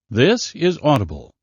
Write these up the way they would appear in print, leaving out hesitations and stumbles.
This is Audible.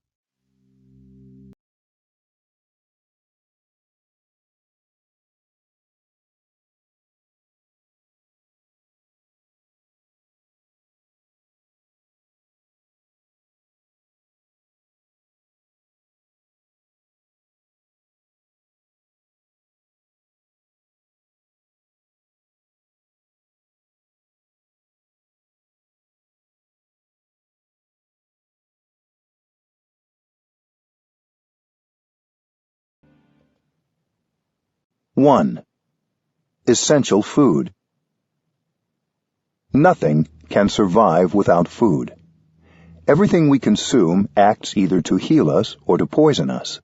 One. Essential food. Nothing can survive without food. Everything we consume acts either to heal us or to poison us.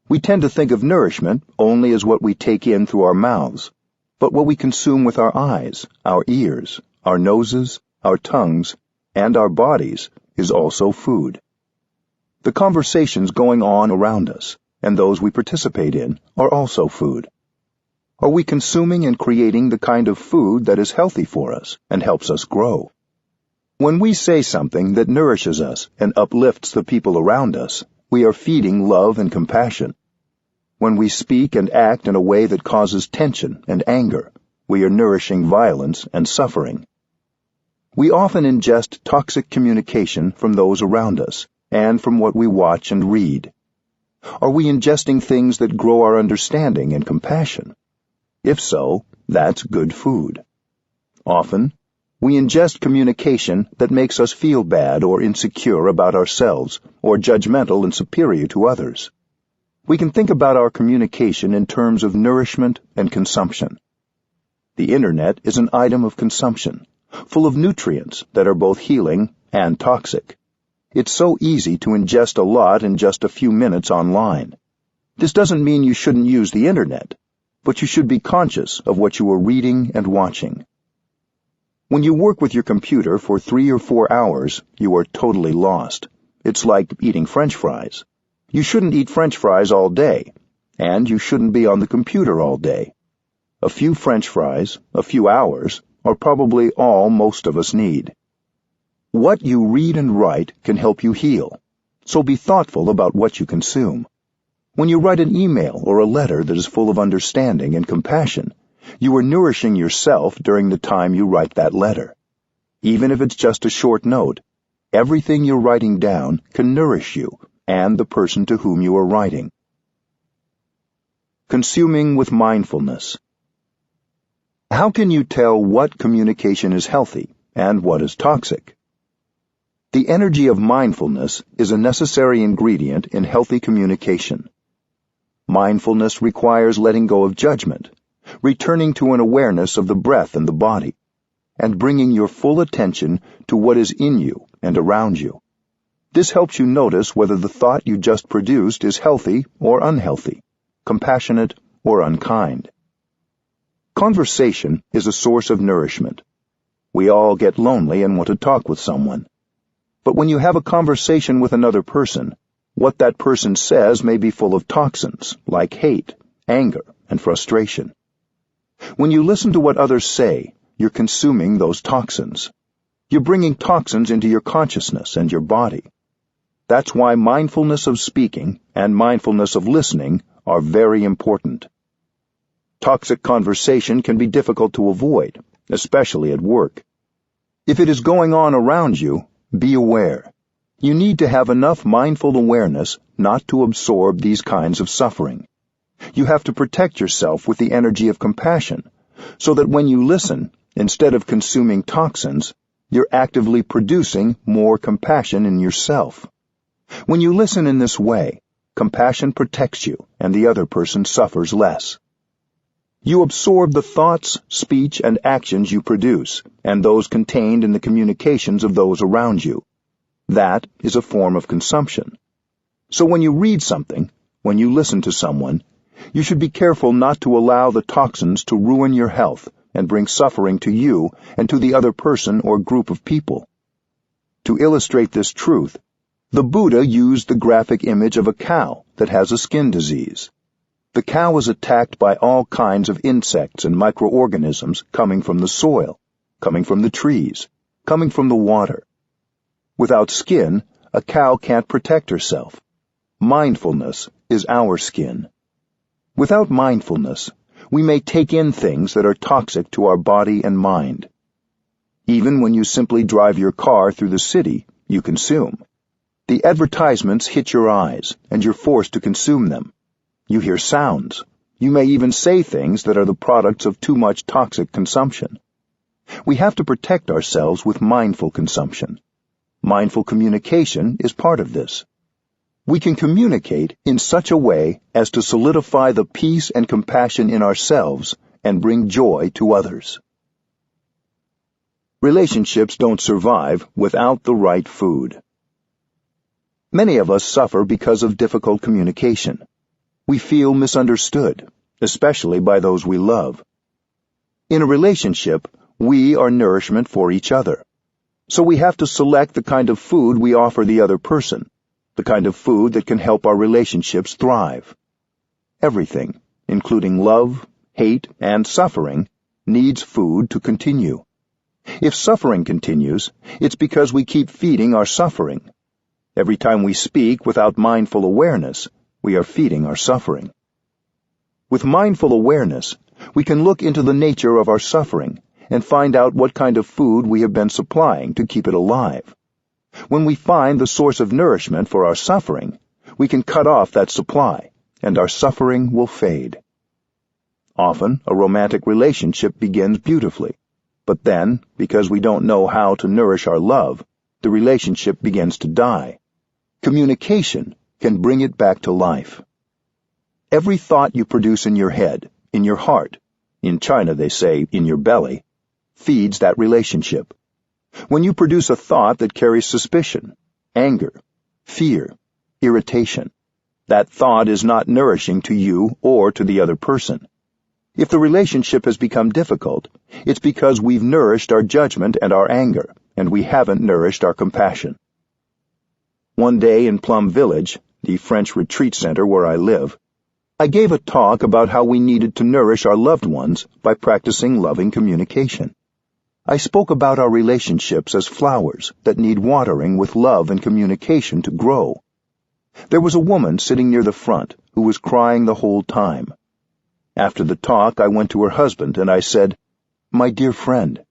We tend to think of nourishment only as what we take in through our mouths, but what we consume with our eyes, our ears, our noses, our tongues, and our bodies is also food. The conversations going on around us and those we participate in are also food. Are we consuming and creating the kind of food that is healthy for us and helps us grow? When we say something that nourishes us and uplifts the people around us, we are feeding love and compassion. When we speak and act in a way that causes tension and anger, we are nourishing violence and suffering. We often ingest toxic communication from those around us and from what we watch and read. Are we ingesting things that grow our understanding and compassion? If so, that's good food. Often, we ingest communication that makes us feel bad or insecure about ourselves or judgmental and superior to others. We can think about our communication in terms of nourishment and consumption. The Internet is an item of consumption, full of nutrients that are both healing and toxic. It's so easy to ingest a lot in just a few minutes online. This doesn't mean you shouldn't use the Internet, but you should be conscious of what you are reading and watching. When you work with your computer for 3 or 4 hours, you are totally lost. It's like eating French fries. You shouldn't eat French fries all day, and you shouldn't be on the computer all day. A few French fries, a few hours, are probably all most of us need. What you read and write can help you heal, so be thoughtful about what you consume. When you write an email or a letter that is full of understanding and compassion, you are nourishing yourself during the time you write that letter. Even if it's just a short note, everything you're writing down can nourish you and the person to whom you are writing. Consuming with mindfulness. How can you tell what communication is healthy and what is toxic? The energy of mindfulness is a necessary ingredient in healthy communication. Mindfulness requires letting go of judgment, returning to an awareness of the breath and the body, and bringing your full attention to what is in you and around you. This helps you notice whether the thought you just produced is healthy or unhealthy, compassionate or unkind. Conversation is a source of nourishment. We all get lonely and want to talk with someone. But when you have a conversation with another person, what that person says may be full of toxins, like hate, anger, and frustration. When you listen to what others say, you're consuming those toxins. You're bringing toxins into your consciousness and your body. That's why mindfulness of speaking and mindfulness of listening are very important. Toxic conversation can be difficult to avoid, especially at work. If it is going on around you, be aware. You need to have enough mindful awareness not to absorb these kinds of suffering. You have to protect yourself with the energy of compassion, so that when you listen, instead of consuming toxins, you're actively producing more compassion in yourself. When you listen in this way, compassion protects you and the other person suffers less. You absorb the thoughts, speech, and actions you produce, and those contained in the communications of those around you. That is a form of consumption. So when you read something, when you listen to someone, you should be careful not to allow the toxins to ruin your health and bring suffering to you and to the other person or group of people. To illustrate this truth, the Buddha used the graphic image of a cow that has a skin disease. The cow is attacked by all kinds of insects and microorganisms coming from the soil, coming from the trees, coming from the water. Without skin, a cow can't protect herself. Mindfulness is our skin. Without mindfulness, we may take in things that are toxic to our body and mind. Even when you simply drive your car through the city, you consume. The advertisements hit your eyes, and you're forced to consume them. You hear sounds. You may even say things that are the products of too much toxic consumption. We have to protect ourselves with mindful consumption. Mindful communication is part of this. We can communicate in such a way as to solidify the peace and compassion in ourselves and bring joy to others. Relationships don't survive without the right food. Many of us suffer because of difficult communication. We feel misunderstood, especially by those we love. In a relationship, we are nourishment for each other. So we have to select the kind of food we offer the other person, the kind of food that can help our relationships thrive. Everything, including love, hate, and suffering, needs food to continue. If suffering continues, it's because we keep feeding our suffering. Every time we speak without mindful awareness, we are feeding our suffering. With mindful awareness, we can look into the nature of our suffering and find out what kind of food we have been supplying to keep it alive. When we find the source of nourishment for our suffering, we can cut off that supply, and our suffering will fade. Often, a romantic relationship begins beautifully, but then, because we don't know how to nourish our love, the relationship begins to die. Communication can bring it back to life. Every thought you produce in your head, in your heart, in China they say in your belly, feeds that relationship. When you produce a thought that carries suspicion, anger, fear, irritation, that thought is not nourishing to you or to the other person. If the relationship has become difficult, it's because we've nourished our judgment and our anger, and we haven't nourished our compassion. One day in Plum Village, the French retreat center where I live, I gave a talk about how we needed to nourish our loved ones by practicing loving communication. I spoke about our relationships as flowers that need watering with love and communication to grow. There was a woman sitting near the front who was crying the whole time. After the talk, I went to her husband and I said, "My dear friend,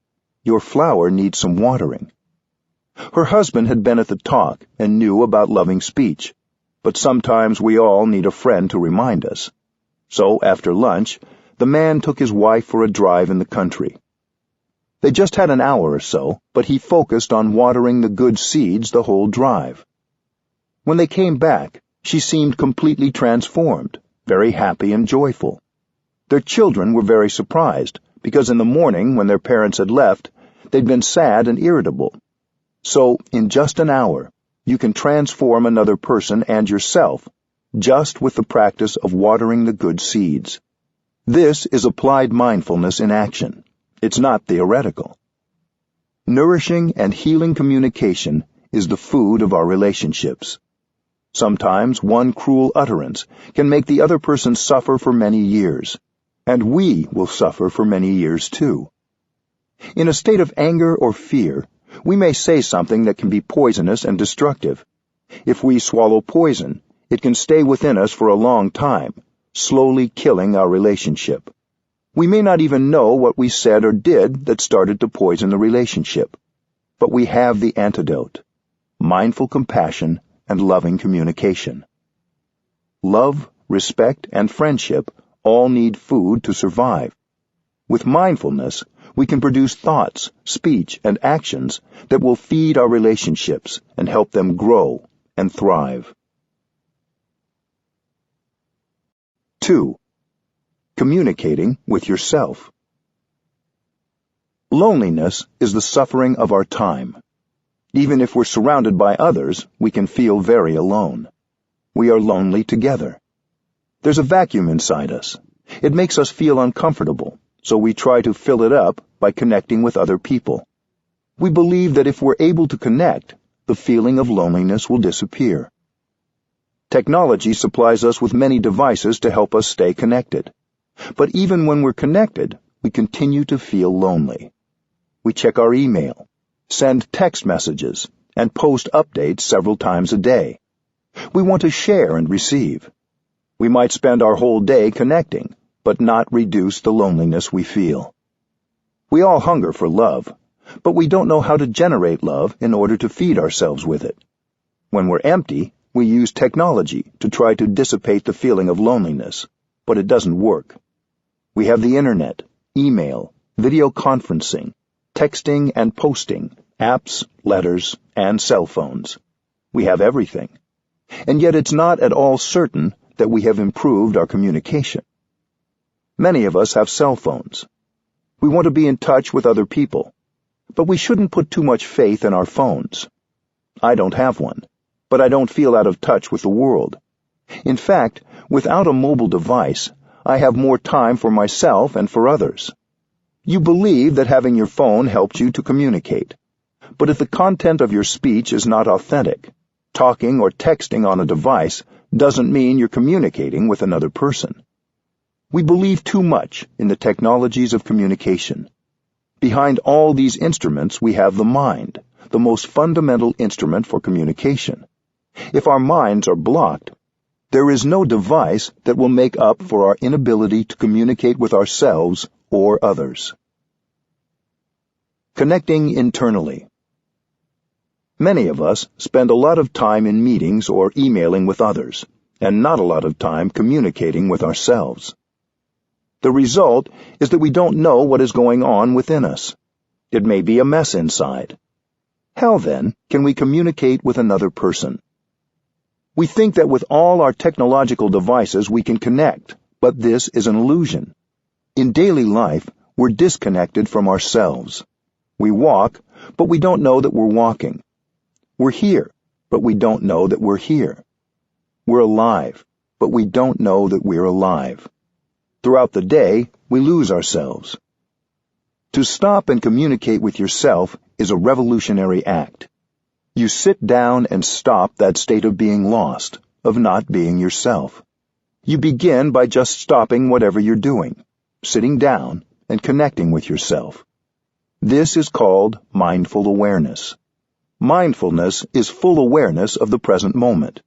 your flower needs some watering." Her husband had been at the talk and knew about loving speech, but sometimes we all need a friend to remind us. So, after lunch, the man took his wife for a drive in the country. They just had an hour or so, but he focused on watering the good seeds the whole drive. When they came back, she seemed completely transformed, very happy and joyful. Their children were very surprised, because in the morning, when their parents had left, they'd been sad and irritable. So, in just an hour, you can transform another person and yourself, just with the practice of watering the good seeds. This is applied mindfulness in action. It's not theoretical. Nourishing and healing communication is the food of our relationships. Sometimes one cruel utterance can make the other person suffer for many years, and we will suffer for many years too. In a state of anger or fear, we may say something that can be poisonous and destructive. If we swallow poison, it can stay within us for a long time, slowly killing our relationship. We may not even know what we said or did that started to poison the relationship. But we have the antidote: mindful compassion and loving communication. Love, respect, and friendship all need food to survive. With mindfulness, we can produce thoughts, speech, and actions that will feed our relationships and help them grow and thrive. 2. Communicating with yourself. Loneliness is the suffering of our time. Even if we're surrounded by others, we can feel very alone. We are lonely together. There's a vacuum inside us. It makes us feel uncomfortable, so we try to fill it up by connecting with other people. We believe that if we're able to connect, the feeling of loneliness will disappear. Technology supplies us with many devices to help us stay connected. But even when we're connected, we continue to feel lonely. We check our email, send text messages, and post updates several times a day. We want to share and receive. We might spend our whole day connecting, but not reduce the loneliness we feel. We all hunger for love, but we don't know how to generate love in order to feed ourselves with it. When we're empty, we use technology to try to dissipate the feeling of loneliness, but it doesn't work. We have the internet, email, video conferencing, texting and posting, apps, letters, and cell phones. We have everything. And yet it's not at all certain that we have improved our communication. Many of us have cell phones. We want to be in touch with other people, but we shouldn't put too much faith in our phones. I don't have one, but I don't feel out of touch with the world. In fact, without a mobile device, I have more time for myself and for others. You believe that having your phone helps you to communicate, but if the content of your speech is not authentic, talking or texting on a device doesn't mean you're communicating with another person. We believe too much in the technologies of communication. Behind all these instruments we have the mind, the most fundamental instrument for communication. If our minds are blocked, there is no device that will make up for our inability to communicate with ourselves or others. Connecting internally. Many of us spend a lot of time in meetings or emailing with others, and not a lot of time communicating with ourselves. The result is that we don't know what is going on within us. It may be a mess inside. How, then, can we communicate with another person? We think that with all our technological devices we can connect, but this is an illusion. In daily life, we're disconnected from ourselves. We walk, but we don't know that we're walking. We're here, but we don't know that we're here. We're alive, but we don't know that we're alive. Throughout the day, we lose ourselves. To stop and communicate with yourself is a revolutionary act. You sit down and stop that state of being lost, of not being yourself. You begin by just stopping whatever you're doing, sitting down, and connecting with yourself. This is called mindful awareness. Mindfulness is full awareness of the present moment.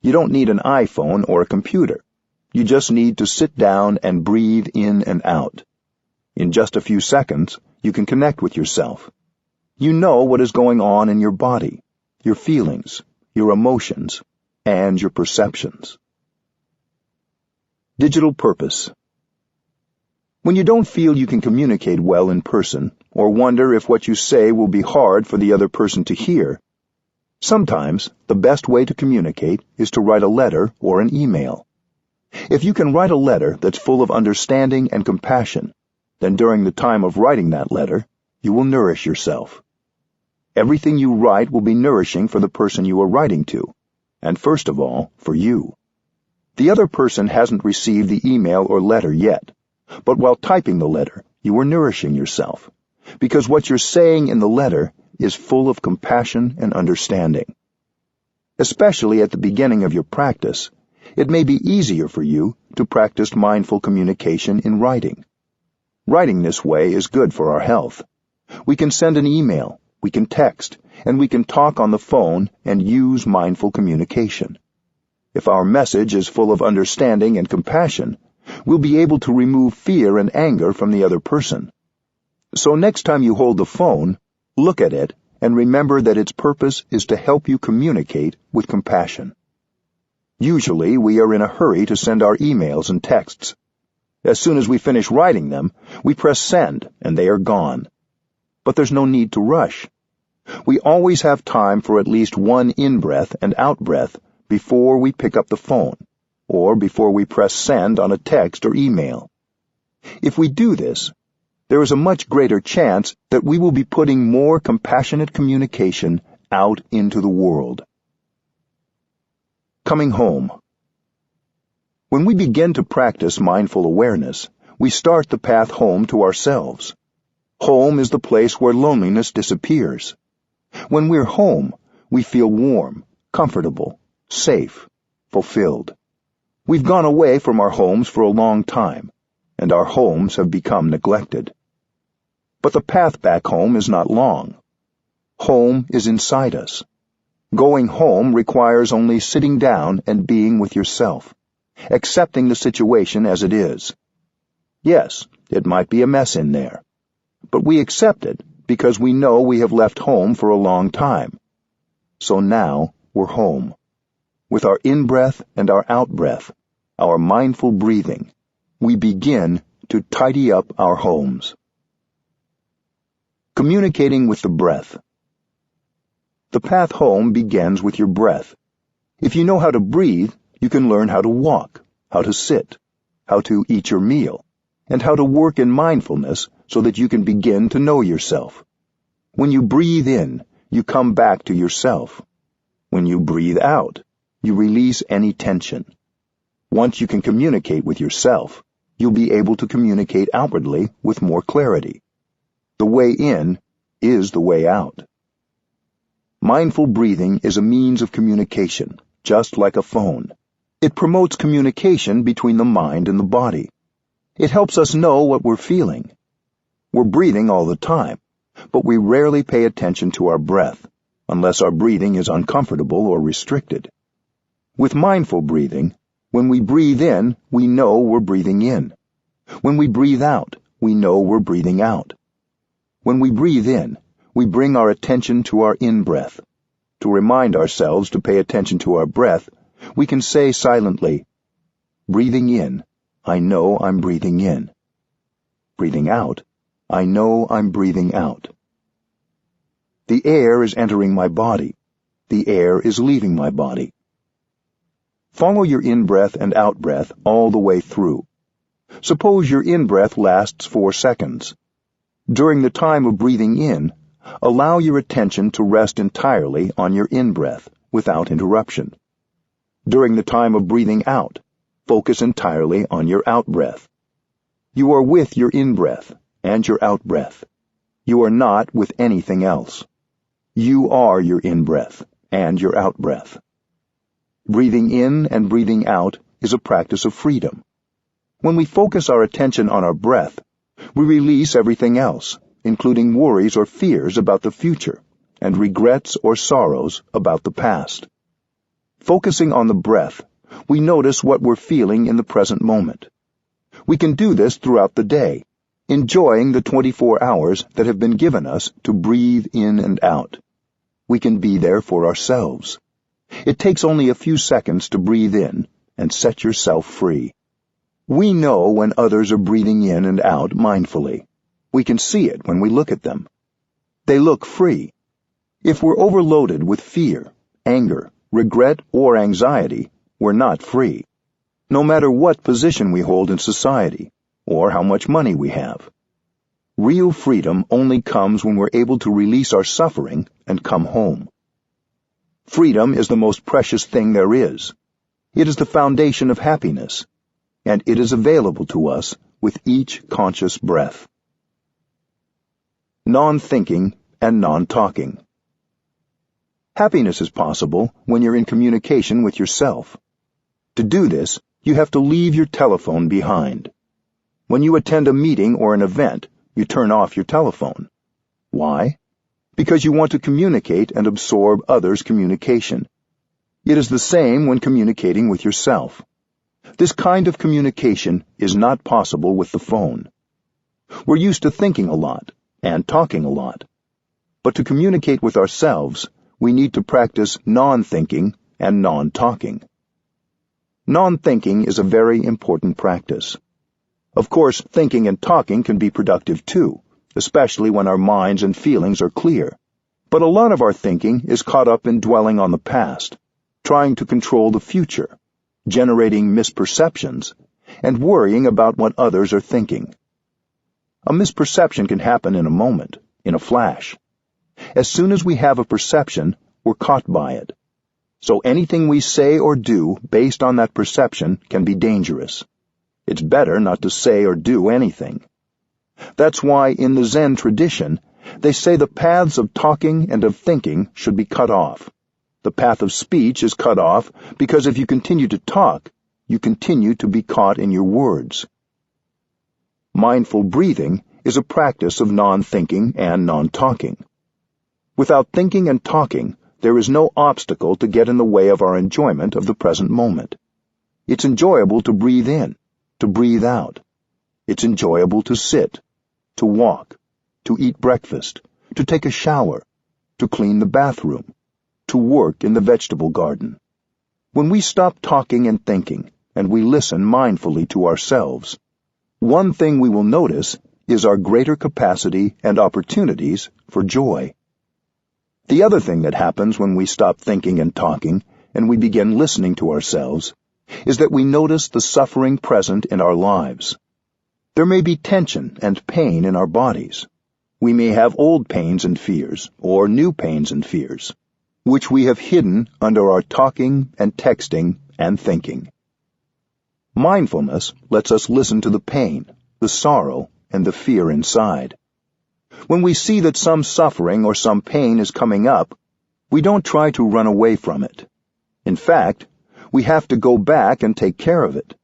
You don't need an iPhone or a computer. You just need to sit down and breathe in and out. In just a few seconds, you can connect with yourself. You know what is going on in your body, your feelings, your emotions, and your perceptions. Digital purpose. When you don't feel you can communicate well in person, or wonder if what you say will be hard for the other person to hear, sometimes the best way to communicate is to write a letter or an email. If you can write a letter that's full of understanding and compassion, then during the time of writing that letter, you will nourish yourself. Everything you write will be nourishing for the person you are writing to, and first of all, for you. The other person hasn't received the email or letter yet, but while typing the letter, you are nourishing yourself, because what you're saying in the letter is full of compassion and understanding. Especially at the beginning of your practice, it may be easier for you to practice mindful communication in writing. Writing this way is good for our health. We can send an email, we can text, and we can talk on the phone and use mindful communication. If our message is full of understanding and compassion, we'll be able to remove fear and anger from the other person. So next time you hold the phone, look at it and remember that its purpose is to help you communicate with compassion. Usually we are in a hurry to send our emails and texts. As soon as we finish writing them, we press send and they are gone. But there's no need to rush. We always have time for at least one in-breath and out-breath before we pick up the phone, or before we press send on a text or email. If we do this, there is a much greater chance that we will be putting more compassionate communication out into the world. Coming home. When we begin to practice mindful awareness, we start the path home to ourselves. Home is the place where loneliness disappears. When we're home, we feel warm, comfortable, safe, fulfilled. We've gone away from our homes for a long time, and our homes have become neglected. But the path back home is not long. Home is inside us. Going home requires only sitting down and being with yourself, accepting the situation as it is. Yes, it might be a mess in there, but we accept it because we know we have left home for a long time. So now we're home. With our in-breath and our out-breath, our mindful breathing, we begin to tidy up our homes. Communicating with the breath. The path home begins with your breath. If you know how to breathe, you can learn how to walk, how to sit, how to eat your meal, and how to work in mindfulness so that you can begin to know yourself. When you breathe in, you come back to yourself. When you breathe out, you release any tension. Once you can communicate with yourself, you'll be able to communicate outwardly with more clarity. The way in is the way out. Mindful breathing is a means of communication, just like a phone. It promotes communication between the mind and the body. It helps us know what we're feeling. We're breathing all the time, but we rarely pay attention to our breath, unless our breathing is uncomfortable or restricted. With mindful breathing, when we breathe in, we know we're breathing in. When we breathe out, we know we're breathing out. When we breathe in, we bring our attention to our in-breath. To remind ourselves to pay attention to our breath, we can say silently, breathing in, I know I'm breathing in. Breathing out, I know I'm breathing out. The air is entering my body. The air is leaving my body. Follow your in-breath and out-breath all the way through. Suppose your in-breath lasts 4 seconds. During the time of breathing in, allow your attention to rest entirely on your in-breath without interruption. During the time of breathing out, focus entirely on your out-breath. You are with your in-breath and your out-breath. You are not with anything else. You are your in-breath and your out-breath. Breathing in and breathing out is a practice of freedom. When we focus our attention on our breath, we release everything else, including worries or fears about the future, and regrets or sorrows about the past. Focusing on the breath, we notice what we're feeling in the present moment. We can do this throughout the day, enjoying the 24 hours that have been given us to breathe in and out. We can be there for ourselves. It takes only a few seconds to breathe in and set yourself free. We know when others are breathing in and out mindfully. We can see it when we look at them. They look free. If we're overloaded with fear, anger, regret, or anxiety, we're not free, no matter what position we hold in society or how much money we have. Real freedom only comes when we're able to release our suffering and come home. Freedom is the most precious thing there is. It is the foundation of happiness, and it is available to us with each conscious breath. Non-thinking and non-talking. Happiness is possible when you're in communication with yourself. To do this, you have to leave your telephone behind. When you attend a meeting or an event, you turn off your telephone. Why? Because you want to communicate and absorb others' communication. It is the same when communicating with yourself. This kind of communication is not possible with the phone. We're used to thinking a lot and talking a lot. But to communicate with ourselves, we need to practice non-thinking and non-talking. Non-thinking is a very important practice. Of course, thinking and talking can be productive too, especially when our minds and feelings are clear. But a lot of our thinking is caught up in dwelling on the past, trying to control the future, generating misperceptions, and worrying about what others are thinking. A misperception can happen in a moment, in a flash. As soon as we have a perception, we're caught by it. So anything we say or do based on that perception can be dangerous. It's better not to say or do anything. That's why in the Zen tradition, they say the paths of talking and of thinking should be cut off. The path of speech is cut off because if you continue to talk, you continue to be caught in your words. Mindful breathing is a practice of non-thinking and non-talking. Without thinking and talking, there is no obstacle to get in the way of our enjoyment of the present moment. It's enjoyable to breathe in, to breathe out. It's enjoyable to sit, to walk, to eat breakfast, to take a shower, to clean the bathroom, to work in the vegetable garden. When we stop talking and thinking, and we listen mindfully to ourselves, one thing we will notice is our greater capacity and opportunities for joy. The other thing that happens when we stop thinking and talking, and we begin listening to ourselves, is that we notice the suffering present in our lives. There may be tension and pain in our bodies. We may have old pains and fears, or new pains and fears, which we have hidden under our talking and texting and thinking. Mindfulness lets us listen to the pain, the sorrow, and the fear inside. When we see that some suffering or some pain is coming up, we don't try to run away from it. In fact, we have to go back and take care of it.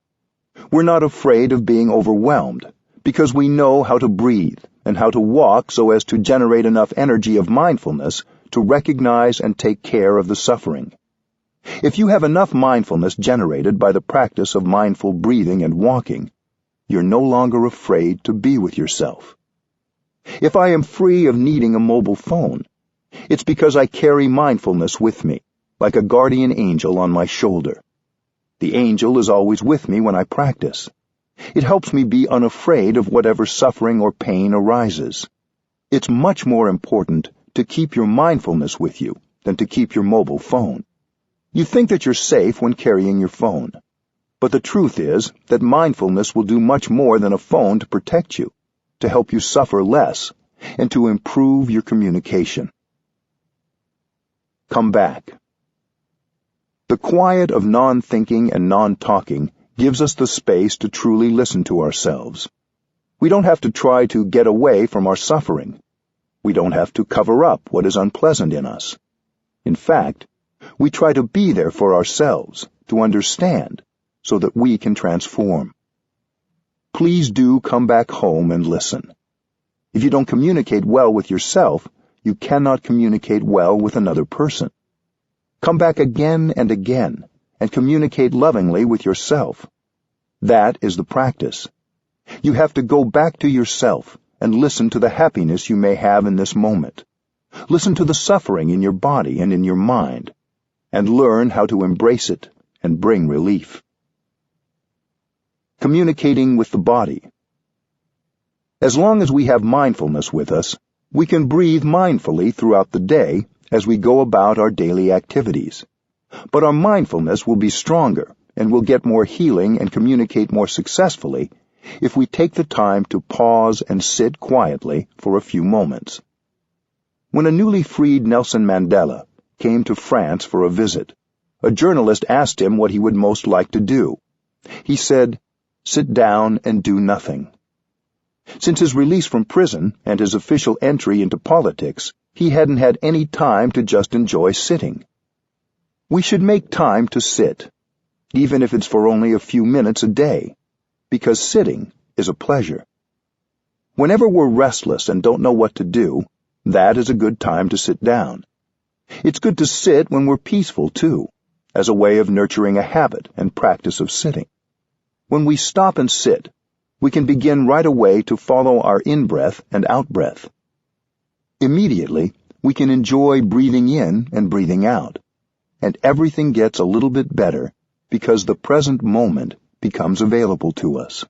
We're not afraid of being overwhelmed, because we know how to breathe and how to walk so as to generate enough energy of mindfulness to recognize and take care of the suffering. If you have enough mindfulness generated by the practice of mindful breathing and walking, you're no longer afraid to be with yourself. If I am free of needing a mobile phone, it's because I carry mindfulness with me, like a guardian angel on my shoulder. The angel is always with me when I practice. It helps me be unafraid of whatever suffering or pain arises. It's much more important to keep your mindfulness with you than to keep your mobile phone. You think that you're safe when carrying your phone, but the truth is that mindfulness will do much more than a phone to protect you, to help you suffer less, and to improve your communication. Come back. The quiet of non-thinking and non-talking gives us the space to truly listen to ourselves. We don't have to try to get away from our suffering. We don't have to cover up what is unpleasant in us. In fact, we try to be there for ourselves, to understand, so that we can transform. Please do come back home and listen. If you don't communicate well with yourself, you cannot communicate well with another person. Come back again and again, and communicate lovingly with yourself. That is the practice. You have to go back to yourself and listen to the happiness you may have in this moment. Listen to the suffering in your body and in your mind, and learn how to embrace it and bring relief. Communicating with the body. As long as we have mindfulness with us, we can breathe mindfully throughout the day as we go about our daily activities. But our mindfulness will be stronger and will get more healing and communicate more successfully if we take the time to pause and sit quietly for a few moments. When a newly freed Nelson Mandela came to France for a visit, a journalist asked him what he would most like to do. He said, "Sit down and do nothing." Since his release from prison and his official entry into politics, he hadn't had any time to just enjoy sitting. We should make time to sit, even if it's for only a few minutes a day, because sitting is a pleasure. Whenever we're restless and don't know what to do, that is a good time to sit down. It's good to sit when we're peaceful, too, as a way of nurturing a habit and practice of sitting. When we stop and sit, we can begin right away to follow our in-breath and out-breath. Immediately, we can enjoy breathing in and breathing out, and everything gets a little bit better because the present moment becomes available to us.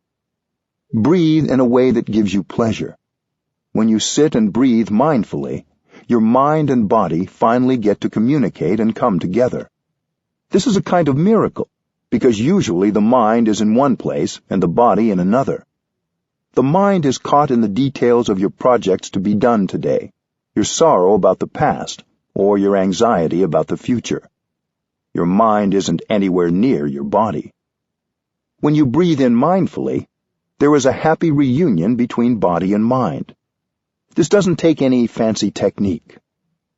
Breathe in a way that gives you pleasure. When you sit and breathe mindfully, your mind and body finally get to communicate and come together. This is a kind of miracle, because usually the mind is in one place and the body in another. The mind is caught in the details of your projects to be done today, your sorrow about the past, or your anxiety about the future. Your mind isn't anywhere near your body. When you breathe in mindfully, there is a happy reunion between body and mind. This doesn't take any fancy technique.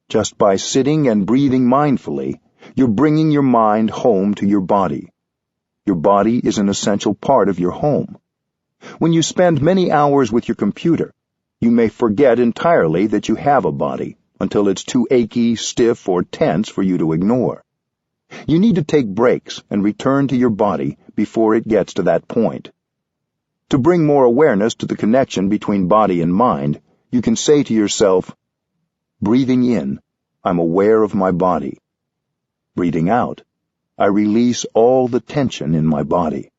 Just by sitting and breathing mindfully, you're bringing your mind home to your body. Your body is an essential part of your home. When you spend many hours with your computer, you may forget entirely that you have a body until it's too achy, stiff, or tense for you to ignore. You need to take breaks and return to your body before it gets to that point. To bring more awareness to the connection between body and mind, you can say to yourself, breathing in, I'm aware of my body. Breathing out, I release all the tension in my body.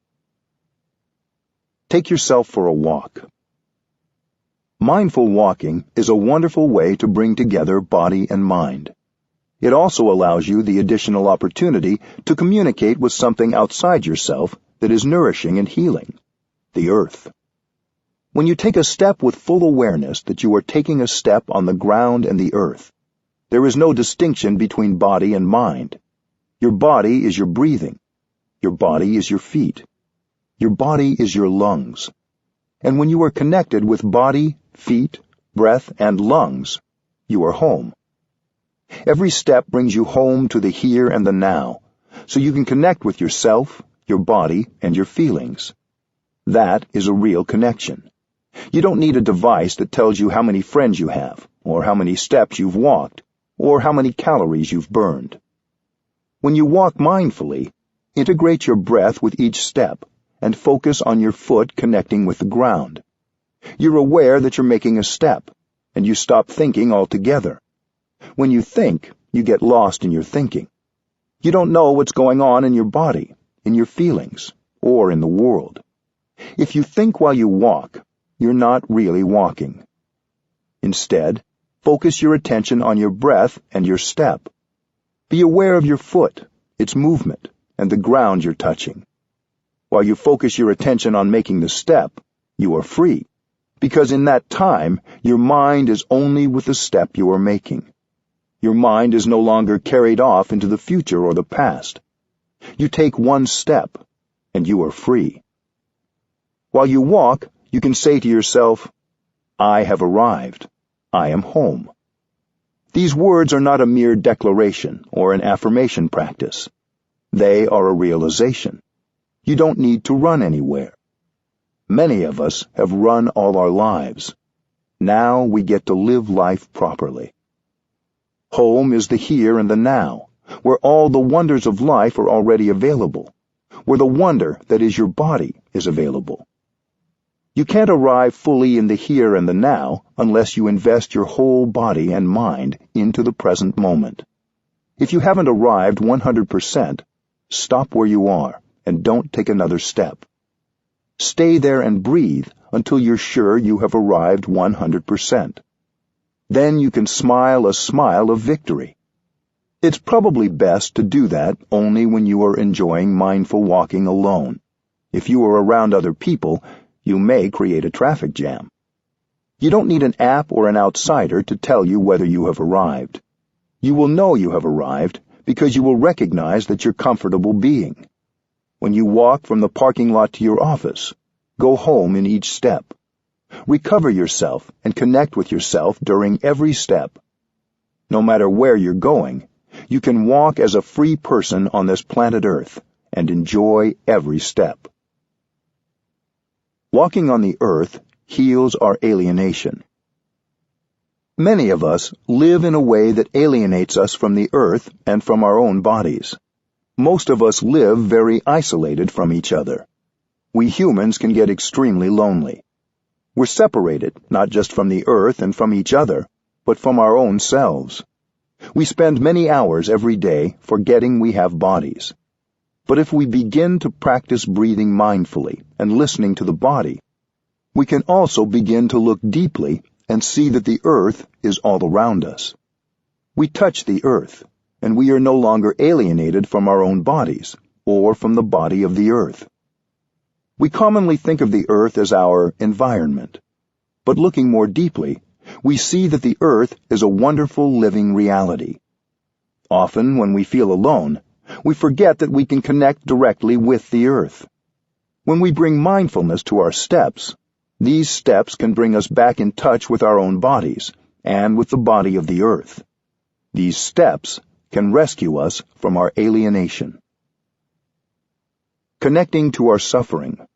Take yourself for a walk. Mindful walking is a wonderful way to bring together body and mind. It also allows you the additional opportunity to communicate with something outside yourself that is nourishing and healing, the earth. When you take a step with full awareness that you are taking a step on the ground and the earth, there is no distinction between body and mind. Your body is your breathing. Your body is your feet. Your body is your lungs. And when you are connected with body, feet, breath, and lungs, you are home. Every step brings you home to the here and the now, so you can connect with yourself, your body, and your feelings. That is a real connection. You don't need a device that tells you how many friends you have, or how many steps you've walked, or how many calories you've burned. When you walk mindfully, integrate your breath with each step, and focus on your foot connecting with the ground. You're aware that you're making a step, and you stop thinking altogether. When you think, you get lost in your thinking. You don't know what's going on in your body, in your feelings, or in the world. If you think while you walk, you're not really walking. Instead, focus your attention on your breath and your step. Be aware of your foot, its movement, and the ground you're touching. While you focus your attention on making the step, you are free, because in that time, your mind is only with the step you are making. Your mind is no longer carried off into the future or the past. You take one step, and you are free. While you walk, you can say to yourself, I have arrived. I am home. These words are not a mere declaration or an affirmation practice. They are a realization. You don't need to run anywhere. Many of us have run all our lives. Now we get to live life properly. Home is the here and the now, where all the wonders of life are already available, where the wonder that is your body is available. You can't arrive fully in the here and the now unless you invest your whole body and mind into the present moment. If you haven't arrived 100%, stop where you are and don't take another step. Stay there and breathe until you're sure you have arrived 100%. Then you can smile a smile of victory. It's probably best to do that only when you are enjoying mindful walking alone. If you are around other people, you may create a traffic jam. You don't need an app or an outsider to tell you whether you have arrived. You will know you have arrived because you will recognize that you're comfortable being. When you walk from the parking lot to your office, go home in each step. Recover yourself and connect with yourself during every step. No matter where you're going, you can walk as a free person on this planet Earth and enjoy every step. Walking on the earth heals our alienation. Many of us live in a way that alienates us from the earth and from our own bodies. Most of us live very isolated from each other. We humans can get extremely lonely. We're separated not just from the earth and from each other, but from our own selves. We spend many hours every day forgetting we have bodies. But if we begin to practice breathing mindfully and listening to the body, we can also begin to look deeply and see that the earth is all around us. We touch the earth, and we are no longer alienated from our own bodies or from the body of the earth. We commonly think of the earth as our environment, but looking more deeply, we see that the earth is a wonderful living reality. Often, when we feel alone, we forget that we can connect directly with the earth. When we bring mindfulness to our steps, these steps can bring us back in touch with our own bodies and with the body of the earth. These steps can rescue us from our alienation. Connecting to our suffering.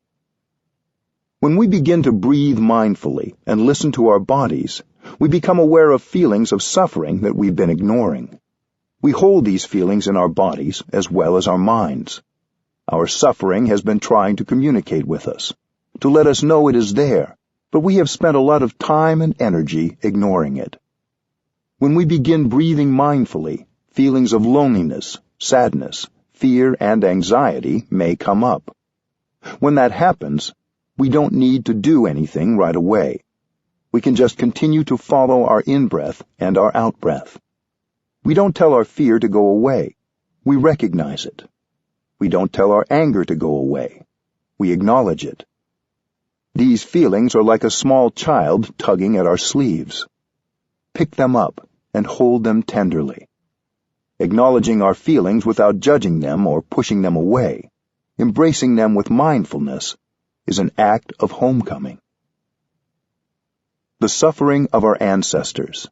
When we begin to breathe mindfully and listen to our bodies, We become aware of feelings of suffering that we've been ignoring. We hold these feelings in our bodies as well as our minds. Our suffering has been trying to communicate with us, to let us know it is there, but we have spent a lot of time and energy ignoring it. When we begin breathing mindfully, feelings of loneliness, sadness, fear, and anxiety may come up. When that happens, we don't need to do anything right away. We can just continue to follow our in-breath and our out-breath. We don't tell our fear to go away. We recognize it. We don't tell our anger to go away. We acknowledge it. These feelings are like a small child tugging at our sleeves. Pick them up and hold them tenderly. Acknowledging our feelings without judging them or pushing them away, embracing them with mindfulness, is an act of homecoming. The suffering of our ancestors.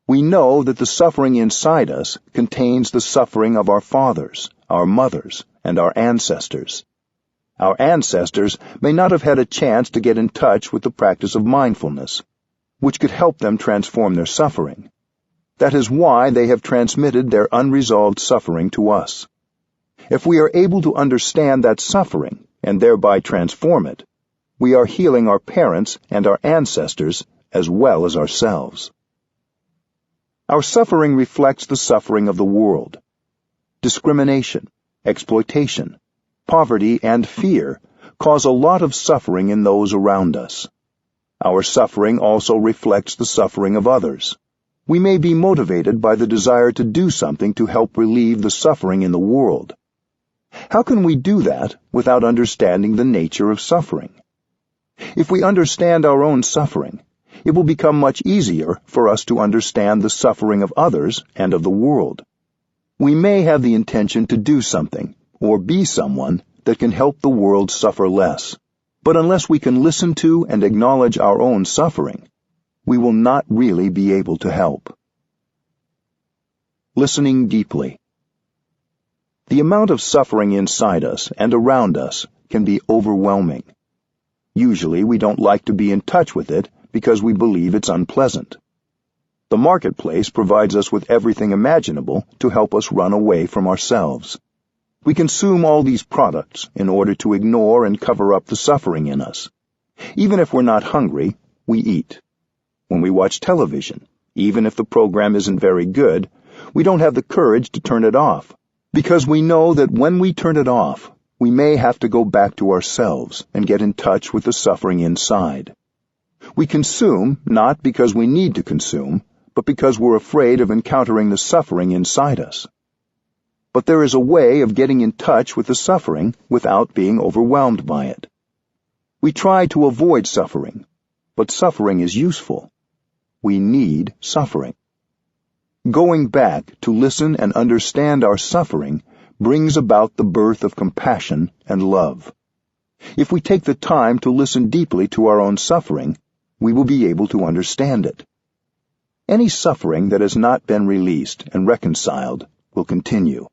We know that the suffering inside us contains the suffering of our fathers, our mothers, and our ancestors. Our ancestors may not have had a chance to get in touch with the practice of mindfulness, which could help them transform their suffering. That is why they have transmitted their unresolved suffering to us. If we are able to understand that suffering and thereby transform it, we are healing our parents and our ancestors as well as ourselves. Our suffering reflects the suffering of the world. Discrimination, exploitation, poverty, and fear cause a lot of suffering in those around us. Our suffering also reflects the suffering of others. We may be motivated by the desire to do something to help relieve the suffering in the world. How can we do that without understanding the nature of suffering? If we understand our own suffering, it will become much easier for us to understand the suffering of others and of the world. We may have the intention to do something or be someone that can help the world suffer less, but unless we can listen to and acknowledge our own suffering, we will not really be able to help. Listening deeply. The amount of suffering inside us and around us can be overwhelming. Usually we don't like to be in touch with it because we believe it's unpleasant. The marketplace provides us with everything imaginable to help us run away from ourselves. We consume all these products in order to ignore and cover up the suffering in us. Even if we're not hungry, we eat. When we watch television, even if the program isn't very good, we don't have the courage to turn it off, because we know that when we turn it off, we may have to go back to ourselves and get in touch with the suffering inside. We consume not because we need to consume, but because we're afraid of encountering the suffering inside us. But there is a way of getting in touch with the suffering without being overwhelmed by it. We try to avoid suffering, but suffering is useful. We need suffering. Going back to listen and understand our suffering brings about the birth of compassion and love. If we take the time to listen deeply to our own suffering, we will be able to understand it. Any suffering that has not been released and reconciled will continue.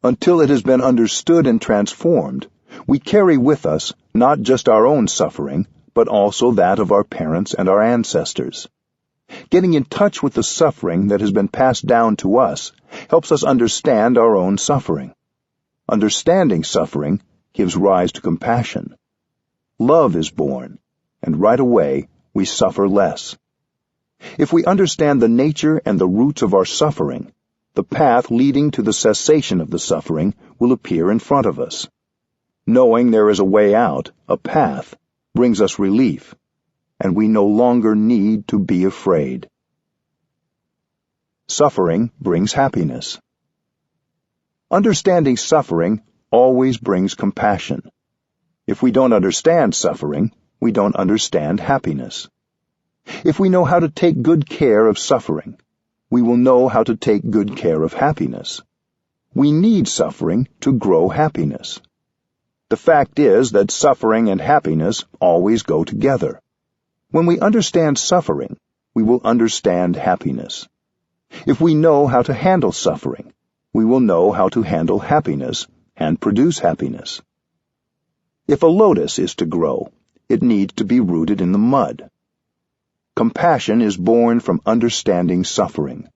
Until it has been understood and transformed, we carry with us not just our own suffering, but also that of our parents and our ancestors. Getting in touch with the suffering that has been passed down to us helps us understand our own suffering. Understanding suffering gives rise to compassion. Love is born, and right away we suffer less. If we understand the nature and the roots of our suffering, the path leading to the cessation of the suffering will appear in front of us. Knowing there is a way out, a path, brings us relief, and we no longer need to be afraid. Suffering brings happiness. Understanding suffering always brings compassion. If we don't understand suffering, we don't understand happiness. If we know how to take good care of suffering, we will know how to take good care of happiness. We need suffering to grow happiness. The fact is that suffering and happiness always go together. When we understand suffering, we will understand happiness. If we know how to handle suffering, we will know how to handle happiness and produce happiness. If a lotus is to grow, it needs to be rooted in the mud. Compassion is born from understanding suffering.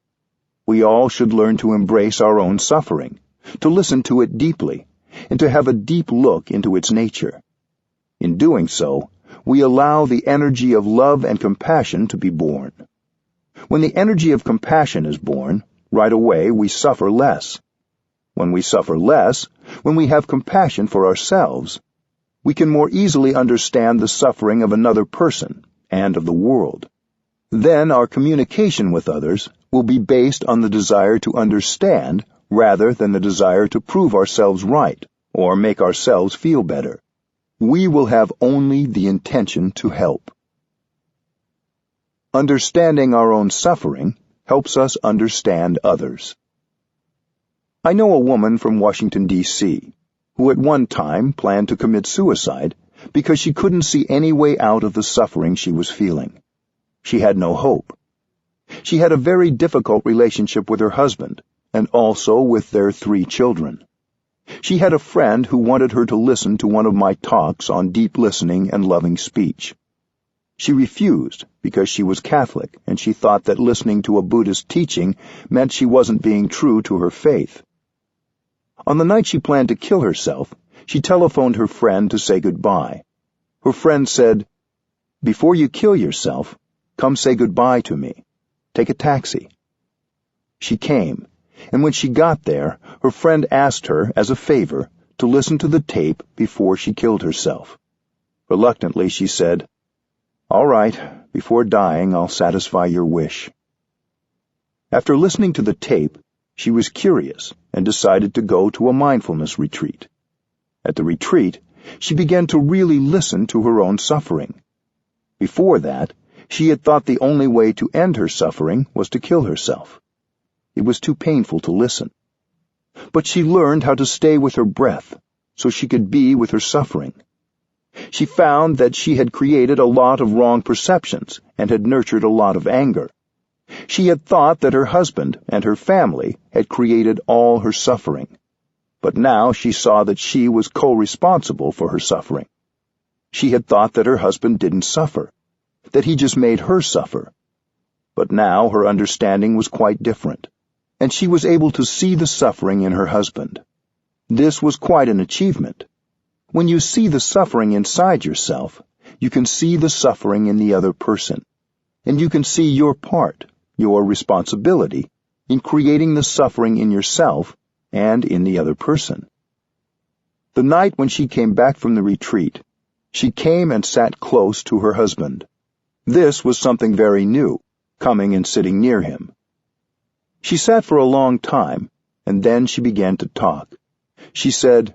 We all should learn to embrace our own suffering, to listen to it deeply, and to have a deep look into its nature. In doing so, we allow the energy of love and compassion to be born. When the energy of compassion is born, right away we suffer less. When we suffer less, when we have compassion for ourselves, we can more easily understand the suffering of another person and of the world. Then our communication with others will be based on the desire to understand rather than the desire to prove ourselves right or make ourselves feel better. We will have only the intention to help. Understanding our own suffering helps us understand others. I know a woman from Washington, D.C., who at one time planned to commit suicide because she couldn't see any way out of the suffering she was feeling. She had no hope. She had a very difficult relationship with her husband and also with their 3 children. She had a friend who wanted her to listen to one of my talks on deep listening and loving speech. She refused because she was Catholic and she thought that listening to a Buddhist teaching meant she wasn't being true to her faith. On the night she planned to kill herself, she telephoned her friend to say goodbye. Her friend said, "Before you kill yourself, come say goodbye to me. Take a taxi." She came, and when she got there, her friend asked her, as a favor, to listen to the tape before she killed herself. Reluctantly, she said, "All right, before dying, I'll satisfy your wish." After listening to the tape, she was curious and decided to go to a mindfulness retreat. At the retreat, she began to really listen to her own suffering. Before that, she had thought the only way to end her suffering was to kill herself. It was too painful to listen. But she learned how to stay with her breath so she could be with her suffering. She found that she had created a lot of wrong perceptions and had nurtured a lot of anger. She had thought that her husband and her family had created all her suffering. But now she saw that she was co-responsible for her suffering. She had thought that her husband didn't suffer, that he just made her suffer. But now her understanding was quite different, and she was able to see the suffering in her husband. This was quite an achievement. When you see the suffering inside yourself, you can see the suffering in the other person, and you can see your part, your responsibility, in creating the suffering in yourself and in the other person. The night when she came back from the retreat, she came and sat close to her husband. This was something very new, coming and sitting near him. She sat for a long time, and then she began to talk. She said,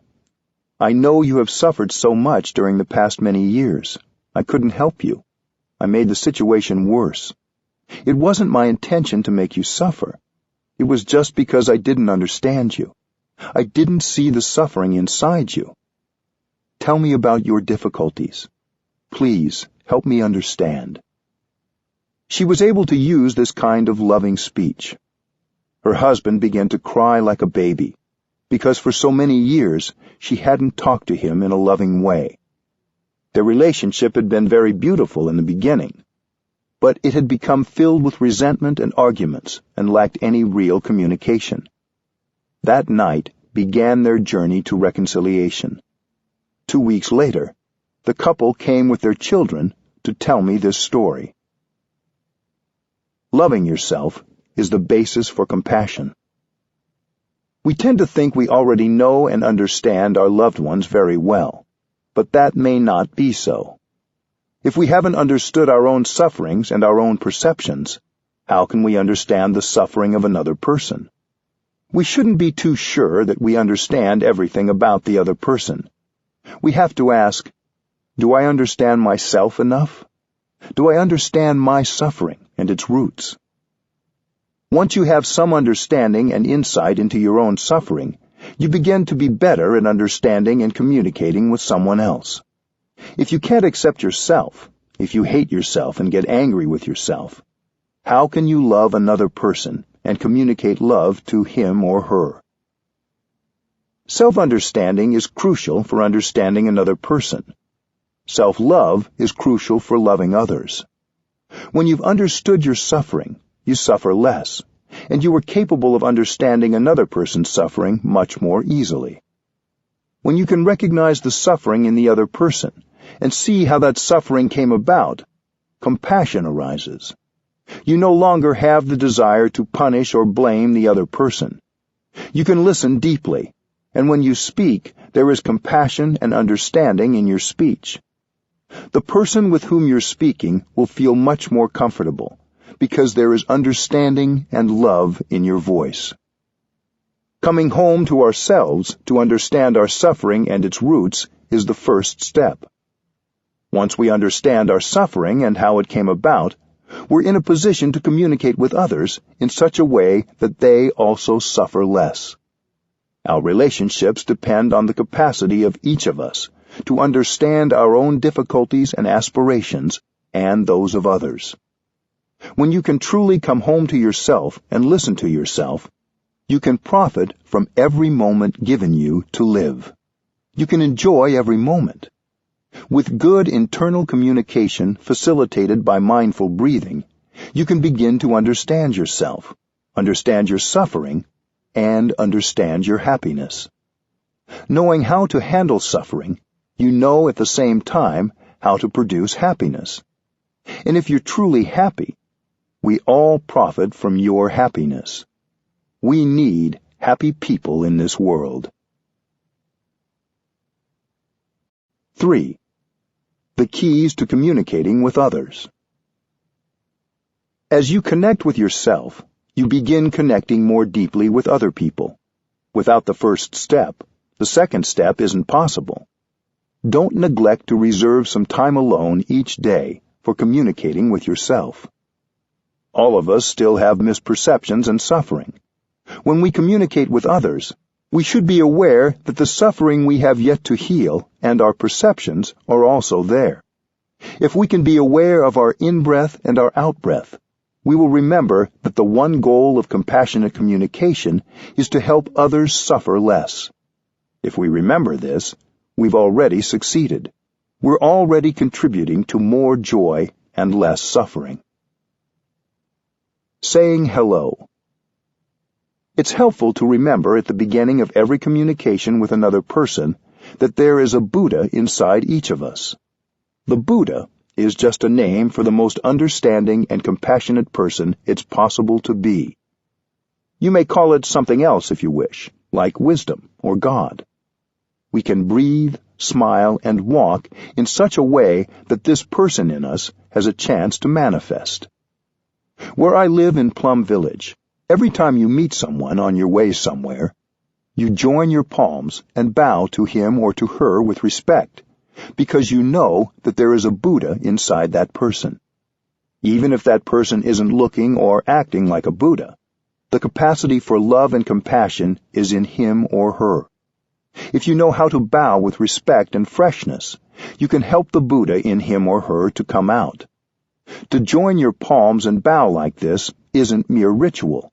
"I know you have suffered so much during the past many years. I couldn't help you. I made the situation worse. It wasn't my intention to make you suffer. It was just because I didn't understand you. I didn't see the suffering inside you. Tell me about your difficulties. Please, help me understand." She was able to use this kind of loving speech. Her husband began to cry like a baby, because for so many years she hadn't talked to him in a loving way. Their relationship had been very beautiful in the beginning, but it had become filled with resentment and arguments and lacked any real communication. That night began their journey to reconciliation. 2 weeks later, the couple came with their children to tell me this story. Loving yourself is the basis for compassion. We tend to think we already know and understand our loved ones very well, but that may not be so. If we haven't understood our own sufferings and our own perceptions, how can we understand the suffering of another person? We shouldn't be too sure that we understand everything about the other person. We have to ask, do I understand myself enough? Do I understand my suffering and its roots? Once you have some understanding and insight into your own suffering, you begin to be better at understanding and communicating with someone else. If you can't accept yourself, if you hate yourself and get angry with yourself, how can you love another person and communicate love to him or her? Self-understanding is crucial for understanding another person. Self-love is crucial for loving others. When you've understood your suffering, you suffer less, and you are capable of understanding another person's suffering much more easily. When you can recognize the suffering in the other person and see how that suffering came about, compassion arises. You no longer have the desire to punish or blame the other person. You can listen deeply, and when you speak, there is compassion and understanding in your speech. The person with whom you're speaking will feel much more comfortable, because there is understanding and love in your voice. Coming home to ourselves to understand our suffering and its roots is the first step. Once we understand our suffering and how it came about, we're in a position to communicate with others in such a way that they also suffer less. Our relationships depend on the capacity of each of us to understand our own difficulties and aspirations and those of others. When you can truly come home to yourself and listen to yourself, you can profit from every moment given you to live. You can enjoy every moment. With good internal communication facilitated by mindful breathing, you can begin to understand yourself, understand your suffering, and understand your happiness. Knowing how to handle suffering, you know at the same time how to produce happiness. And if you're truly happy, we all profit from your happiness. We need happy people in this world. 3. The keys to communicating with others. As you connect with yourself, you begin connecting more deeply with other people. Without the first step, the second step isn't possible. Don't neglect to reserve some time alone each day for communicating with yourself. All of us still have misperceptions and suffering. When we communicate with others, we should be aware that the suffering we have yet to heal and our perceptions are also there. If we can be aware of our in-breath and our out-breath, we will remember that the one goal of compassionate communication is to help others suffer less. If we remember this, we've already succeeded. We're already contributing to more joy and less suffering. Saying hello. It's helpful to remember at the beginning of every communication with another person that there is a Buddha inside each of us. The Buddha is just a name for the most understanding and compassionate person it's possible to be. You may call it something else if you wish, like wisdom or God. We can breathe, smile, and walk in such a way that this person in us has a chance to manifest. Where I live in Plum Village, every time you meet someone on your way somewhere, you join your palms and bow to him or to her with respect, because you know that there is a Buddha inside that person. Even if that person isn't looking or acting like a Buddha, the capacity for love and compassion is in him or her. If you know how to bow with respect and freshness, you can help the Buddha in him or her to come out. To join your palms and bow like this isn't mere ritual.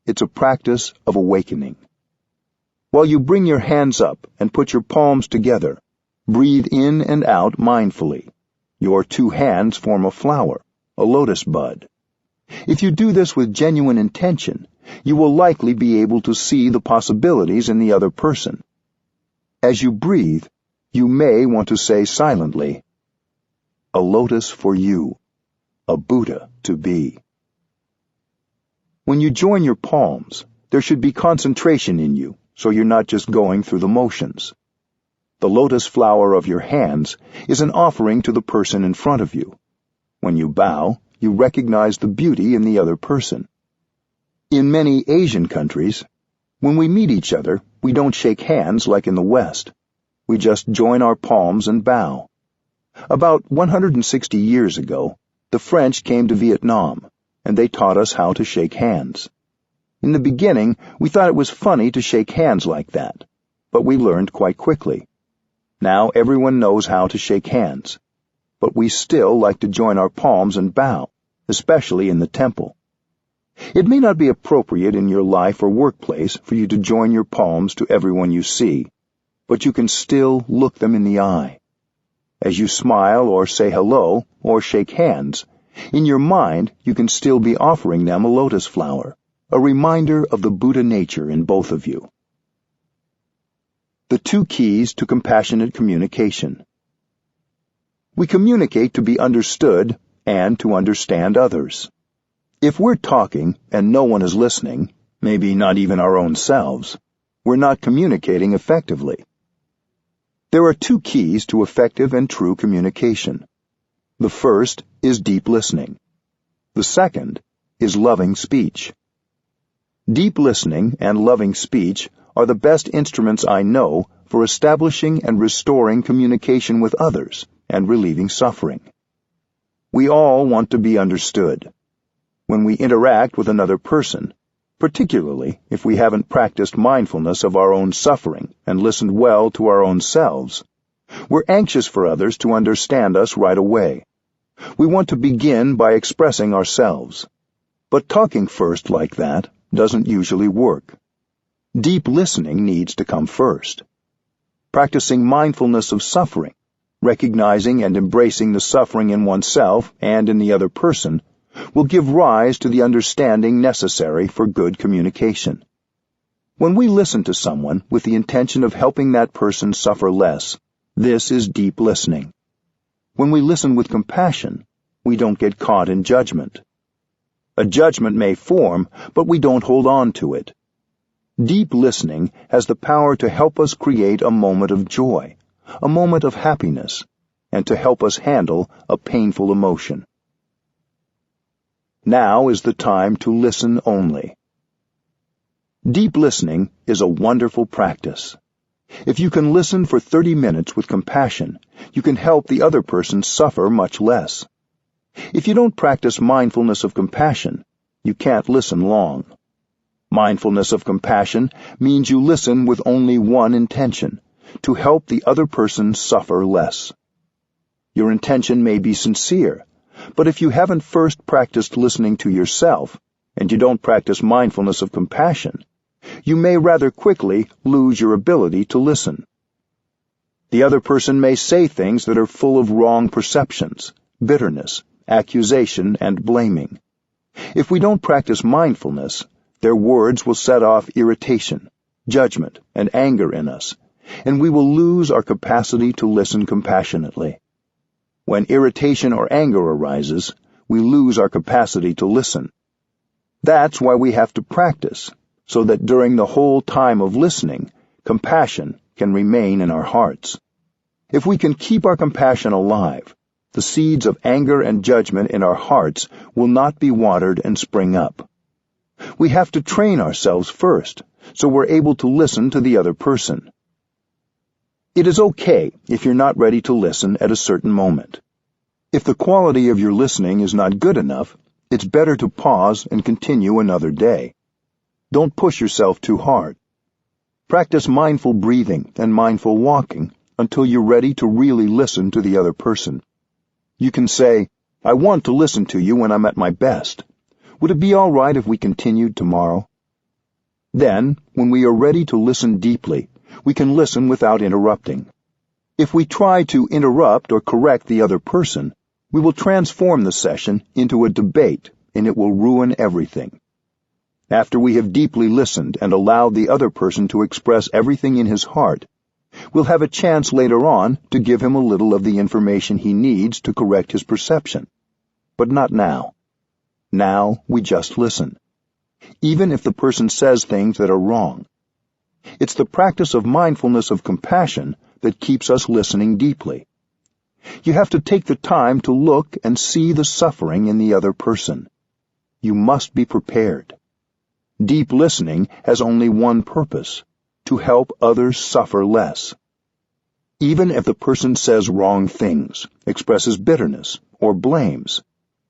It's a practice of awakening. While you bring your hands up and put your palms together, breathe in and out mindfully. Your two hands form a flower, a lotus bud. If you do this with genuine intention, you will likely be able to see the possibilities in the other person. As you breathe, you may want to say silently, "A lotus for you, a Buddha to be." When you join your palms, there should be concentration in you, so you're not just going through the motions. The lotus flower of your hands is an offering to the person in front of you. When you bow, you recognize the beauty in the other person. In many Asian countries, when we meet each other, we don't shake hands like in the West. We just join our palms and bow. About 160 years ago, the French came to Vietnam, and they taught us how to shake hands. In the beginning, we thought it was funny to shake hands like that, but we learned quite quickly. Now everyone knows how to shake hands, but we still like to join our palms and bow, especially in the temple. It may not be appropriate in your life or workplace for you to join your palms to everyone you see, but you can still look them in the eye. As you smile or say hello or shake hands, In your mind, you can still be offering them a lotus flower, a reminder of the Buddha nature in both of you. The 2 keys to compassionate communication. We communicate to be understood and to understand others. If we're talking and no one is listening, maybe not even our own selves, we're not communicating effectively. There are 2 keys to effective and true communication. The first is deep listening. The second is loving speech. Deep listening and loving speech are the best instruments I know for establishing and restoring communication with others and relieving suffering. We all want to be understood. When we interact with another person, particularly if we haven't practiced mindfulness of our own suffering and listened well to our own selves, we're anxious for others to understand us right away. We want to begin by expressing ourselves. But talking first like that doesn't usually work. Deep listening needs to come first. Practicing mindfulness of suffering, recognizing and embracing the suffering in oneself and in the other person, will give rise to the understanding necessary for good communication. When we listen to someone with the intention of helping that person suffer less, this is deep listening. When we listen with compassion, we don't get caught in judgment. A judgment may form, but we don't hold on to it. Deep listening has the power to help us create a moment of joy, a moment of happiness, and to help us handle a painful emotion. Now is the time to listen only. Deep listening is a wonderful practice. If you can listen for 30 minutes with compassion, you can help the other person suffer much less. If you don't practice mindfulness of compassion, you can't listen long. Mindfulness of compassion means you listen with only one intention, to help the other person suffer less. Your intention may be sincere, but if you haven't first practiced listening to yourself, and you don't practice mindfulness of compassion, you may rather quickly lose your ability to listen. The other person may say things that are full of wrong perceptions, bitterness, accusation, and blaming. If we don't practice mindfulness, their words will set off irritation, judgment, and anger in us, and we will lose our capacity to listen compassionately. When irritation or anger arises, we lose our capacity to listen. That's why we have to practice, so that during the whole time of listening, compassion can remain in our hearts. If we can keep our compassion alive, the seeds of anger and judgment in our hearts will not be watered and spring up. We have to train ourselves first, so we're able to listen to the other person. It is okay if you're not ready to listen at a certain moment. If the quality of your listening is not good enough, it's better to pause and continue another day. Don't push yourself too hard. Practice mindful breathing and mindful walking until you're ready to really listen to the other person. You can say, "I want to listen to you when I'm at my best. Would it be all right if we continued tomorrow?" Then, when we are ready to listen deeply, we can listen without interrupting. If we try to interrupt or correct the other person, we will transform the session into a debate, and it will ruin everything. After we have deeply listened and allowed the other person to express everything in his heart, we'll have a chance later on to give him a little of the information he needs to correct his perception. But not now. Now we just listen, even if the person says things that are wrong. It's the practice of mindfulness of compassion that keeps us listening deeply. You have to take the time to look and see the suffering in the other person. You must be prepared. Deep listening has only one purpose: to help others suffer less. Even if the person says wrong things, expresses bitterness, or blames,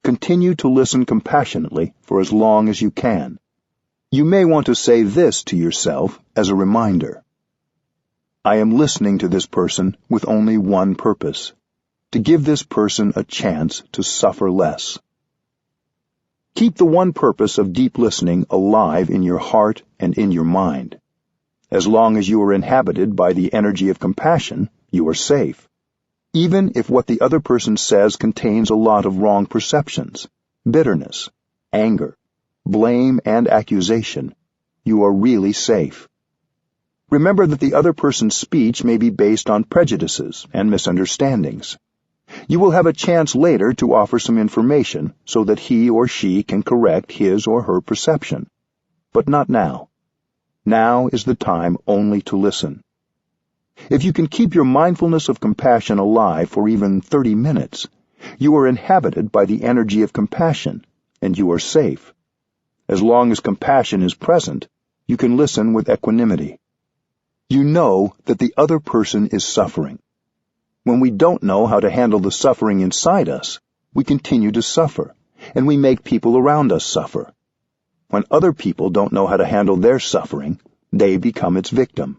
continue to listen compassionately for as long as you can. You may want to say this to yourself as a reminder. I am listening to this person with only one purpose: to give this person a chance to suffer less. Keep the one purpose of deep listening alive in your heart and in your mind. As long as you are inhabited by the energy of compassion, you are safe. Even if what the other person says contains a lot of wrong perceptions, bitterness, anger, blame, and accusation, you are really safe. Remember that the other person's speech may be based on prejudices and misunderstandings. You will have a chance later to offer some information so that he or she can correct his or her perception. But not now. Now is the time only to listen. If you can keep your mindfulness of compassion alive for even 30 minutes, you are inhabited by the energy of compassion, and you are safe. As long as compassion is present, you can listen with equanimity. You know that the other person is suffering. When we don't know how to handle the suffering inside us, we continue to suffer, and we make people around us suffer. When other people don't know how to handle their suffering, they become its victim.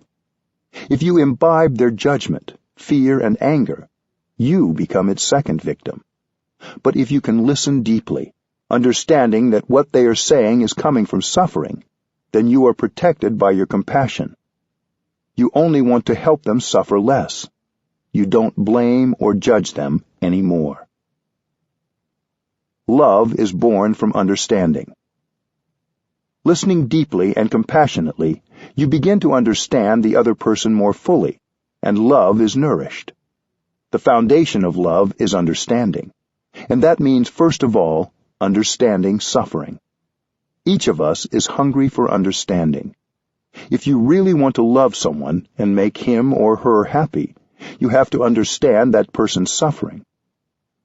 If you imbibe their judgment, fear, and anger, you become its second victim. But if you can listen deeply, understanding that what they are saying is coming from suffering, then you are protected by your compassion. You only want to help them suffer less. You don't blame or judge them anymore. Love is born from understanding. Listening deeply and compassionately, you begin to understand the other person more fully, and love is nourished. The foundation of love is understanding, and that means, first of all, understanding suffering. Each of us is hungry for understanding. If you really want to love someone and make him or her happy, you have to understand that person's suffering.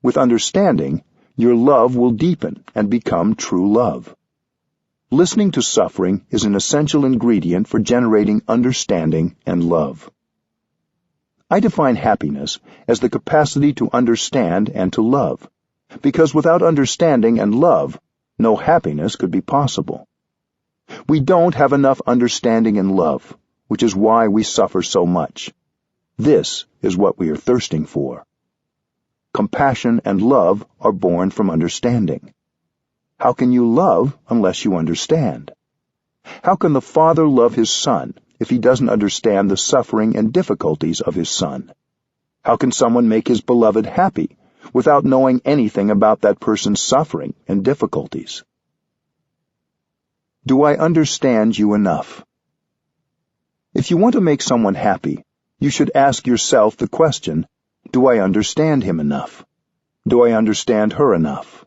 With understanding, your love will deepen and become true love. Listening to suffering is an essential ingredient for generating understanding and love. I define happiness as the capacity to understand and to love, because without understanding and love, no happiness could be possible. We don't have enough understanding and love, which is why we suffer so much. This is what we are thirsting for. Compassion and love are born from understanding. How can you love unless you understand? How can the father love his son if he doesn't understand the suffering and difficulties of his son? How can someone make his beloved happy without knowing anything about that person's suffering and difficulties? Do I understand you enough? If you want to make someone happy, you should ask yourself the question, do I understand him enough? Do I understand her enough?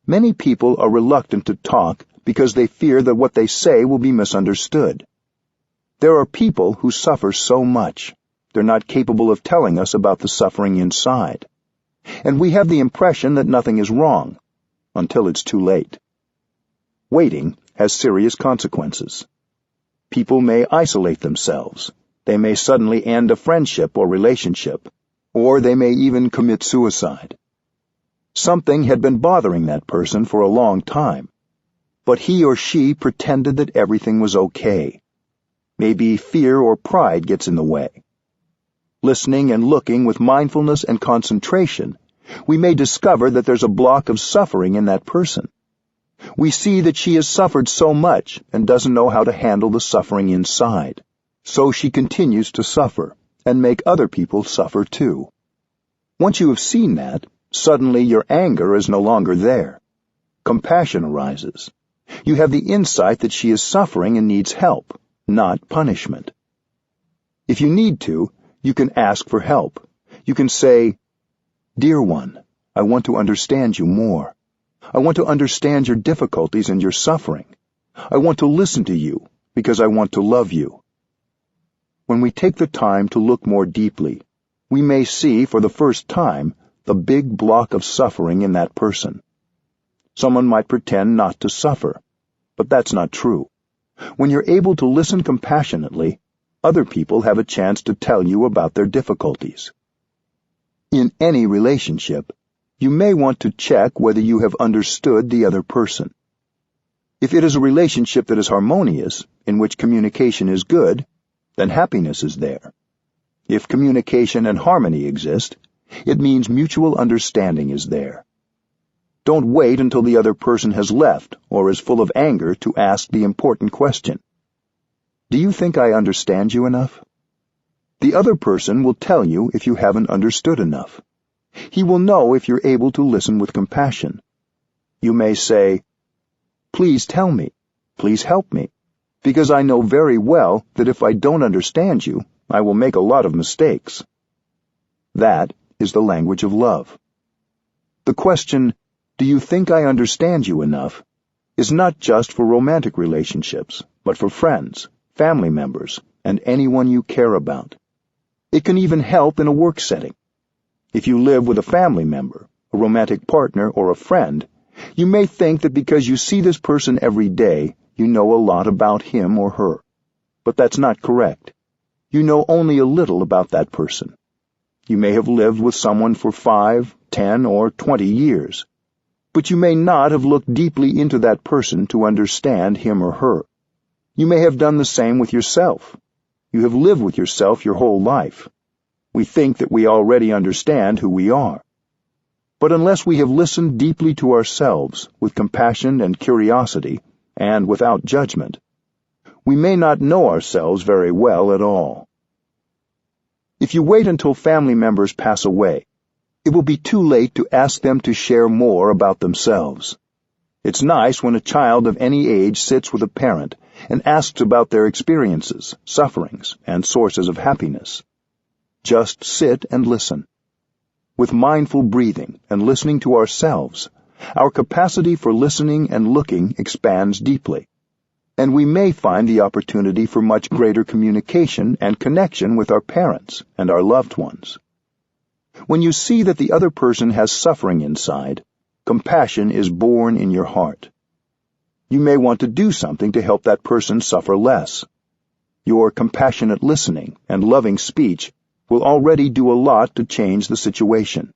Many people are reluctant to talk because they fear that what they say will be misunderstood. There are people who suffer so much, they're not capable of telling us about the suffering inside. And we have the impression that nothing is wrong, until it's too late. Waiting has serious consequences. People may isolate themselves. They may suddenly end a friendship or relationship, or they may even commit suicide. Something had been bothering that person for a long time, but he or she pretended that everything was okay. Maybe fear or pride gets in the way. Listening and looking with mindfulness and concentration, we may discover that there's a block of suffering in that person. We see that she has suffered so much and doesn't know how to handle the suffering inside. So she continues to suffer and make other people suffer too. Once you have seen that, suddenly your anger is no longer there. Compassion arises. You have the insight that she is suffering and needs help, not punishment. If you need to, you can ask for help. You can say, "Dear one, I want to understand you more. I want to understand your difficulties and your suffering. I want to listen to you because I want to love you." When we take the time to look more deeply, we may see for the first time the big block of suffering in that person. Someone might pretend not to suffer, but that's not true. When you're able to listen compassionately, other people have a chance to tell you about their difficulties. In any relationship, you may want to check whether you have understood the other person. If it is a relationship that is harmonious, in which communication is good, then happiness is there. If communication and harmony exist, it means mutual understanding is there. Don't wait until the other person has left or is full of anger to ask the important question. Do you think I understand you enough? The other person will tell you if you haven't understood enough. He will know if you're able to listen with compassion. You may say, "Please tell me, please help me, because I know very well that if I don't understand you, I will make a lot of mistakes." That is the language of love. The question, "Do you think I understand you enough?" is not just for romantic relationships, but for friends, family members, and anyone you care about. It can even help in a work setting. If you live with a family member, a romantic partner, or a friend, you may think that because you see this person every day, you know a lot about him or her. But that's not correct. You know only a little about that person. You may have lived with someone for 5, 10, or 20 years, but you may not have looked deeply into that person to understand him or her. You may have done the same with yourself. You have lived with yourself your whole life. We think that we already understand who we are. But unless we have listened deeply to ourselves with compassion and curiosity, and without judgment, we may not know ourselves very well at all. If you wait until family members pass away, it will be too late to ask them to share more about themselves. It's nice when a child of any age sits with a parent and asks about their experiences, sufferings, and sources of happiness. Just sit and listen. With mindful breathing and listening to ourselves, our capacity for listening and looking expands deeply, and we may find the opportunity for much greater communication and connection with our parents and our loved ones. When you see that the other person has suffering inside, compassion is born in your heart. You may want to do something to help that person suffer less. Your compassionate listening and loving speech will already do a lot to change the situation.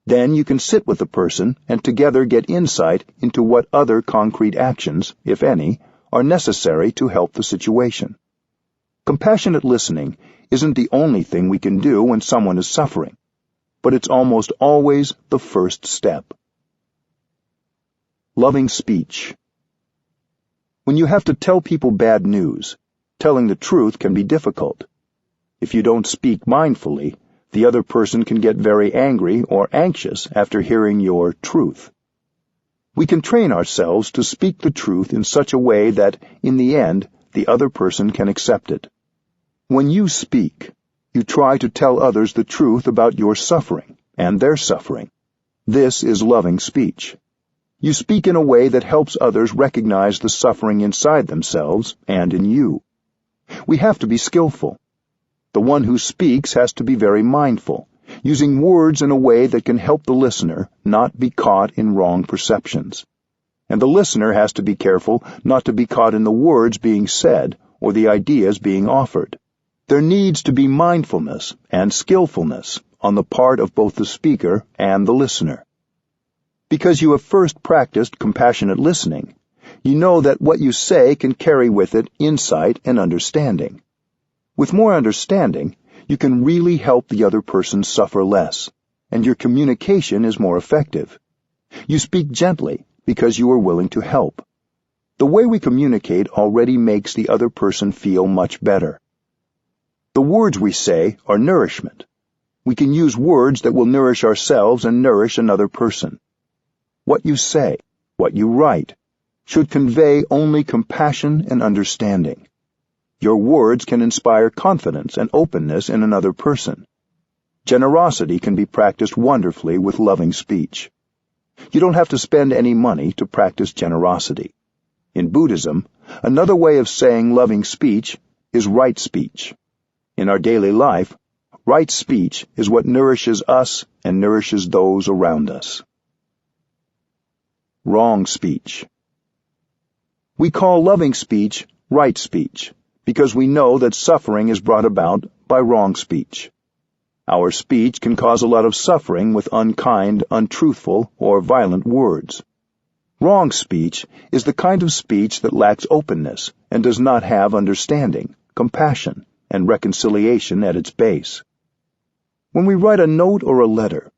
Then you can sit with the person and together get insight into what other concrete actions, if any, are necessary to help the situation. Compassionate listening isn't the only thing we can do when someone is suffering, but it's almost always the first step. Loving speech. When you have to tell people bad news, telling the truth can be difficult. If you don't speak mindfully, the other person can get very angry or anxious after hearing your truth. We can train ourselves to speak the truth in such a way that, in the end, the other person can accept it. When you speak, you try to tell others the truth about your suffering and their suffering. This is loving speech. You speak in a way that helps others recognize the suffering inside themselves and in you. We have to be skillful. The one who speaks has to be very mindful, using words in a way that can help the listener not be caught in wrong perceptions. And the listener has to be careful not to be caught in the words being said or the ideas being offered. There needs to be mindfulness and skillfulness on the part of both the speaker and the listener. Because you have first practiced compassionate listening, you know that what you say can carry with it insight and understanding. With more understanding, you can really help the other person suffer less, and your communication is more effective. You speak gently because you are willing to help. The way we communicate already makes the other person feel much better. The words we say are nourishment. We can use words that will nourish ourselves and nourish another person. What you say, what you write, should convey only compassion and understanding. Your words can inspire confidence and openness in another person. Generosity can be practiced wonderfully with loving speech. You don't have to spend any money to practice generosity. In Buddhism, another way of saying loving speech is right speech. In our daily life, right speech is what nourishes us and nourishes those around us. Wrong speech. We call loving speech right speech because we know that suffering is brought about by wrong speech. Our speech can cause a lot of suffering with unkind, untruthful, or violent words. Wrong speech is the kind of speech that lacks openness and does not have understanding, compassion, and reconciliation at its base. When we write a note or a letter,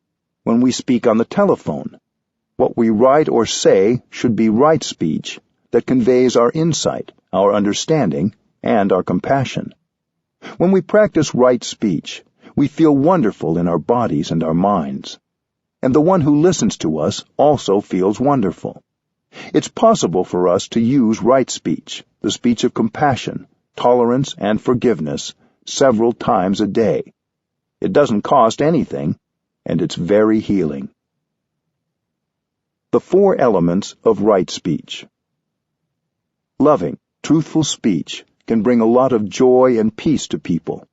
when we speak on the telephone, what we write or say should be right speech that conveys our insight, our understanding, and our compassion. When we practice right speech, we feel wonderful in our bodies and our minds. And the one who listens to us also feels wonderful. It's possible for us to use right speech, the speech of compassion, tolerance, and forgiveness, several times a day. It doesn't cost anything, and it's very healing. The 4 elements of right speech. Loving, truthful speech can bring a lot of joy and peace to people.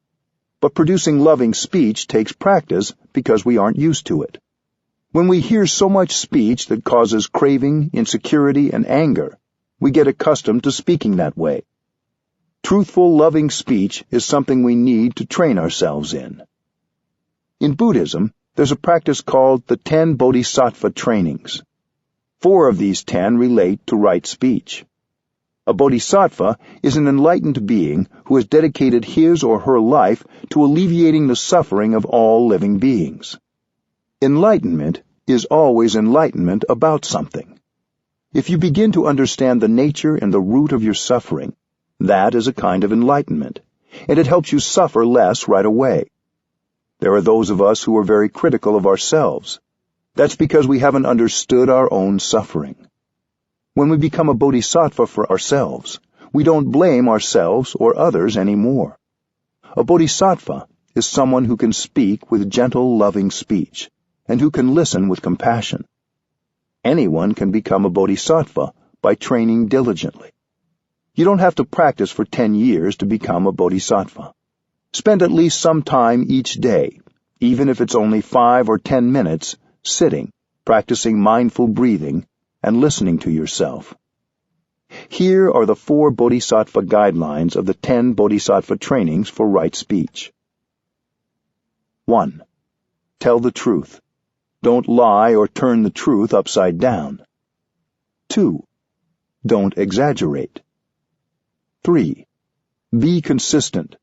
But producing loving speech takes practice because we aren't used to it. When we hear so much speech that causes craving, insecurity, and anger, we get accustomed to speaking that way. Truthful, loving speech is something we need to train ourselves in. In Buddhism, there's a practice called the 10 Bodhisattva trainings. 4 of these 10 relate to right speech. A bodhisattva is an enlightened being who has dedicated his or her life to alleviating the suffering of all living beings. Enlightenment is always enlightenment about something. If you begin to understand the nature and the root of your suffering, that is a kind of enlightenment, and it helps you suffer less right away. There are those of us who are very critical of ourselves. That's because we haven't understood our own suffering. When we become a bodhisattva for ourselves, we don't blame ourselves or others anymore. A bodhisattva is someone who can speak with gentle, loving speech, and who can listen with compassion. Anyone can become a bodhisattva by training diligently. You don't have to practice for 10 years to become a bodhisattva. Spend at least some time each day, even if it's only 5 or 10 minutes, sitting, practicing mindful breathing, and listening to yourself. Here are the 4 bodhisattva guidelines of the 10 bodhisattva trainings for right speech. 1. Tell the truth. Don't lie or turn the truth upside down. 2. Don't exaggerate. 3. Be consistent.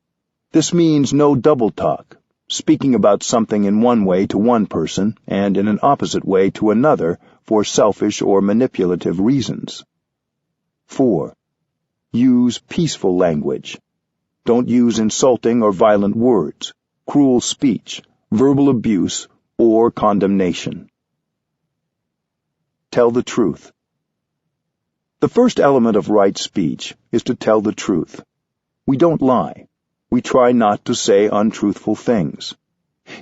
This means no double talk, speaking about something in one way to one person and in an opposite way to another for selfish or manipulative reasons. 4. Use peaceful language. Don't use insulting or violent words, cruel speech, verbal abuse, or condemnation. Tell the truth. The first element of right speech is to tell the truth. We don't lie. We try not to say untruthful things.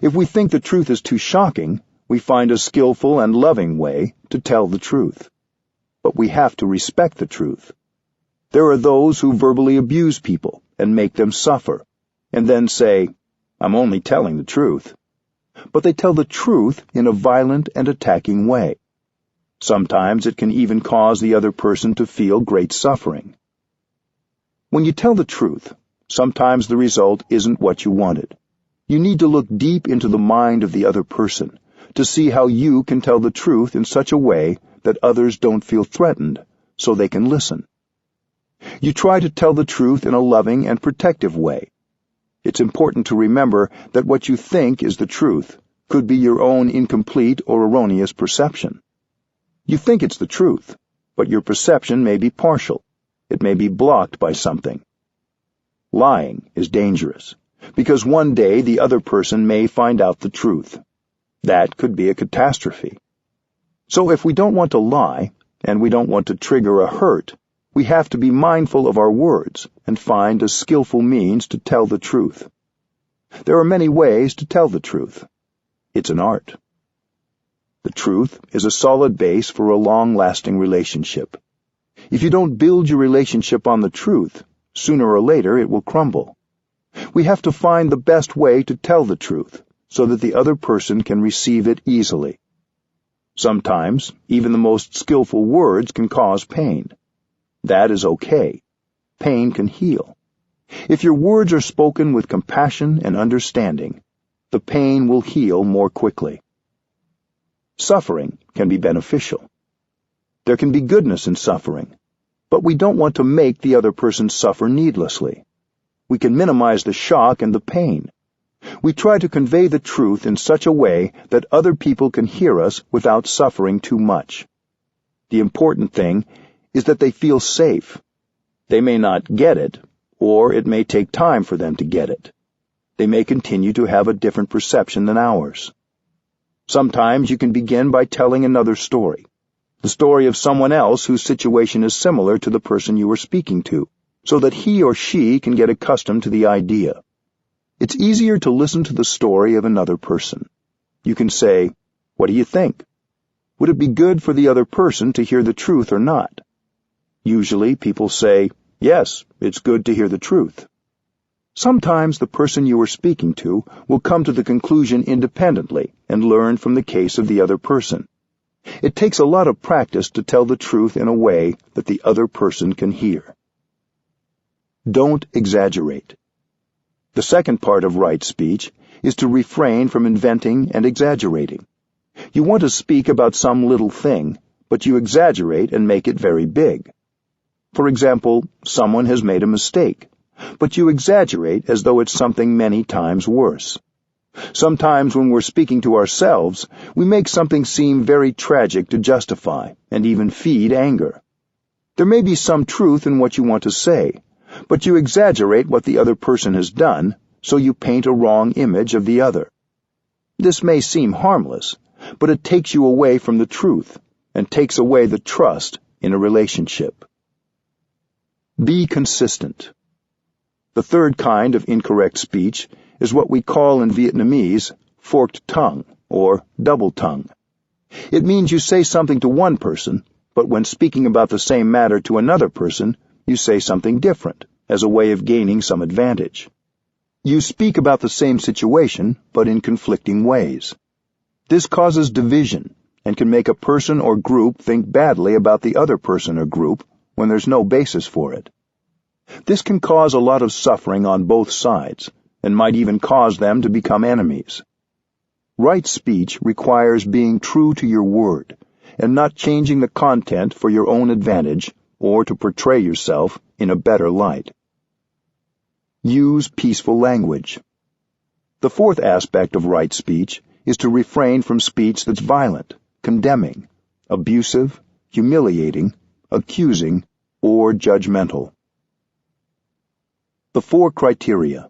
If we think the truth is too shocking, we find a skillful and loving way to tell the truth. But we have to respect the truth. There are those who verbally abuse people and make them suffer, and then say, "I'm only telling the truth." But they tell the truth in a violent and attacking way. Sometimes it can even cause the other person to feel great suffering. When you tell the truth, sometimes the result isn't what you wanted. You need to look deep into the mind of the other person to see how you can tell the truth in such a way that others don't feel threatened, so they can listen. You try to tell the truth in a loving and protective way. It's important to remember that what you think is the truth could be your own incomplete or erroneous perception. You think it's the truth, but your perception may be partial. It may be blocked by something. Lying is dangerous, because one day the other person may find out the truth. That could be a catastrophe. So if we don't want to lie, and we don't want to trigger a hurt, we have to be mindful of our words and find a skillful means to tell the truth. There are many ways to tell the truth. It's an art. The truth is a solid base for a long-lasting relationship. If you don't build your relationship on the truth, sooner or later it will crumble. We have to find the best way to tell the truth so that the other person can receive it easily. Sometimes, even the most skillful words can cause pain. That is okay. Pain can heal. If your words are spoken with compassion and understanding, the pain will heal more quickly. Suffering can be beneficial. There can be goodness in suffering, but we don't want to make the other person suffer needlessly. We can minimize the shock and the pain. We try to convey the truth in such a way that other people can hear us without suffering too much. The important thing is that they feel safe. They may not get it, or it may take time for them to get it. They may continue to have a different perception than ours. Sometimes you can begin by telling another story, the story of someone else whose situation is similar to the person you are speaking to, so that he or she can get accustomed to the idea. It's easier to listen to the story of another person. You can say, "What do you think? Would it be good for the other person to hear the truth or not?" Usually people say, "Yes, it's good to hear the truth." Sometimes the person you are speaking to will come to the conclusion independently and learn from the case of the other person. It takes a lot of practice to tell the truth in a way that the other person can hear. Don't exaggerate. The second part of right speech is to refrain from inventing and exaggerating. You want to speak about some little thing, but you exaggerate and make it very big. For example, someone has made a mistake, but you exaggerate as though it's something many times worse. Sometimes when we're speaking to ourselves, we make something seem very tragic to justify and even feed anger. There may be some truth in what you want to say, but you exaggerate what the other person has done, so you paint a wrong image of the other. This may seem harmless, but it takes you away from the truth and takes away the trust in a relationship. Be consistent. The third kind of incorrect speech is what we call in Vietnamese forked tongue or double tongue. It means you say something to one person, but when speaking about the same matter to another person, you say something different as a way of gaining some advantage. You speak about the same situation, but in conflicting ways. This causes division and can make a person or group think badly about the other person or group when there's no basis for it. This can cause a lot of suffering on both sides and might even cause them to become enemies. Right speech requires being true to your word and not changing the content for your own advantage or to portray yourself in a better light. Use peaceful language. The fourth aspect of right speech is to refrain from speech that's violent, condemning, abusive, humiliating, accusing, or judgmental. The 4 criteria.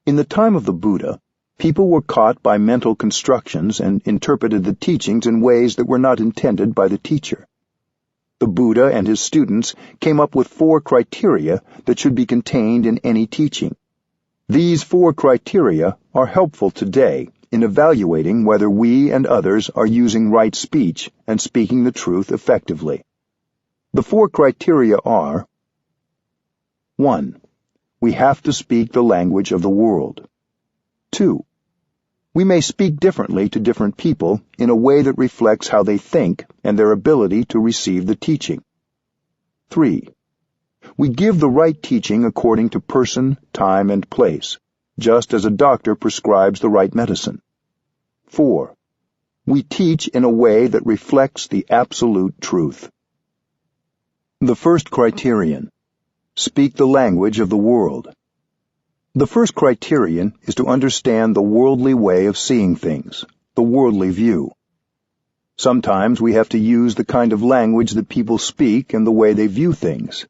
In the time of the Buddha, people were caught by mental constructions and interpreted the teachings in ways that were not intended by the teacher. The Buddha and his students came up with 4 criteria that should be contained in any teaching. These 4 criteria are helpful today in evaluating whether we and others are using right speech and speaking the truth effectively. The 4 criteria are: 1. We have to speak the language of the world. 2. We may speak differently to different people in a way that reflects how they think and their ability to receive the teaching. 3. We give the right teaching according to person, time, and place, just as a doctor prescribes the right medicine. 4. We teach in a way that reflects the absolute truth. The first criterion: speak the language of the world. The first criterion is to understand the worldly way of seeing things, the worldly view. Sometimes we have to use the kind of language that people speak and the way they view things.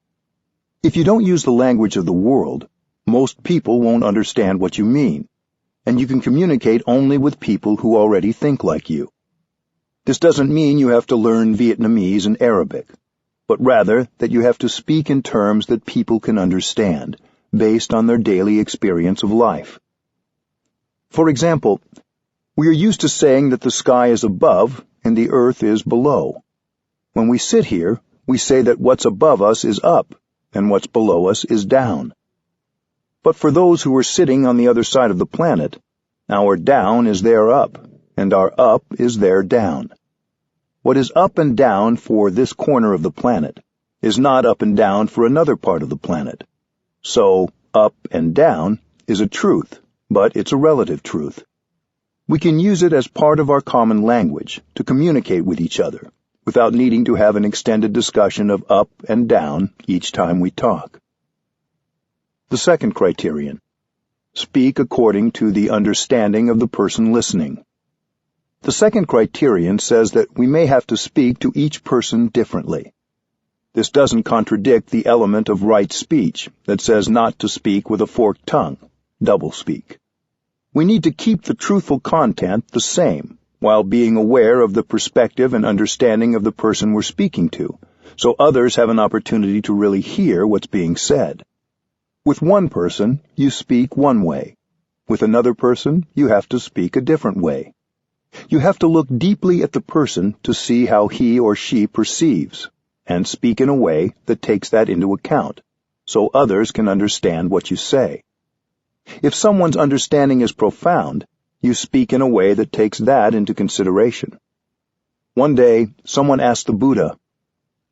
If you don't use the language of the world, most people won't understand what you mean, and you can communicate only with people who already think like you. This doesn't mean you have to learn Vietnamese and Arabic, but rather that you have to speak in terms that people can understand, based on their daily experience of life. For example, we are used to saying that the sky is above and the earth is below. When we sit here, we say that what's above us is up and what's below us is down. But for those who are sitting on the other side of the planet, our down is their up, and our up is their down. What is up and down for this corner of the planet is not up and down for another part of the planet. So, up and down is a truth, but it's a relative truth. We can use it as part of our common language to communicate with each other, without needing to have an extended discussion of up and down each time we talk. The second criterion: speak according to the understanding of the person listening. The second criterion says that we may have to speak to each person differently. This doesn't contradict the element of right speech that says not to speak with a forked tongue, doublespeak. We need to keep the truthful content the same, while being aware of the perspective and understanding of the person we're speaking to, so others have an opportunity to really hear what's being said. With one person, you speak one way. With another person, you have to speak a different way. You have to look deeply at the person to see how he or she perceives, and speak in a way that takes that into account, so others can understand what you say. If someone's understanding is profound, you speak in a way that takes that into consideration. One day, someone asked the Buddha,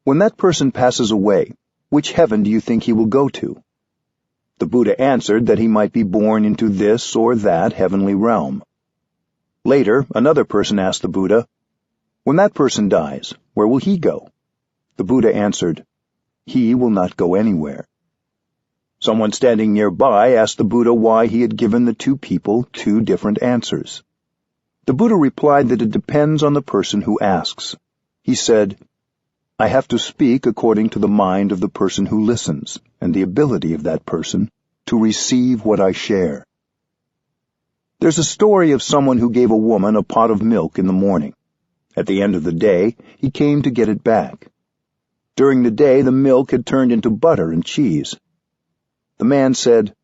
"When that person passes away, which heaven do you think he will go to?" The Buddha answered that he might be born into this or that heavenly realm. Later, another person asked the Buddha, "When that person dies, where will he go?" The Buddha answered, "He will not go anywhere." Someone standing nearby asked the Buddha why he had given the two people two different answers. The Buddha replied that it depends on the person who asks. He said, "I have to speak according to the mind of the person who listens, and the ability of that person to receive what I share." There's a story of someone who gave a woman a pot of milk in the morning. At the end of the day, he came to get it back. During the day, the milk had turned into butter and cheese. The man said,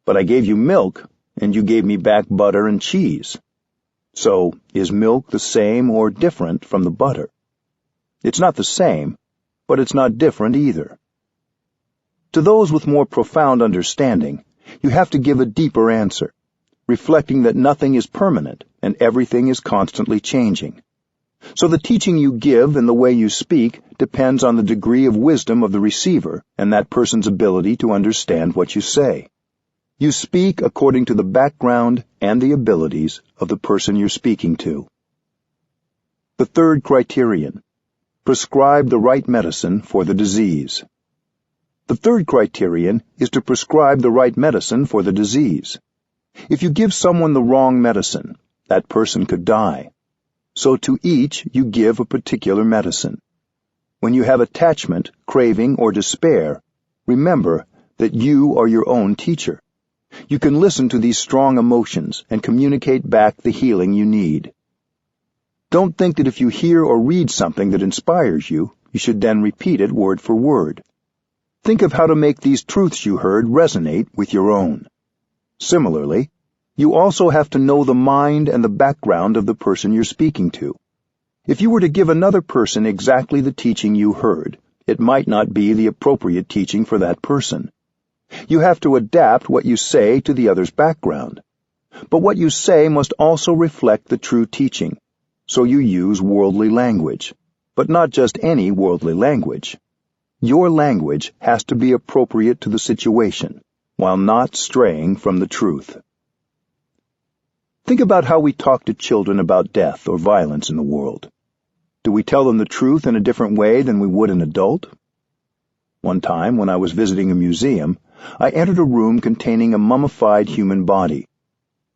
"But I gave you milk, and you gave me back butter and cheese. So, is milk the same or different from the butter?" It's not the same, but it's not different either. To those with more profound understanding, you have to give a deeper answer, reflecting that nothing is permanent and everything is constantly changing. So the teaching you give and the way you speak depends on the degree of wisdom of the receiver and that person's ability to understand what you say. You speak according to the background and the abilities of the person you're speaking to. The third criterion: prescribe the right medicine for the disease. The third criterion is to prescribe the right medicine for the disease. If you give someone the wrong medicine, that person could die. So to each you give a particular medicine. When you have attachment, craving, or despair, remember that you are your own teacher. You can listen to these strong emotions and communicate back the healing you need. Don't think that if you hear or read something that inspires you, you should then repeat it word for word. Think of how to make these truths you heard resonate with your own. Similarly, you also have to know the mind and the background of the person you're speaking to. If you were to give another person exactly the teaching you heard, it might not be the appropriate teaching for that person. You have to adapt what you say to the other's background. But what you say must also reflect the true teaching, so you use worldly language, but not just any worldly language. Your language has to be appropriate to the situation, while not straying from the truth. Think about how we talk to children about death or violence in the world. Do we tell them the truth in a different way than we would an adult? One time, when I was visiting a museum, I entered a room containing a mummified human body.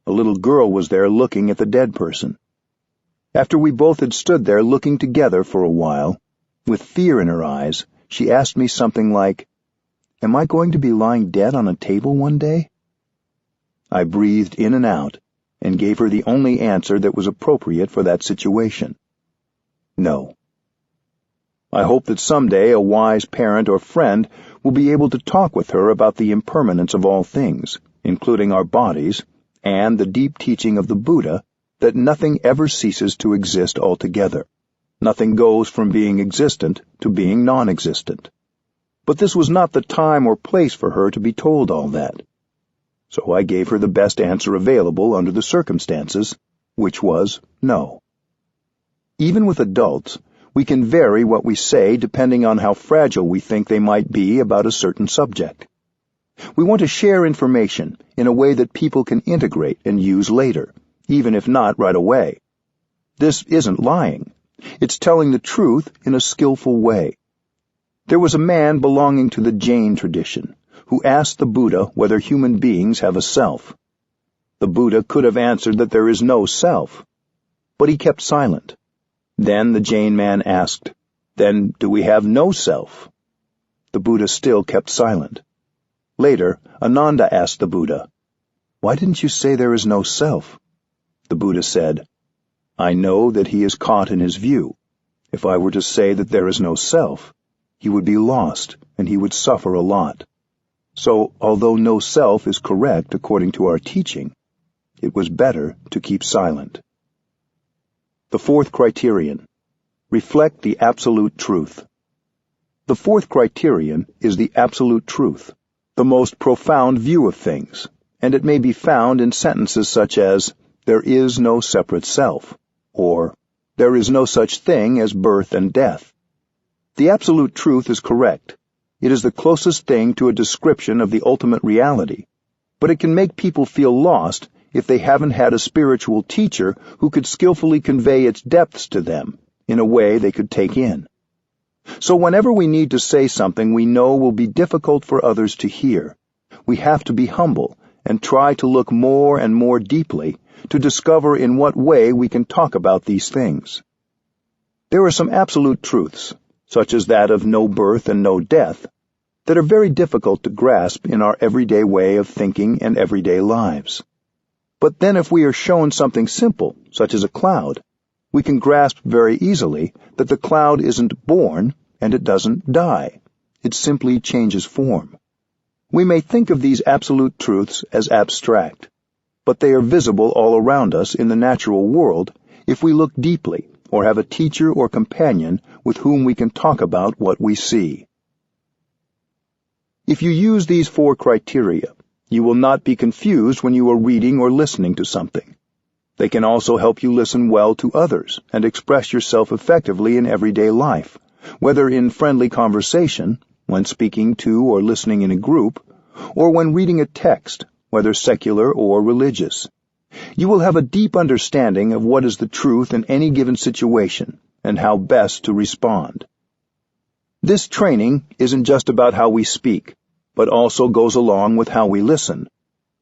A little girl was there looking at the dead person. After we both had stood there looking together for a while, with fear in her eyes, she asked me something like, "Am I going to be lying dead on a table one day?" I breathed in and out, and gave her the only answer that was appropriate for that situation. No. I hope that someday a wise parent or friend will be able to talk with her about the impermanence of all things, including our bodies, and the deep teaching of the Buddha that nothing ever ceases to exist altogether. Nothing goes from being existent to being non-existent. But this was not the time or place for her to be told all that. So I gave her the best answer available under the circumstances, which was no. Even with adults, we can vary what we say depending on how fragile we think they might be about a certain subject. We want to share information in a way that people can integrate and use later, even if not right away. This isn't lying. It's telling the truth in a skillful way. There was a man belonging to the Jain tradition who asked the Buddha whether human beings have a self. The Buddha could have answered that there is no self, but he kept silent. Then the Jain man asked, "Then do we have no self?" The Buddha still kept silent. Later, Ananda asked the Buddha, "Why didn't you say there is no self?" The Buddha said, "I know that he is caught in his view. If I were to say that there is no self, he would be lost and he would suffer a lot. So, although no self is correct according to our teaching, it was better to keep silent." The fourth criterion: reflect the absolute truth. The fourth criterion is the absolute truth, the most profound view of things, and it may be found in sentences such as, "There is no separate self," or "There is no such thing as birth and death." The absolute truth is correct. It is the closest thing to a description of the ultimate reality, but it can make people feel lost if they haven't had a spiritual teacher who could skillfully convey its depths to them in a way they could take in. So whenever we need to say something we know will be difficult for others to hear, we have to be humble and try to look more and more deeply to discover in what way we can talk about these things. There are some absolute truths, such as that of no birth and no death, that are very difficult to grasp in our everyday way of thinking and everyday lives. But then if we are shown something simple, such as a cloud, we can grasp very easily that the cloud isn't born and it doesn't die. It simply changes form. We may think of these absolute truths as abstract, but they are visible all around us in the natural world if we look deeply or have a teacher or companion with whom we can talk about what we see. If you use these four criteria, you will not be confused when you are reading or listening to something. They can also help you listen well to others and express yourself effectively in everyday life, whether in friendly conversation, when speaking to or listening in a group, or when reading a text, whether secular or religious. You will have a deep understanding of what is the truth in any given situation and how best to respond. This training isn't just about how we speak, but also goes along with how we listen.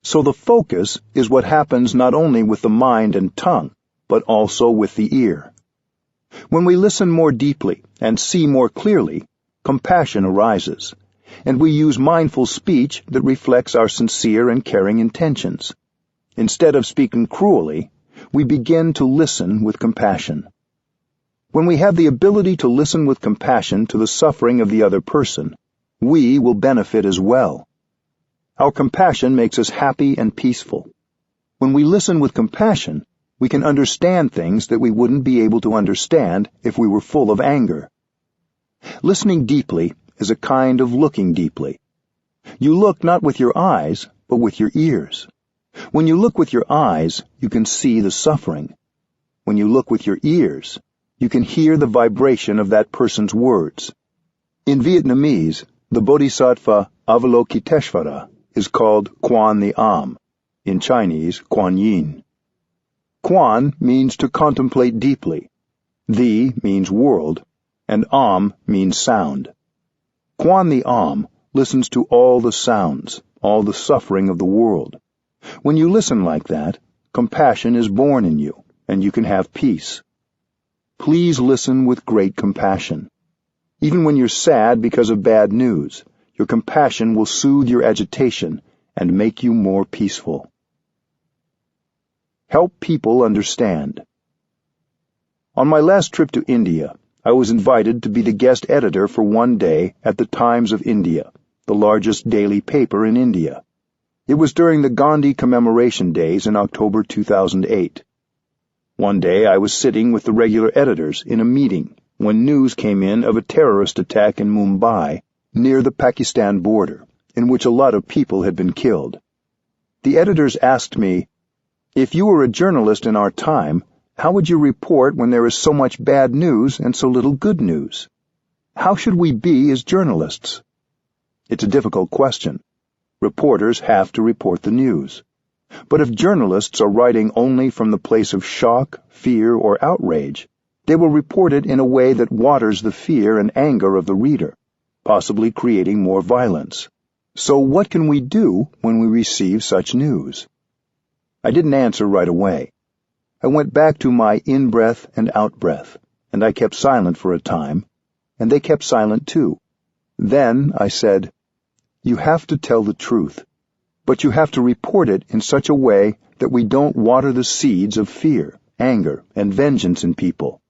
So the focus is what happens not only with the mind and tongue, but also with the ear. When we listen more deeply and see more clearly, compassion arises, and we use mindful speech that reflects our sincere and caring intentions. Instead of speaking cruelly, we begin to listen with compassion. When we have the ability to listen with compassion to the suffering of the other person, we will benefit as well. Our compassion makes us happy and peaceful. When we listen with compassion, we can understand things that we wouldn't be able to understand if we were full of anger. Listening deeply is a kind of looking deeply. You look not with your eyes, but with your ears. When you look with your eyes, you can see the suffering. When you look with your ears, you can hear the vibration of that person's words. In Vietnamese, the Bodhisattva Avalokiteshvara is called Quan the Am, in Chinese, Kuan Yin. Quan means to contemplate deeply, the means world, and Am means sound. Quan the Am listens to all the sounds, all the suffering of the world. When you listen like that, compassion is born in you, and you can have peace. Please listen with great compassion. Even when you're sad because of bad news, your compassion will soothe your agitation and make you more peaceful. Help people understand. On my last trip to India, I was invited to be the guest editor for one day at the Times of India, the largest daily paper in India. It was during the Gandhi commemoration days in October 2008. One day I was sitting with the regular editors in a meeting when news came in of a terrorist attack in Mumbai, near the Pakistan border, in which a lot of people had been killed. The editors asked me, "If you were a journalist in our time, how would you report when there is so much bad news and so little good news? How should we be as journalists?" It's a difficult question. Reporters have to report the news. But if journalists are writing only from the place of shock, fear, or outrage, they will report it in a way that waters the fear and anger of the reader, possibly creating more violence. So what can we do when we receive such news? I didn't answer right away. I went back to my in-breath and out-breath, and I kept silent for a time, and they kept silent too. Then I said, "You have to tell the truth, but you have to report it in such a way that we don't water the seeds of fear, anger, and vengeance in people.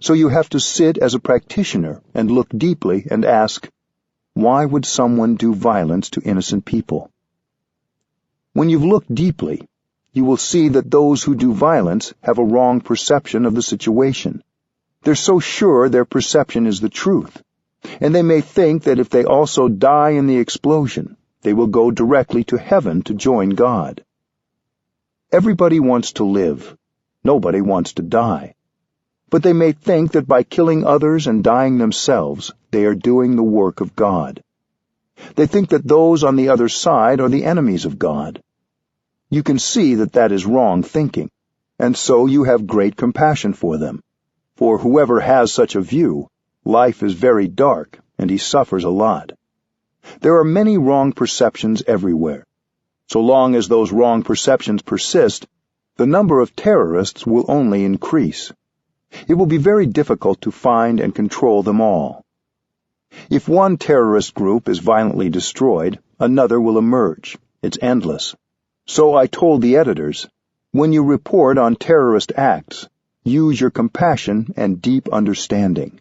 So you have to sit as a practitioner and look deeply and ask, why would someone do violence to innocent people? When you've looked deeply, you will see that those who do violence have a wrong perception of the situation. They're so sure their perception is the truth, and they may think that if they also die in the explosion, they will go directly to heaven to join God. Everybody wants to live. Nobody wants to die. But they may think that by killing others and dying themselves, they are doing the work of God. They think that those on the other side are the enemies of God. You can see that that is wrong thinking, and so you have great compassion for them. For whoever has such a view, life is very dark, and he suffers a lot. There are many wrong perceptions everywhere. So long as those wrong perceptions persist, the number of terrorists will only increase. It will be very difficult to find and control them all. If one terrorist group is violently destroyed, another will emerge. It's endless. So I told the editors, when you report on terrorist acts, use your compassion and deep understanding.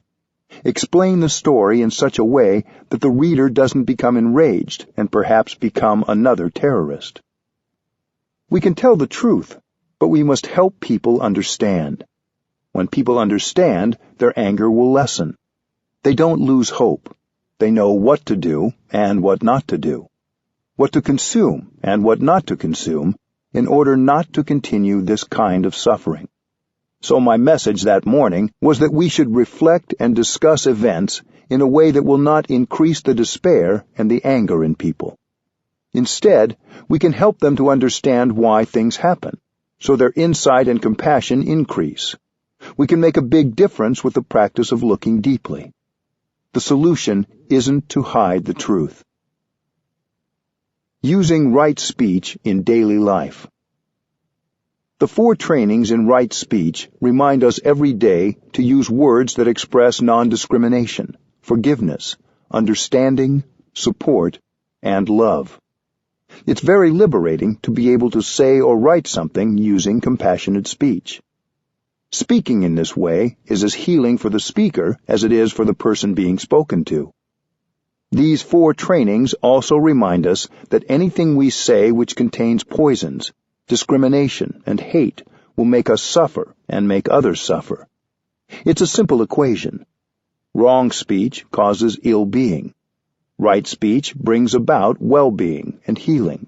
Explain the story in such a way that the reader doesn't become enraged and perhaps become another terrorist. We can tell the truth, but we must help people understand. When people understand, their anger will lessen. They don't lose hope. They know what to do and what not to do, what to consume and what not to consume, in order not to continue this kind of suffering. So my message that morning was that we should reflect and discuss events in a way that will not increase the despair and the anger in people. Instead, we can help them to understand why things happen, so their insight and compassion increase. We can make a big difference with the practice of looking deeply. The solution isn't to hide the truth. Using right speech in daily life. The 4 trainings in right speech remind us every day to use words that express non-discrimination, forgiveness, understanding, support, and love. It's very liberating to be able to say or write something using compassionate speech. Speaking in this way is as healing for the speaker as it is for the person being spoken to. These 4 trainings also remind us that anything we say which contains poisons, discrimination, and hate will make us suffer and make others suffer. It's a simple equation. Wrong speech causes ill-being. Right speech brings about well-being and healing.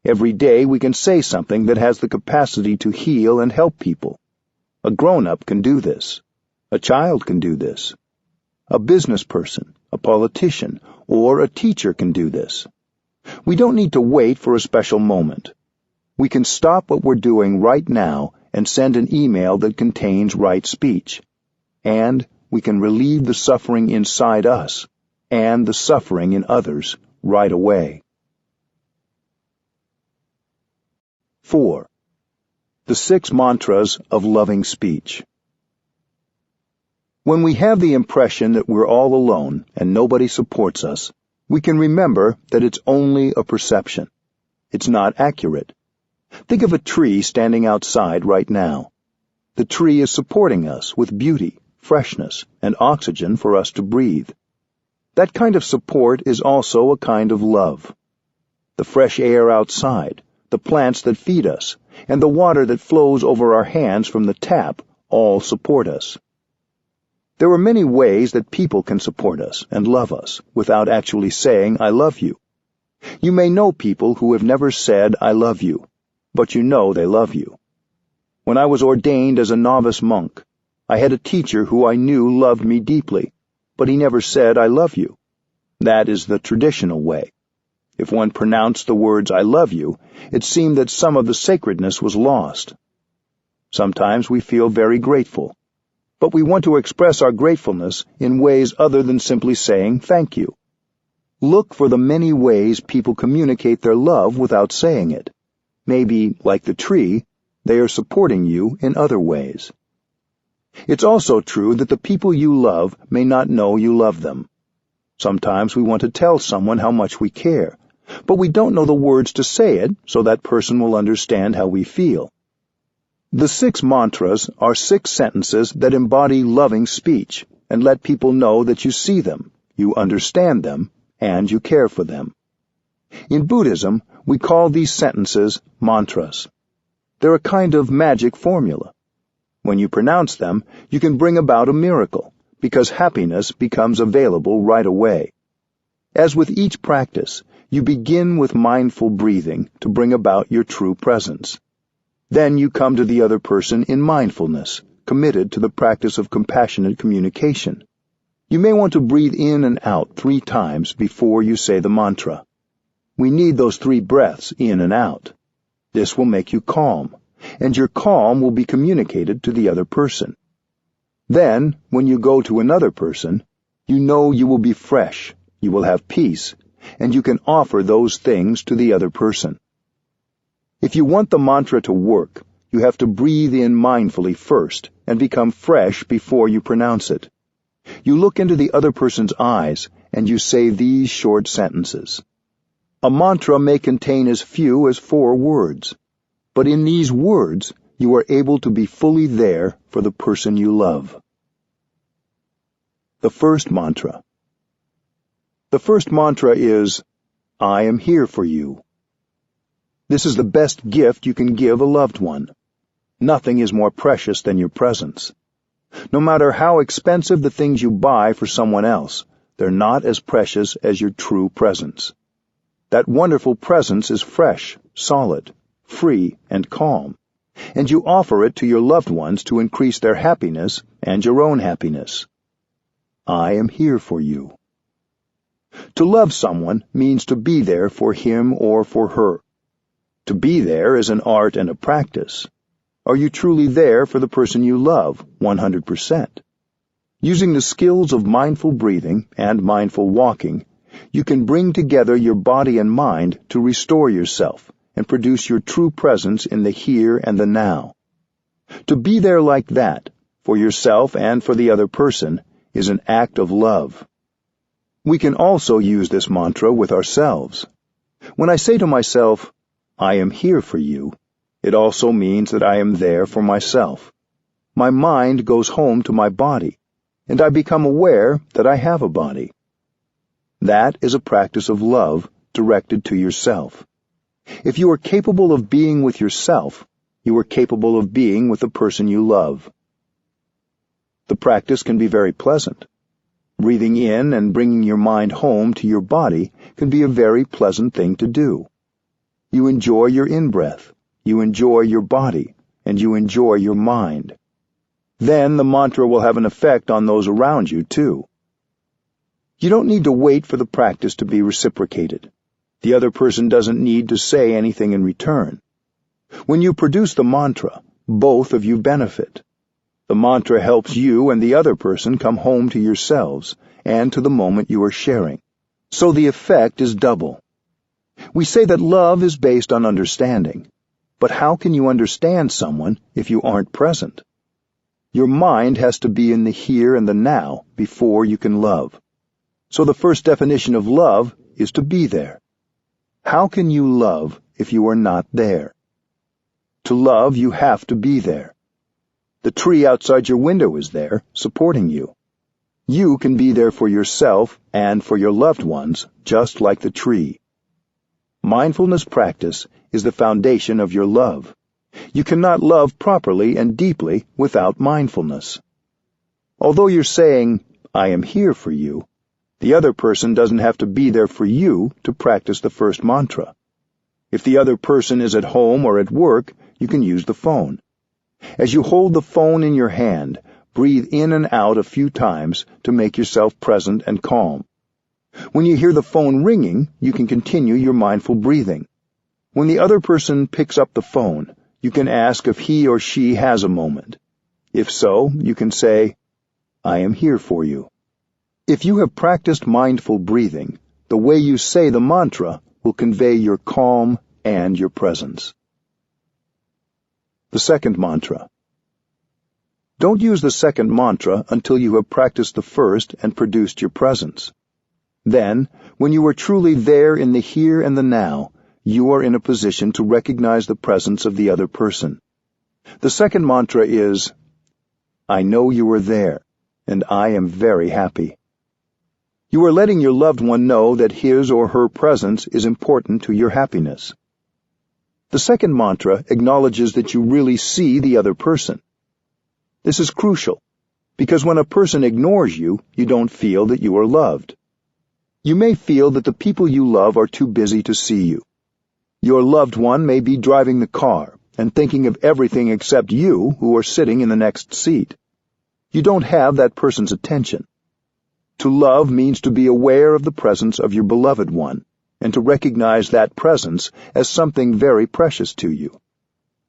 Every day we can say something that has the capacity to heal and help people. A grown-up can do this. A child can do this. A business person, a politician, or a teacher can do this. We don't need to wait for a special moment. We can stop what we're doing right now and send an email that contains right speech. And we can relieve the suffering inside us and the suffering in others right away. 4. The 6 mantras of loving speech. When we have the impression that we're all alone and nobody supports us, we can remember that it's only a perception. It's not accurate. Think of a tree standing outside right now. The tree is supporting us with beauty, freshness, and oxygen for us to breathe. That kind of support is also a kind of love. The fresh air outside, the plants that feed us, and the water that flows over our hands from the tap all support us. There are many ways that people can support us and love us without actually saying, "I love you." You may know people who have never said, "I love you," but you know they love you. When I was ordained as a novice monk, I had a teacher who I knew loved me deeply, but he never said, "I love you." That is the traditional way. If one pronounced the words, "I love you," it seemed that some of the sacredness was lost. Sometimes we feel very grateful, but we want to express our gratefulness in ways other than simply saying thank you. Look for the many ways people communicate their love without saying it. Maybe, like the tree, they are supporting you in other ways. It's also true that the people you love may not know you love them. Sometimes we want to tell someone how much we care, but we don't know the words to say it so that person will understand how we feel. The 6 mantras are 6 sentences that embody loving speech and let people know that you see them, you understand them, and you care for them. In Buddhism, we call these sentences mantras. They're a kind of magic formula. When you pronounce them, you can bring about a miracle, because happiness becomes available right away. As with each practice, you begin with mindful breathing to bring about your true presence. Then you come to the other person in mindfulness, committed to the practice of compassionate communication. You may want to breathe in and out 3 times before you say the mantra. We need those 3 breaths in and out. This will make you calm, and your calm will be communicated to the other person. Then, when you go to another person, you know you will be fresh, you will have peace, and you can offer those things to the other person. If you want the mantra to work, you have to breathe in mindfully first and become fresh before you pronounce it. You look into the other person's eyes and you say these short sentences. A mantra may contain as few as 4 words, but in these words you are able to be fully there for the person you love. The first mantra. The first mantra is, I am here for you. This is the best gift you can give a loved one. Nothing is more precious than your presence. No matter how expensive the things you buy for someone else, they're not as precious as your true presence. That wonderful presence is fresh, solid, free, and calm, and you offer it to your loved ones to increase their happiness and your own happiness. I am here for you. To love someone means to be there for him or for her. To be there is an art and a practice. Are you truly there for the person you love, 100%? Using the skills of mindful breathing and mindful walking, you can bring together your body and mind to restore yourself and produce your true presence in the here and the now. To be there like that, for yourself and for the other person, is an act of love. We can also use this mantra with ourselves. When I say to myself, I am here for you, it also means that I am there for myself. My mind goes home to my body, and I become aware that I have a body. That is a practice of love directed to yourself. If you are capable of being with yourself, you are capable of being with the person you love. The practice can be very pleasant. Breathing in and bringing your mind home to your body can be a very pleasant thing to do. You enjoy your in-breath, you enjoy your body, and you enjoy your mind. Then the mantra will have an effect on those around you, too. You don't need to wait for the practice to be reciprocated. The other person doesn't need to say anything in return. When you produce the mantra, both of you benefit. The mantra helps you and the other person come home to yourselves and to the moment you are sharing. So the effect is double. We say that love is based on understanding, but how can you understand someone if you aren't present? Your mind has to be in the here and the now before you can love. So the first definition of love is to be there. How can you love if you are not there? To love, you have to be there. The tree outside your window is there, supporting you. You can be there for yourself and for your loved ones, just like the tree. Mindfulness practice is the foundation of your love. You cannot love properly and deeply without mindfulness. Although you're saying, I am here for you, the other person doesn't have to be there for you to practice the first mantra. If the other person is at home or at work, you can use the phone. As you hold the phone in your hand, breathe in and out a few times to make yourself present and calm. When you hear the phone ringing, you can continue your mindful breathing. When the other person picks up the phone, you can ask if he or she has a moment. If so, you can say, I am here for you. If you have practiced mindful breathing, the way you say the mantra will convey your calm and your presence. The second mantra. Don't use the second mantra until you have practiced the first and produced your presence. Then, when you are truly there in the here and the now, you are in a position to recognize the presence of the other person. The second mantra is, I know you are there, and I am very happy. You are letting your loved one know that his or her presence is important to your happiness. The second mantra acknowledges that you really see the other person. This is crucial, because when a person ignores you, you don't feel that you are loved. You may feel that the people you love are too busy to see you. Your loved one may be driving the car and thinking of everything except you who are sitting in the next seat. You don't have that person's attention. To love means to be aware of the presence of your beloved one, and to recognize that presence as something very precious to you.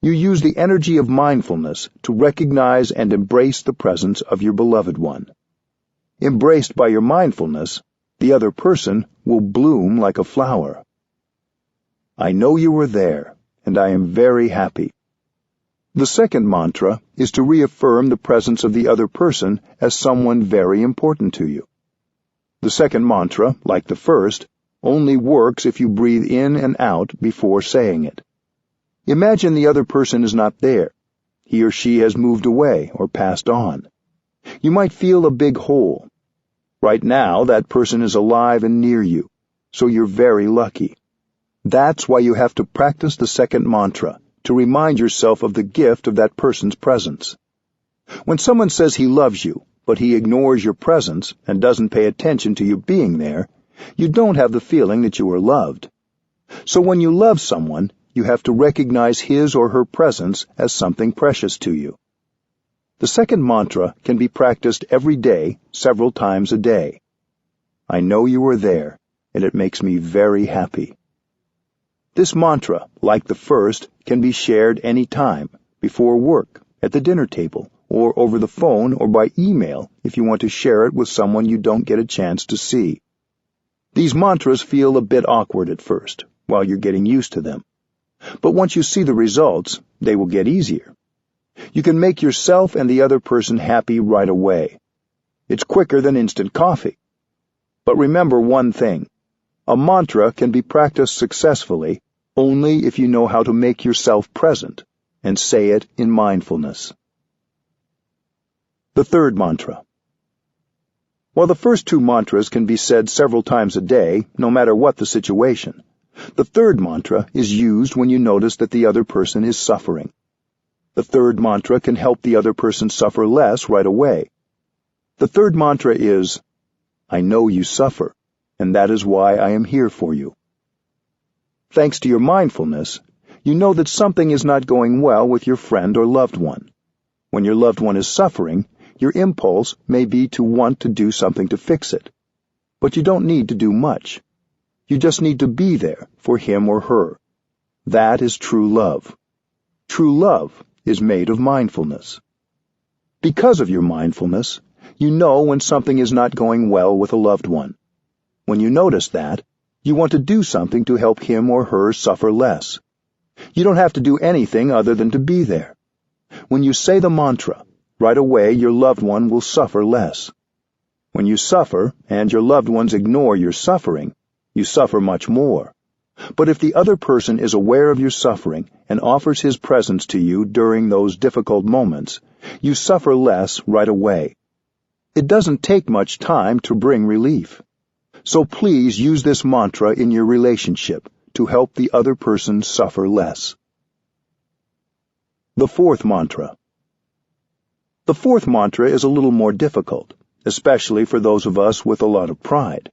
You use the energy of mindfulness to recognize and embrace the presence of your beloved one. Embraced by your mindfulness, the other person will bloom like a flower. I know you are there, and I am very happy. The second mantra is to reaffirm the presence of the other person as someone very important to you. The second mantra, like the first, only works if you breathe in and out before saying it. Imagine the other person is not there. He or she has moved away or passed on. You might feel a big hole. Right now, that person is alive and near you, so you're very lucky. That's why you have to practice the second mantra, to remind yourself of the gift of that person's presence. When someone says he loves you, but he ignores your presence and doesn't pay attention to you being there, you don't have the feeling that you are loved. So when you love someone, you have to recognize his or her presence as something precious to you. The second mantra can be practiced every day, several times a day. I know you are there, and it makes me very happy. This mantra, like the first, can be shared any time, before work, at the dinner table, or over the phone or by email if you want to share it with someone you don't get a chance to see. These mantras feel a bit awkward at first, while you're getting used to them. But once you see the results, they will get easier. You can make yourself and the other person happy right away. It's quicker than instant coffee. But remember one thing. A mantra can be practiced successfully only if you know how to make yourself present and say it in mindfulness. The third mantra. While the first two mantras can be said several times a day, no matter what the situation, the third mantra is used when you notice that the other person is suffering. The third mantra can help the other person suffer less right away. The third mantra is, I know you suffer, and that is why I am here for you. Thanks to your mindfulness, you know that something is not going well with your friend or loved one. When your loved one is suffering, your impulse may be to want to do something to fix it. But you don't need to do much. You just need to be there for him or her. That is true love. True love is made of mindfulness. Because of your mindfulness, you know when something is not going well with a loved one. When you notice that, you want to do something to help him or her suffer less. You don't have to do anything other than to be there. When you say the mantra, right away your loved one will suffer less. When you suffer and your loved ones ignore your suffering, you suffer much more. But if the other person is aware of your suffering and offers his presence to you during those difficult moments, you suffer less right away. It doesn't take much time to bring relief. So please use this mantra in your relationship to help the other person suffer less. The fourth mantra. The fourth mantra is a little more difficult, especially for those of us with a lot of pride.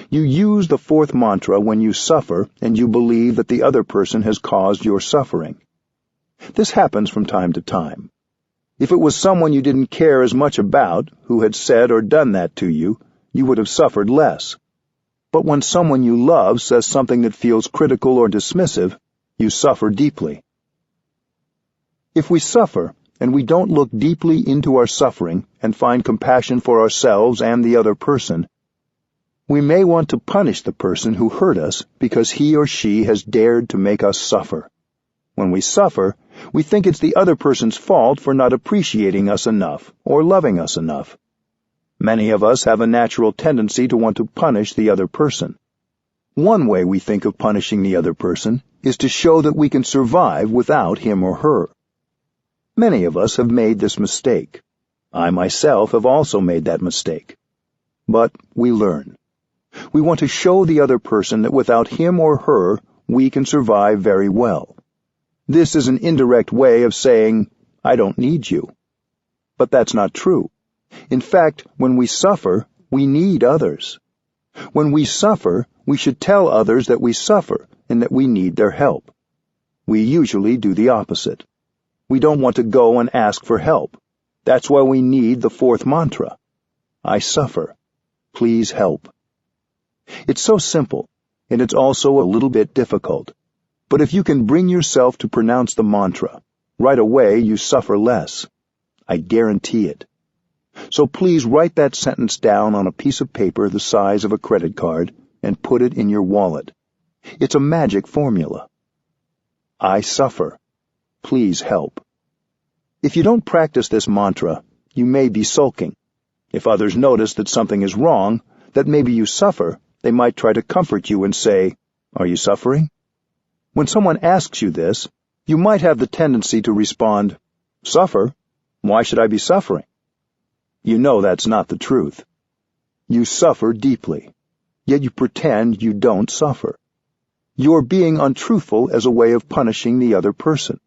You use the fourth mantra when you suffer and you believe that the other person has caused your suffering. This happens from time to time. If it was someone you didn't care as much about who had said or done that to you, you would have suffered less. But when someone you love says something that feels critical or dismissive, you suffer deeply. If we suffer and we don't look deeply into our suffering and find compassion for ourselves and the other person, we may want to punish the person who hurt us because he or she has dared to make us suffer. When we suffer, we think it's the other person's fault for not appreciating us enough or loving us enough. Many of us have a natural tendency to want to punish the other person. One way we think of punishing the other person is to show that we can survive without him or her. Many of us have made this mistake. I myself have also made that mistake. But we learn. We want to show the other person that without him or her, we can survive very well. This is an indirect way of saying, I don't need you. But that's not true. In fact, when we suffer, we need others. When we suffer, we should tell others that we suffer and that we need their help. We usually do the opposite. We don't want to go and ask for help. That's why we need the fourth mantra. I suffer. Please help. It's so simple, and it's also a little bit difficult. But if you can bring yourself to pronounce the mantra, right away you suffer less. I guarantee it. So please write that sentence down on a piece of paper the size of a credit card and put it in your wallet. It's a magic formula. I suffer. Please help. If you don't practice this mantra, you may be sulking. If others notice that something is wrong, that maybe you suffer, they might try to comfort you and say, Are you suffering? When someone asks you this, you might have the tendency to respond, Suffer? Why should I be suffering? You know that's not the truth. You suffer deeply, yet you pretend you don't suffer. You're being untruthful as a way of punishing the other person.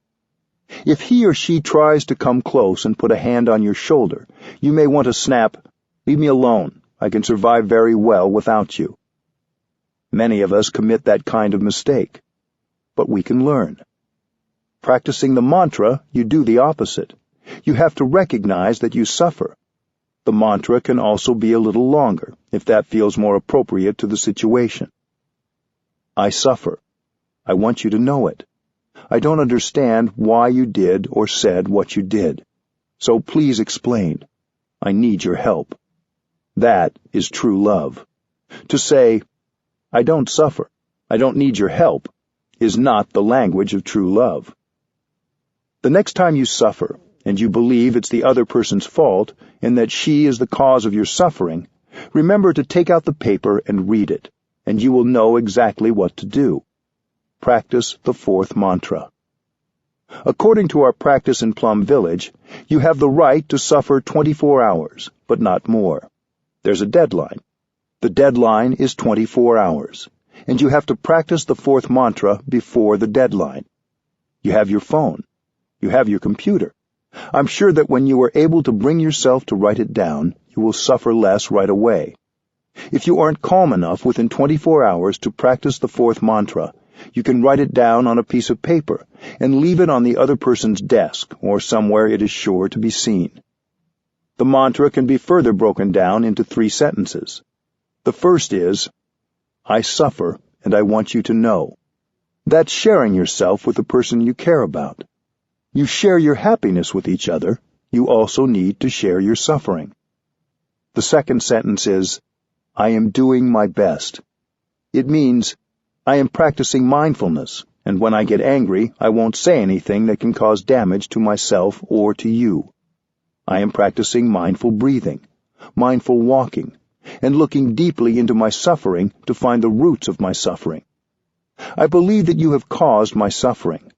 If he or she tries to come close and put a hand on your shoulder, you may want to snap, Leave me alone. I can survive very well without you. Many of us commit that kind of mistake, but we can learn. Practicing the mantra, you do the opposite. You have to recognize that you suffer. The mantra can also be a little longer, if that feels more appropriate to the situation. I suffer. I want you to know it. I don't understand why you did or said what you did. So please explain. I need your help. That is true love. To say, I don't suffer, I don't need your help, is not the language of true love. The next time you suffer, and you believe it's the other person's fault and that she is the cause of your suffering, remember to take out the paper and read it, and you will know exactly what to do. Practice the fourth mantra. According to our practice in Plum Village, you have the right to suffer 24 hours, but not more. There's a deadline. The deadline is 24 hours, and you have to practice the fourth mantra before the deadline. You have your phone. You have your computer. I'm sure that when you are able to bring yourself to write it down, you will suffer less right away. If you aren't calm enough within 24 hours to practice the fourth mantra, you can write it down on a piece of paper and leave it on the other person's desk or somewhere it is sure to be seen. The mantra can be further broken down into 3 sentences. The first is, I suffer and I want you to know. That's sharing yourself with the person you care about. You share your happiness with each other. You also need to share your suffering. The second sentence is, I am doing my best. It means, I am practicing mindfulness, and when I get angry, I won't say anything that can cause damage to myself or to you. I am practicing mindful breathing, mindful walking, and looking deeply into my suffering to find the roots of my suffering. I believe that you have caused my suffering,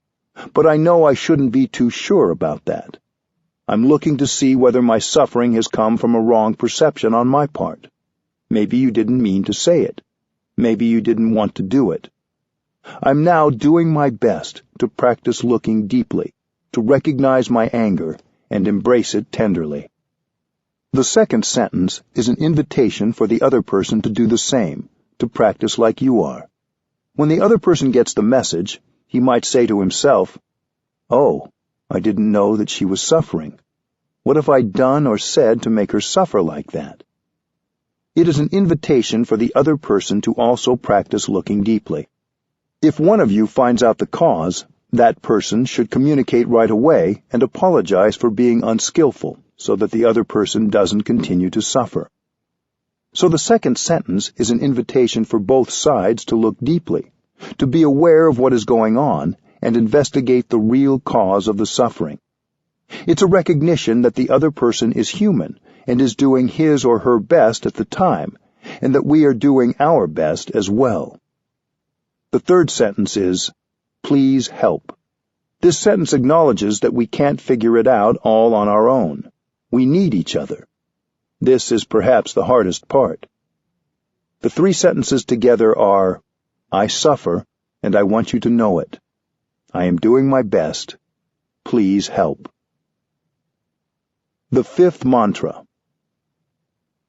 but I know I shouldn't be too sure about that. I'm looking to see whether my suffering has come from a wrong perception on my part. Maybe you didn't mean to say it. Maybe you didn't want to do it. I'm now doing my best to practice looking deeply, to recognize my anger and embrace it tenderly. The second sentence is an invitation for the other person to do the same, to practice like you are. When the other person gets the message, he might say to himself, Oh, I didn't know that she was suffering. What have I done or said to make her suffer like that? It is an invitation for the other person to also practice looking deeply. If one of you finds out the cause, that person should communicate right away and apologize for being unskillful so that the other person doesn't continue to suffer. So the second sentence is an invitation for both sides to look deeply, to be aware of what is going on and investigate the real cause of the suffering. It's a recognition that the other person is human and is doing his or her best at the time, and that we are doing our best as well. The third sentence is, "Please help." This sentence acknowledges that we can't figure it out all on our own. We need each other. This is perhaps the hardest part. The three sentences together are, "I suffer, and I want you to know it. I am doing my best. Please help." The fifth mantra.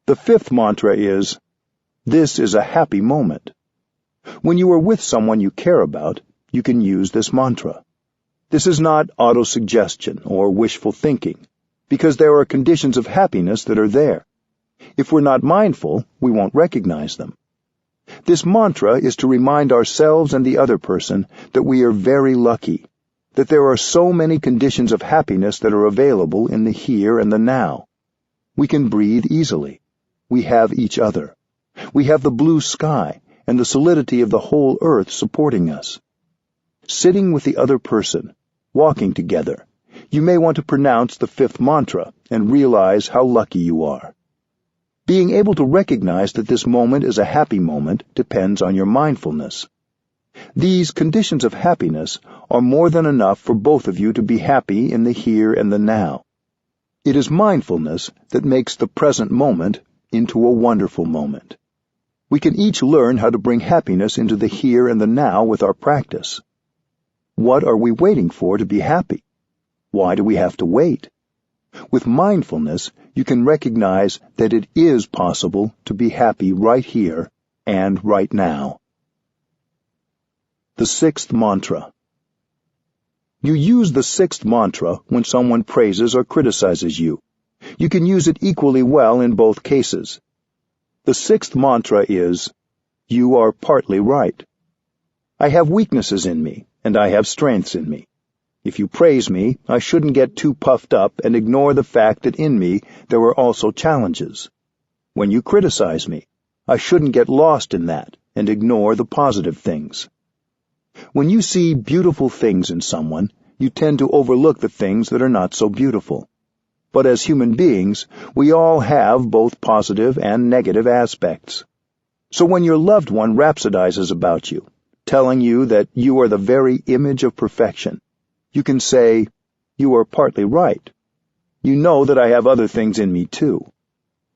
The fifth mantra is, "This is a happy moment." When you are with someone you care about, you can use this mantra. This is not autosuggestion or wishful thinking, because there are conditions of happiness that are there. If we're not mindful, we won't recognize them. This mantra is to remind ourselves and the other person that we are very lucky, that there are so many conditions of happiness that are available in the here and the now. We can breathe easily. We have each other. We have the blue sky and the solidity of the whole earth supporting us. Sitting with the other person, walking together, you may want to pronounce the fifth mantra and realize how lucky you are. Being able to recognize that this moment is a happy moment depends on your mindfulness. These conditions of happiness are more than enough for both of you to be happy in the here and the now. It is mindfulness that makes the present moment into a wonderful moment. We can each learn how to bring happiness into the here and the now with our practice. What are we waiting for to be happy? Why do we have to wait? With mindfulness, you can recognize that it is possible to be happy right here and right now. The sixth mantra. You use the sixth mantra when someone praises or criticizes you. You can use it equally well in both cases. The sixth mantra is, "You are partly right. I have weaknesses in me, and I have strengths in me. If you praise me, I shouldn't get too puffed up and ignore the fact that in me there are also challenges. When you criticize me, I shouldn't get lost in that and ignore the positive things. When you see beautiful things in someone, you tend to overlook the things that are not so beautiful. But as human beings, we all have both positive and negative aspects. So when your loved one rhapsodizes about you, telling you that you are the very image of perfection, you can say, "You are partly right. You know that I have other things in me too."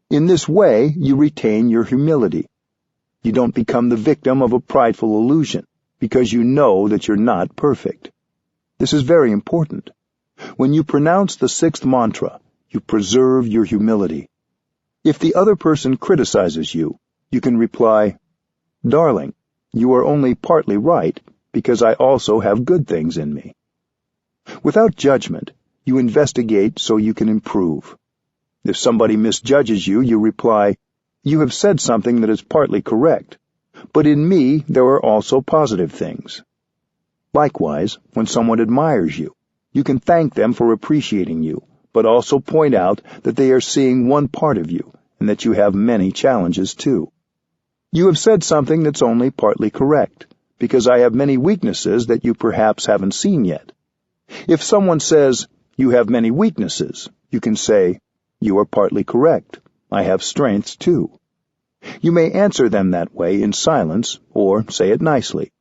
In this way, you retain your humility. You don't become the victim of a prideful illusion, because you know that you're not perfect. This is very important. When you pronounce the sixth mantra, you preserve your humility. If the other person criticizes you, you can reply, "Darling, you are only partly right, because I also have good things in me." Without judgment, you investigate so you can improve. If somebody misjudges you, you reply, "You have said something that is partly correct, but in me there are also positive things." Likewise, when someone admires you, you can thank them for appreciating you, but also point out that they are seeing one part of you and that you have many challenges too. "You have said something that's only partly correct, because I have many weaknesses that you perhaps haven't seen yet." If someone says, "You have many weaknesses," you can say, "You are partly correct. I have strengths too." You may answer them that way in silence or say it nicely.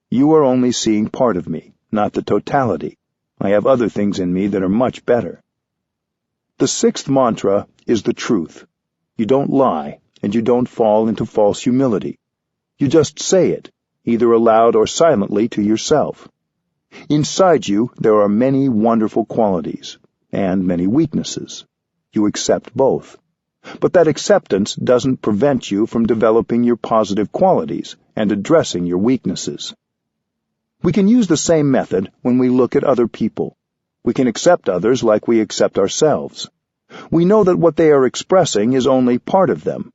"You are only seeing part of me, not the totality. I have other things in me that are much better." The sixth mantra is the truth. You don't lie, and you don't fall into false humility. You just say it, either aloud or silently to yourself. Inside you there are many wonderful qualities, and many weaknesses. You accept both. But that acceptance doesn't prevent you from developing your positive qualities and addressing your weaknesses. We can use the same method when we look at other people. We can accept others like we accept ourselves. We know that what they are expressing is only part of them.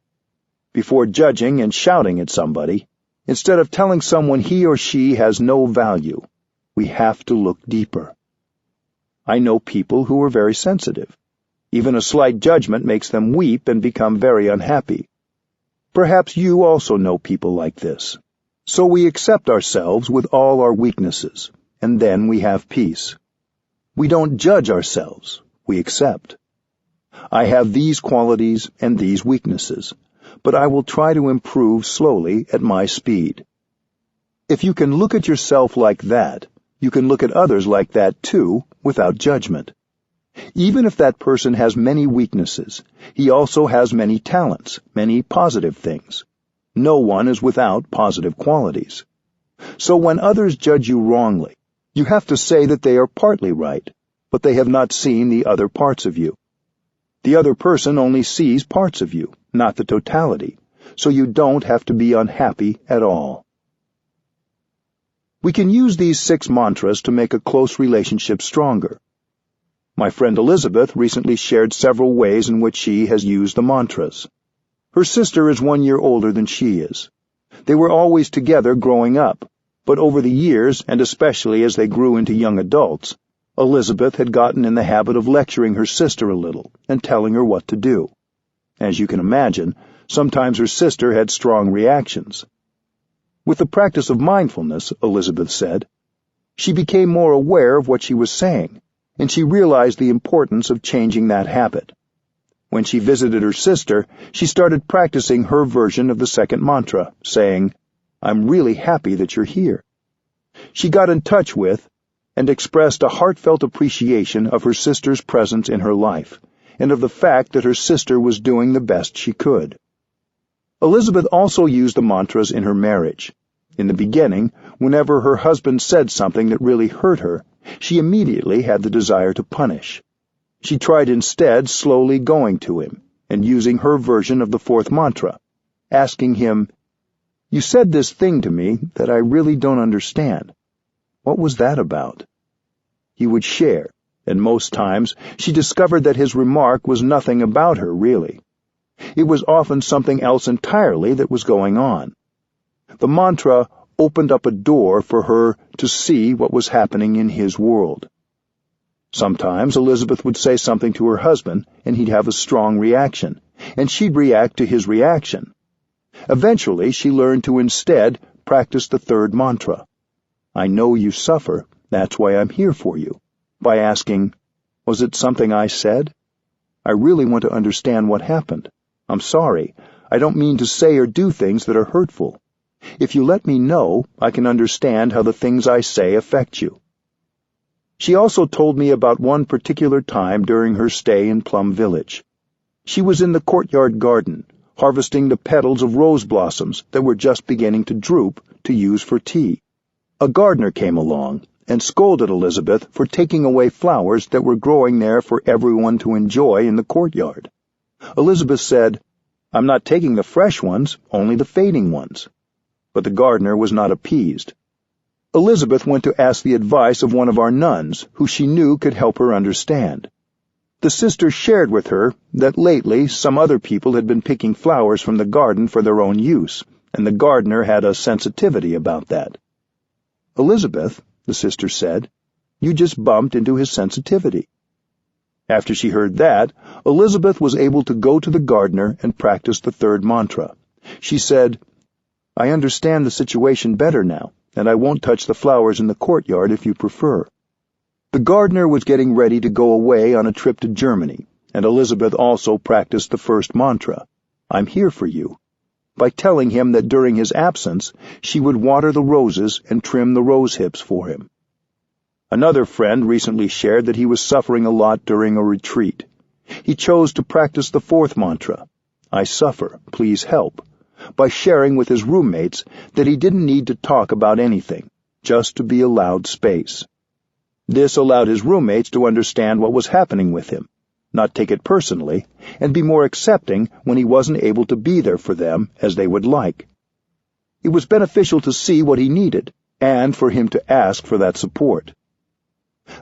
Before judging and shouting at somebody, instead of telling someone he or she has no value, we have to look deeper. I know people who are very sensitive. Even a slight judgment makes them weep and become very unhappy. Perhaps you also know people like this. So we accept ourselves with all our weaknesses, and then we have peace. We don't judge ourselves, we accept. I have these qualities and these weaknesses, but I will try to improve slowly at my speed. If you can look at yourself like that, you can look at others like that too, without judgment. Even if that person has many weaknesses, he also has many talents, many positive things. No one is without positive qualities. So when others judge you wrongly, you have to say that they are partly right, but they have not seen the other parts of you. The other person only sees parts of you, not the totality, so you don't have to be unhappy at all. We can use these 6 mantras to make a close relationship stronger. My friend Elizabeth recently shared several ways in which she has used the mantras. Her sister is 1 year older than she is. They were always together growing up, but over the years, and especially as they grew into young adults, Elizabeth had gotten in the habit of lecturing her sister a little and telling her what to do. As you can imagine, sometimes her sister had strong reactions. With the practice of mindfulness, Elizabeth said, she became more aware of what she was saying, and she realized the importance of changing that habit. When she visited her sister, she started practicing her version of the second mantra, saying, "I'm really happy that you're here." She got in touch with and expressed a heartfelt appreciation of her sister's presence in her life, and of the fact that her sister was doing the best she could. Elizabeth also used the mantras in her marriage. In the beginning, whenever her husband said something that really hurt her, she immediately had the desire to punish. She tried instead slowly going to him and using her version of the 4th mantra, asking him, "You said this thing to me that I really don't understand. What was that about?" He would share, and most times she discovered that his remark was nothing about her, really. It was often something else entirely that was going on. The mantra opened up a door for her to see what was happening in his world. Sometimes Elizabeth would say something to her husband, and he'd have a strong reaction, and she'd react to his reaction. Eventually, she learned to instead practice the 3rd mantra. "I know you suffer, that's why I'm here for you," by asking, "Was it something I said? I really want to understand what happened. I'm sorry. I don't mean to say or do things that are hurtful. If you let me know, I can understand how the things I say affect you." She also told me about one particular time during her stay in Plum Village. She was in the courtyard garden, harvesting the petals of rose blossoms that were just beginning to droop to use for tea. A gardener came along and scolded Elizabeth for taking away flowers that were growing there for everyone to enjoy in the courtyard. Elizabeth said, "I'm not taking the fresh ones, only the fading ones." But the gardener was not appeased. Elizabeth went to ask the advice of one of our nuns, who she knew could help her understand. The sister shared with her that lately some other people had been picking flowers from the garden for their own use, and the gardener had a sensitivity about that. "Elizabeth," the sister said, "you just bumped into his sensitivity." After she heard that, Elizabeth was able to go to the gardener and practice the 3rd mantra. She said, "I understand the situation better now, and I won't touch the flowers in the courtyard if you prefer." The gardener was getting ready to go away on a trip to Germany, and Elizabeth also practiced the 1st mantra, "I'm here for you," by telling him that during his absence she would water the roses and trim the rose hips for him. Another friend recently shared that he was suffering a lot during a retreat. He chose to practice the 4th mantra, "I suffer, please help," by sharing with his roommates that he didn't need to talk about anything, just to be allowed space. This allowed his roommates to understand what was happening with him, not take it personally, and be more accepting when he wasn't able to be there for them as they would like. It was beneficial to see what he needed, and for him to ask for that support.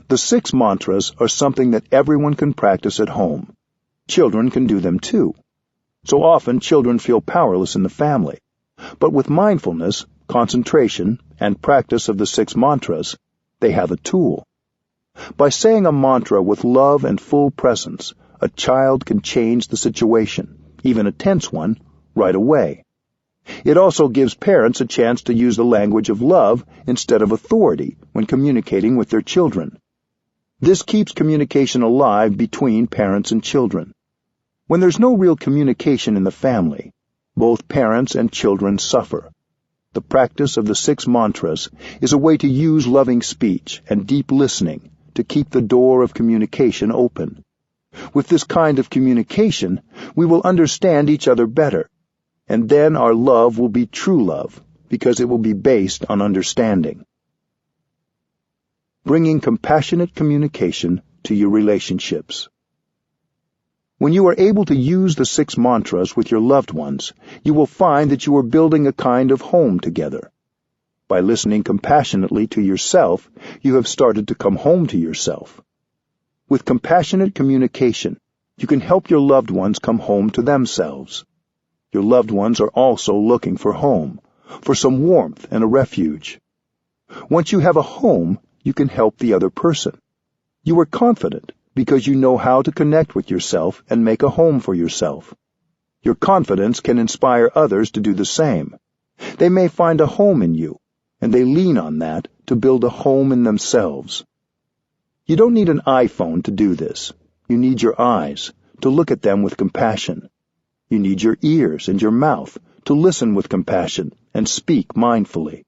The 6 mantras are something that everyone can practice at home. Children can do them too. So often children feel powerless in the family. But with mindfulness, concentration, and practice of the 6 mantras, they have a tool. By saying a mantra with love and full presence, a child can change the situation, even a tense one, right away. It also gives parents a chance to use the language of love instead of authority when communicating with their children. This keeps communication alive between parents and children. When there's no real communication in the family, both parents and children suffer. The practice of the 6 mantras is a way to use loving speech and deep listening to keep the door of communication open. With this kind of communication, we will understand each other better, and then our love will be true love, because it will be based on understanding. Bringing compassionate communication to your relationships. When you are able to use the 6 mantras with your loved ones, you will find that you are building a kind of home together. By listening compassionately to yourself, you have started to come home to yourself. With compassionate communication, you can help your loved ones come home to themselves. Your loved ones are also looking for home, for some warmth and a refuge. Once you have a home, you can help the other person. You are confident because you know how to connect with yourself and make a home for yourself. Your confidence can inspire others to do the same. They may find a home in you, and they lean on that to build a home in themselves. You don't need an iPhone to do this. You need your eyes, to look at them with compassion. You need your ears and your mouth to listen with compassion and speak mindfully.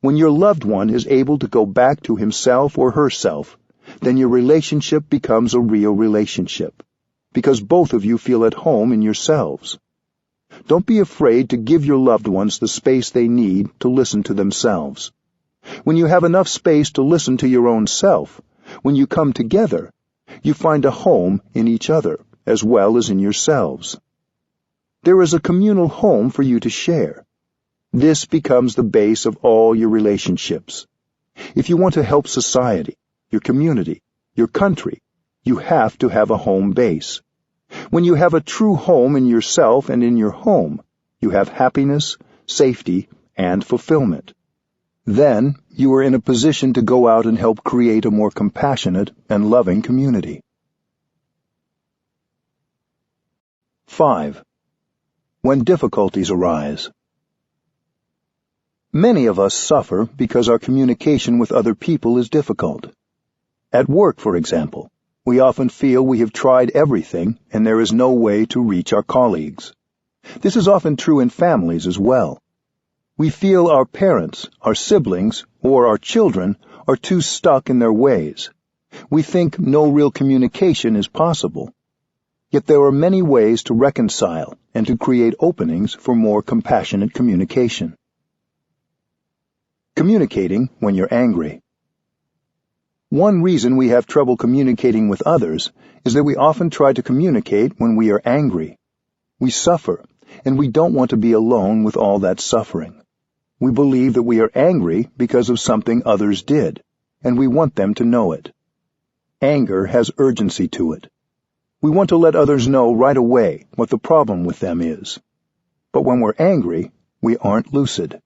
When your loved one is able to go back to himself or herself, then your relationship becomes a real relationship, because both of you feel at home in yourselves. Don't be afraid to give your loved ones the space they need to listen to themselves. When you have enough space to listen to your own self, when you come together, you find a home in each other as well as in yourselves. There is a communal home for you to share. This becomes the base of all your relationships. If you want to help society, your community, your country, you have to have a home base. When you have a true home in yourself and in your home, you have happiness, safety, and fulfillment. Then you are in a position to go out and help create a more compassionate and loving community. 5. When difficulties arise. Many of us suffer because our communication with other people is difficult. At work, for example, we often feel we have tried everything and there is no way to reach our colleagues. This is often true in families as well. We feel our parents, our siblings, or our children are too stuck in their ways. We think no real communication is possible. Yet there are many ways to reconcile and to create openings for more compassionate communication. Communicating when you're angry. One reason we have trouble communicating with others is that we often try to communicate when we are angry. We suffer, and we don't want to be alone with all that suffering. We believe that we are angry because of something others did, and we want them to know it. Anger has urgency to it. We want to let others know right away what the problem with them is. But when we're angry, we aren't lucid.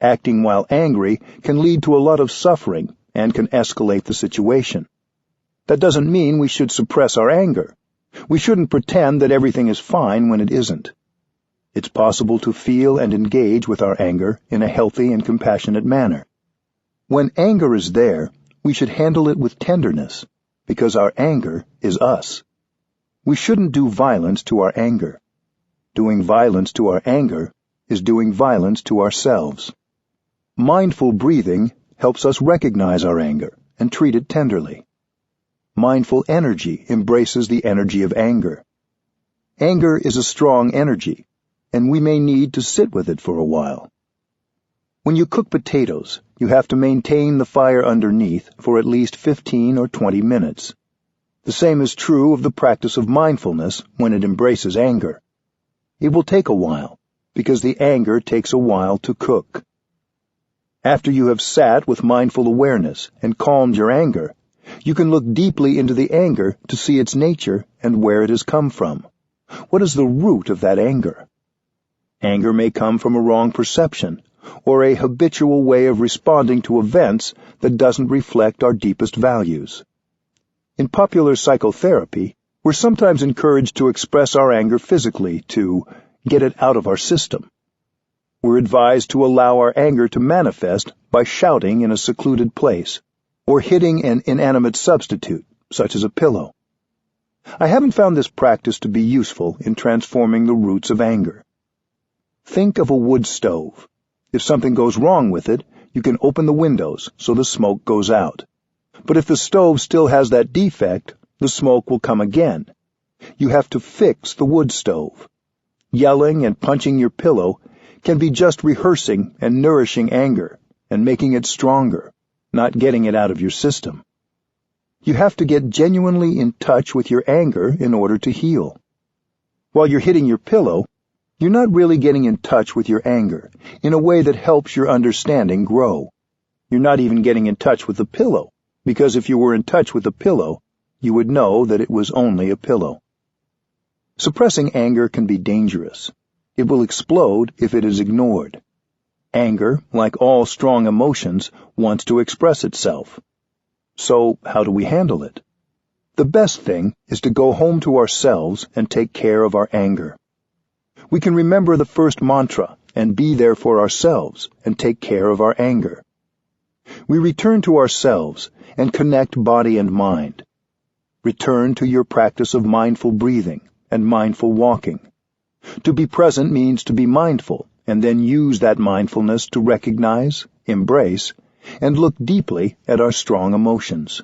Acting while angry can lead to a lot of suffering and can escalate the situation. That doesn't mean we should suppress our anger. We shouldn't pretend that everything is fine when it isn't. It's possible to feel and engage with our anger in a healthy and compassionate manner. When anger is there, we should handle it with tenderness, because our anger is us. We shouldn't do violence to our anger. Doing violence to our anger is doing violence to ourselves. Mindful breathing helps us recognize our anger and treat it tenderly. Mindful energy embraces the energy of anger. Anger is a strong energy, and we may need to sit with it for a while. When you cook potatoes, you have to maintain the fire underneath for at least 15 or 20 minutes. The same is true of the practice of mindfulness when it embraces anger. It will take a while, because the anger takes a while to cook. After you have sat with mindful awareness and calmed your anger, you can look deeply into the anger to see its nature and where it has come from. What is the root of that anger? Anger may come from a wrong perception, or a habitual way of responding to events that doesn't reflect our deepest values. In popular psychotherapy, we're sometimes encouraged to express our anger physically, to get it out of our system. We're advised to allow our anger to manifest by shouting in a secluded place, or hitting an inanimate substitute, such as a pillow. I haven't found this practice to be useful in transforming the roots of anger. Think of a wood stove. If something goes wrong with it, you can open the windows so the smoke goes out. But if the stove still has that defect, the smoke will come again. You have to fix the wood stove. Yelling and punching your pillow can be just rehearsing and nourishing anger and making it stronger, not getting it out of your system. You have to get genuinely in touch with your anger in order to heal. While you're hitting your pillow, you're not really getting in touch with your anger in a way that helps your understanding grow. You're not even getting in touch with the pillow, because if you were in touch with the pillow, you would know that it was only a pillow. Suppressing anger can be dangerous. It will explode if it is ignored. Anger, like all strong emotions, wants to express itself. So, how do we handle it? The best thing is to go home to ourselves and take care of our anger. We can remember the first mantra and be there for ourselves and take care of our anger. We return to ourselves and connect body and mind. Return to your practice of mindful breathing and mindful walking. To be present means to be mindful, and then use that mindfulness to recognize, embrace, and look deeply at our strong emotions.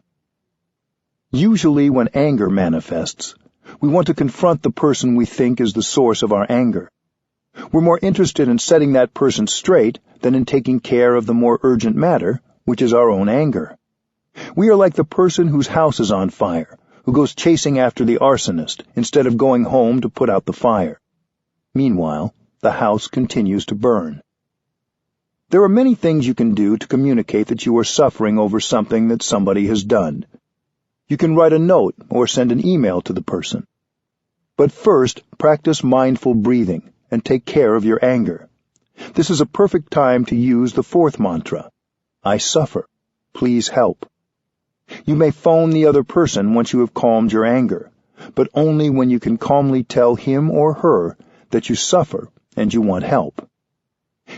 Usually when anger manifests, we want to confront the person we think is the source of our anger. We're more interested in setting that person straight than in taking care of the more urgent matter, which is our own anger. We are like the person whose house is on fire, who goes chasing after the arsonist instead of going home to put out the fire. Meanwhile, the house continues to burn. There are many things you can do to communicate that you are suffering over something that somebody has done. You can write a note or send an email to the person. But first, practice mindful breathing and take care of your anger. This is a perfect time to use the fourth mantra, I suffer. Please help. You may phone the other person once you have calmed your anger, but only when you can calmly tell him or her that you suffer and you want help.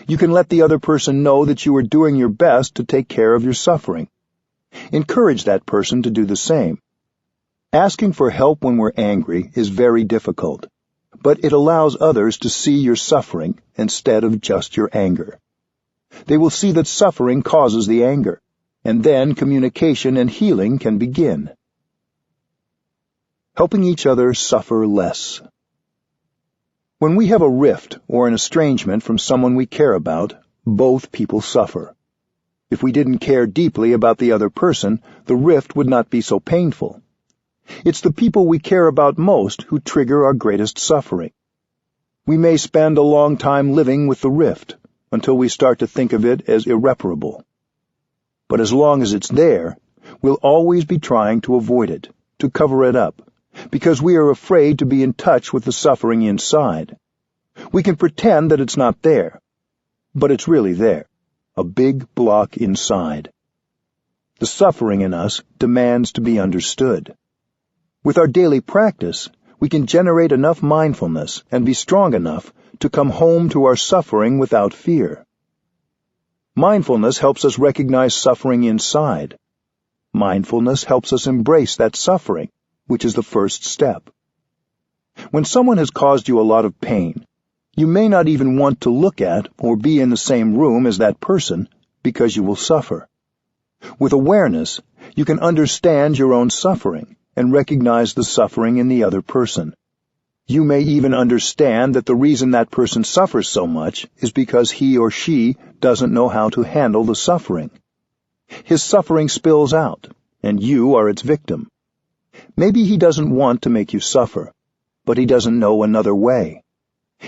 You can let the other person know that you are doing your best to take care of your suffering. Encourage that person to do the same. Asking for help when we're angry is very difficult, but it allows others to see your suffering instead of just your anger. They will see that suffering causes the anger, and then communication and healing can begin. Helping each other suffer less. When we have a rift or an estrangement from someone we care about, both people suffer. If we didn't care deeply about the other person, the rift would not be so painful. It's the people we care about most who trigger our greatest suffering. We may spend a long time living with the rift, until we start to think of it as irreparable. But as long as it's there, we'll always be trying to avoid it, to cover it up, because we are afraid to be in touch with the suffering inside. We can pretend that it's not there, but it's really there, a big block inside. The suffering in us demands to be understood. With our daily practice, we can generate enough mindfulness and be strong enough to come home to our suffering without fear. Mindfulness helps us recognize suffering inside. Mindfulness helps us embrace that suffering, which is the first step. When someone has caused you a lot of pain, you may not even want to look at or be in the same room as that person because you will suffer. With awareness, you can understand your own suffering and recognize the suffering in the other person. You may even understand that the reason that person suffers so much is because he or she doesn't know how to handle the suffering. His suffering spills out, and you are its victim. Maybe he doesn't want to make you suffer, but he doesn't know another way.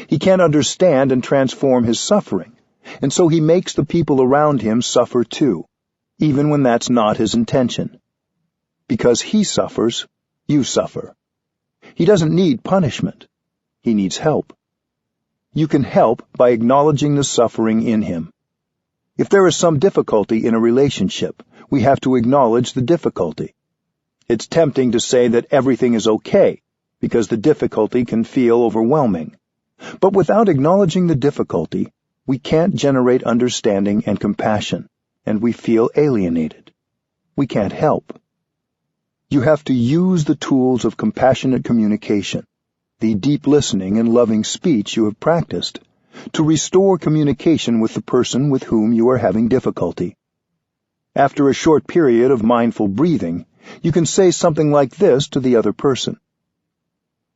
He can't understand and transform his suffering, and so he makes the people around him suffer too, even when that's not his intention. Because he suffers, you suffer. He doesn't need punishment. He needs help. You can help by acknowledging the suffering in him. If there is some difficulty in a relationship, we have to acknowledge the difficulty. It's tempting to say that everything is okay, because the difficulty can feel overwhelming. But without acknowledging the difficulty, we can't generate understanding and compassion, and we feel alienated. we can't help. You have to use the tools of compassionate communication, the deep listening and loving speech you have practiced, to restore communication with the person with whom you are having difficulty. After a short period of mindful breathing, you can say something like this to the other person.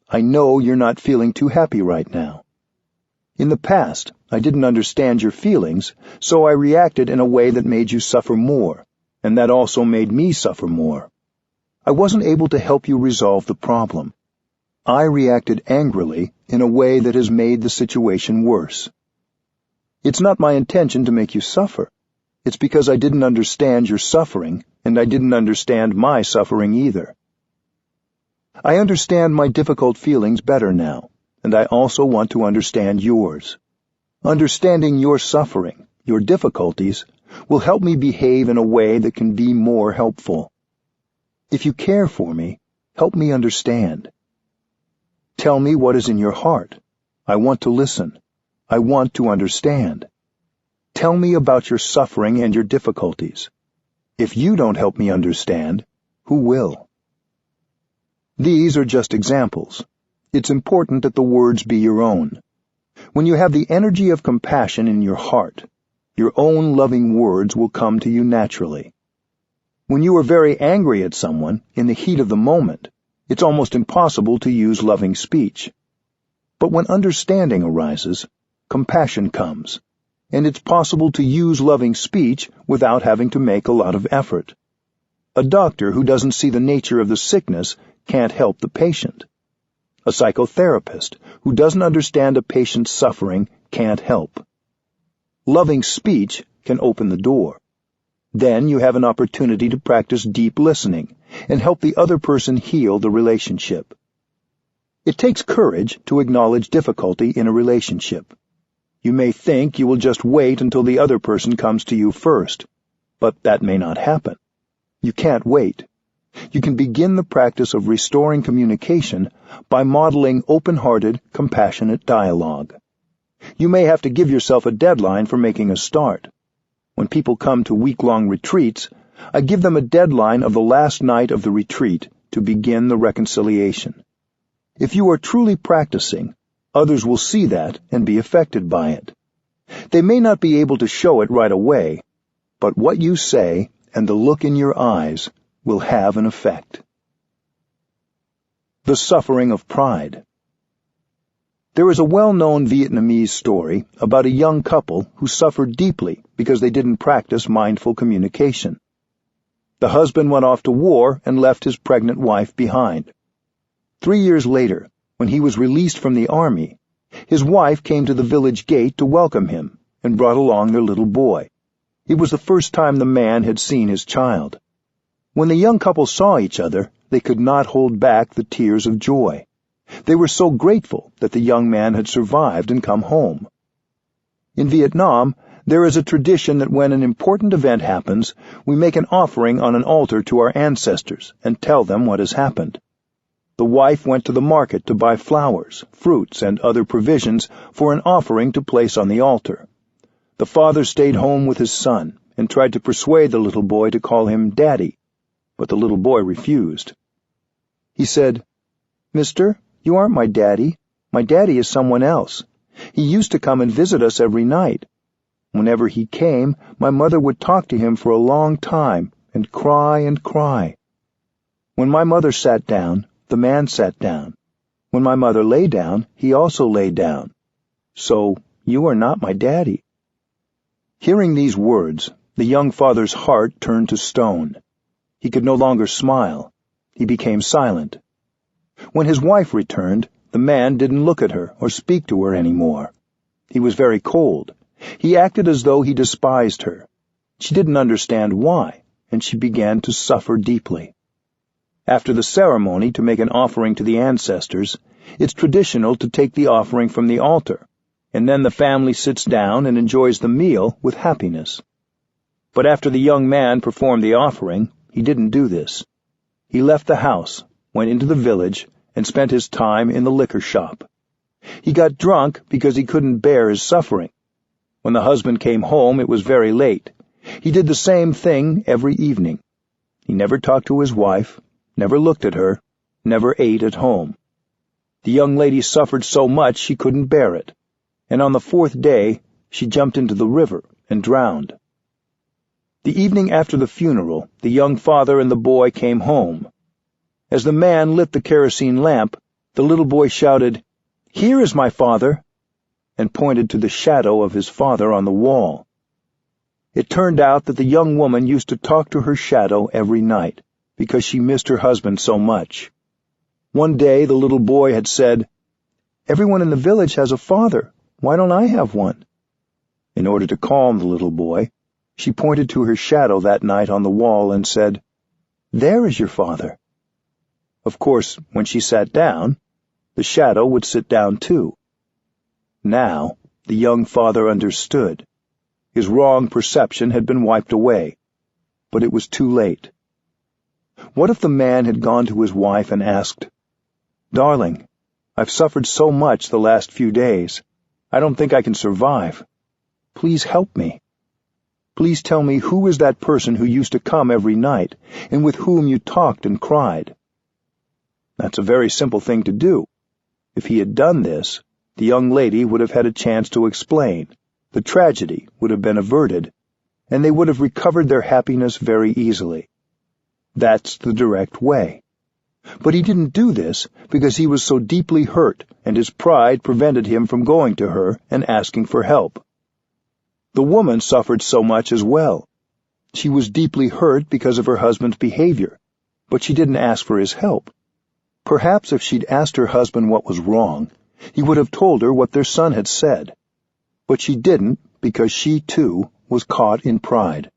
I know you're not feeling too happy right now. In the past, I didn't understand your feelings, so I reacted in a way that made you suffer more, and that also made me suffer more. I wasn't able to help you resolve the problem. I reacted angrily in a way that has made the situation worse. It's not my intention to make you suffer. It's because I didn't understand your suffering, and I didn't understand my suffering either. I understand my difficult feelings better now, and I also want to understand yours. Understanding your suffering, your difficulties, will help me behave in a way that can be more helpful. If you care for me, help me understand. Tell me what is in your heart. I want to listen. I want to understand. Tell me about your suffering and your difficulties. If you don't help me understand, who will? These are just examples. It's important that the words be your own. When you have the energy of compassion in your heart, your own loving words will come to you naturally. When you are very angry at someone, in the heat of the moment, it's almost impossible to use loving speech. But when understanding arises, compassion comes, and it's possible to use loving speech without having to make a lot of effort. A doctor who doesn't see the nature of the sickness can't help the patient. A psychotherapist who doesn't understand a patient's suffering can't help. Loving speech can open the door. Then you have an opportunity to practice deep listening and help the other person heal the relationship. It takes courage to acknowledge difficulty in a relationship. You may think you will just wait until the other person comes to you first, but that may not happen. You can't wait. You can begin the practice of restoring communication by modeling open-hearted, compassionate dialogue. You may have to give yourself a deadline for making a start. When people come to week-long retreats, I give them a deadline of the last night of the retreat to begin the reconciliation. If you are truly practicing, others will see that and be affected by it. They may not be able to show it right away, but what you say and the look in your eyes will have an effect. The suffering of pride. There is a well-known Vietnamese story about a young couple who suffered deeply because they didn't practice mindful communication. The husband went off to war and left his pregnant wife behind. 3 years later, when he was released from the army, his wife came to the village gate to welcome him and brought along their little boy. It was the first time the man had seen his child. When the young couple saw each other, they could not hold back the tears of joy. They were so grateful that the young man had survived and come home. In Vietnam, there is a tradition that when an important event happens, we make an offering on an altar to our ancestors and tell them what has happened. The wife went to the market to buy flowers, fruits, and other provisions for an offering to place on the altar. The father stayed home with his son and tried to persuade the little boy to call him Daddy, but the little boy refused. He said, "Mister, you aren't my daddy. My daddy is someone else. He used to come and visit us every night. Whenever he came, my mother would talk to him for a long time and cry and cry. When my mother sat down, the man sat down. When my mother lay down, he also lay down. So you are not my daddy." Hearing these words, the young father's heart turned to stone. He could no longer smile. He became silent. When his wife returned, the man didn't look at her or speak to her anymore. He was very cold. He acted as though he despised her. She didn't understand why, and she began to suffer deeply. After the ceremony to make an offering to the ancestors, it's traditional to take the offering from the altar, and then the family sits down and enjoys the meal with happiness. But after the young man performed the offering, he didn't do this. He left the house, went into the village, and spent his time in the liquor shop. He got drunk because he couldn't bear his suffering. When the husband came home, it was very late. He did the same thing every evening. He never talked to his wife, never looked at her, never ate at home. The young lady suffered so much she couldn't bear it, and on the 4th day she jumped into the river and drowned. The evening after the funeral, the young father and the boy came home. As the man lit the kerosene lamp, the little boy shouted, "Here is my father," and pointed to the shadow of his father on the wall. It turned out that the young woman used to talk to her shadow every night, because she missed her husband so much. One day the little boy had said, "Everyone in the village has a father. Why don't I have one?" In order to calm the little boy, she pointed to her shadow that night on the wall and said, "There is your father." Of course, when she sat down, the shadow would sit down too. Now, the young father understood. His wrong perception had been wiped away, but it was too late. What if the man had gone to his wife and asked, "Darling, I've suffered so much the last few days. I don't think I can survive. Please help me. Please tell me who is that person who used to come every night and with whom you talked and cried?" That's a very simple thing to do. If he had done this, the young lady would have had a chance to explain, the tragedy would have been averted, and they would have recovered their happiness very easily. That's the direct way. But he didn't do this because he was so deeply hurt, and his pride prevented him from going to her and asking for help. The woman suffered so much as well. She was deeply hurt because of her husband's behavior, but she didn't ask for his help. Perhaps if she'd asked her husband what was wrong, he would have told her what their son had said. But she didn't because she, too, was caught in pride.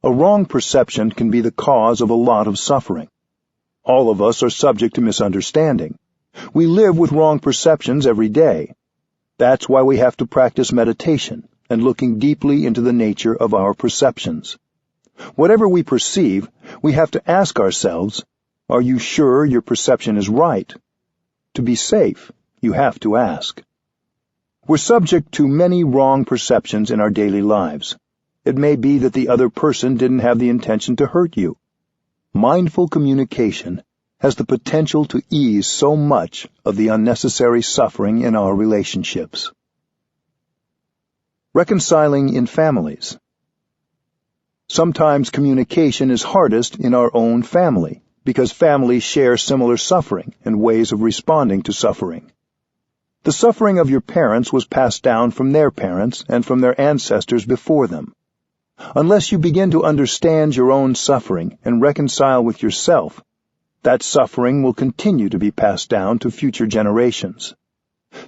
A wrong perception can be the cause of a lot of suffering. All of us are subject to misunderstanding. We live with wrong perceptions every day. That's why we have to practice meditation and looking deeply into the nature of our perceptions. Whatever we perceive, we have to ask ourselves, are you sure your perception is right? To be safe, you have to ask. We're subject to many wrong perceptions in our daily lives. It may be that the other person didn't have the intention to hurt you. Mindful communication has the potential to ease so much of the unnecessary suffering in our relationships. Reconciling in families. Sometimes communication is hardest in our own family, because families share similar suffering and ways of responding to suffering. The suffering of your parents was passed down from their parents and from their ancestors before them. Unless you begin to understand your own suffering and reconcile with yourself, that suffering will continue to be passed down to future generations.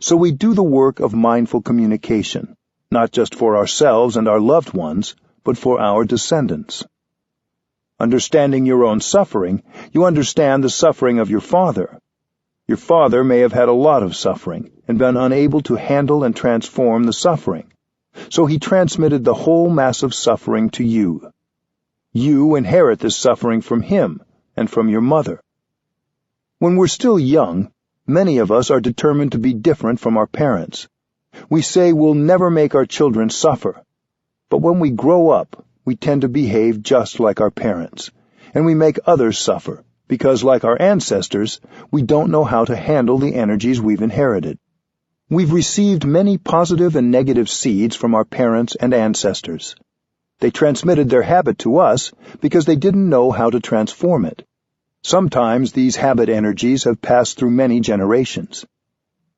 So we do the work of mindful communication, not just for ourselves and our loved ones, but for our descendants. Understanding your own suffering, you understand the suffering of your father. Your father may have had a lot of suffering and been unable to handle and transform the suffering. So he transmitted the whole mass of suffering to you. You inherit this suffering from him and from your mother. When we're still young, many of us are determined to be different from our parents. We say we'll never make our children suffer. But when we grow up, we tend to behave just like our parents, and we make others suffer because, like our ancestors, we don't know how to handle the energies we've inherited. We've received many positive and negative seeds from our parents and ancestors. They transmitted their habit to us because they didn't know how to transform it. Sometimes these habit energies have passed through many generations.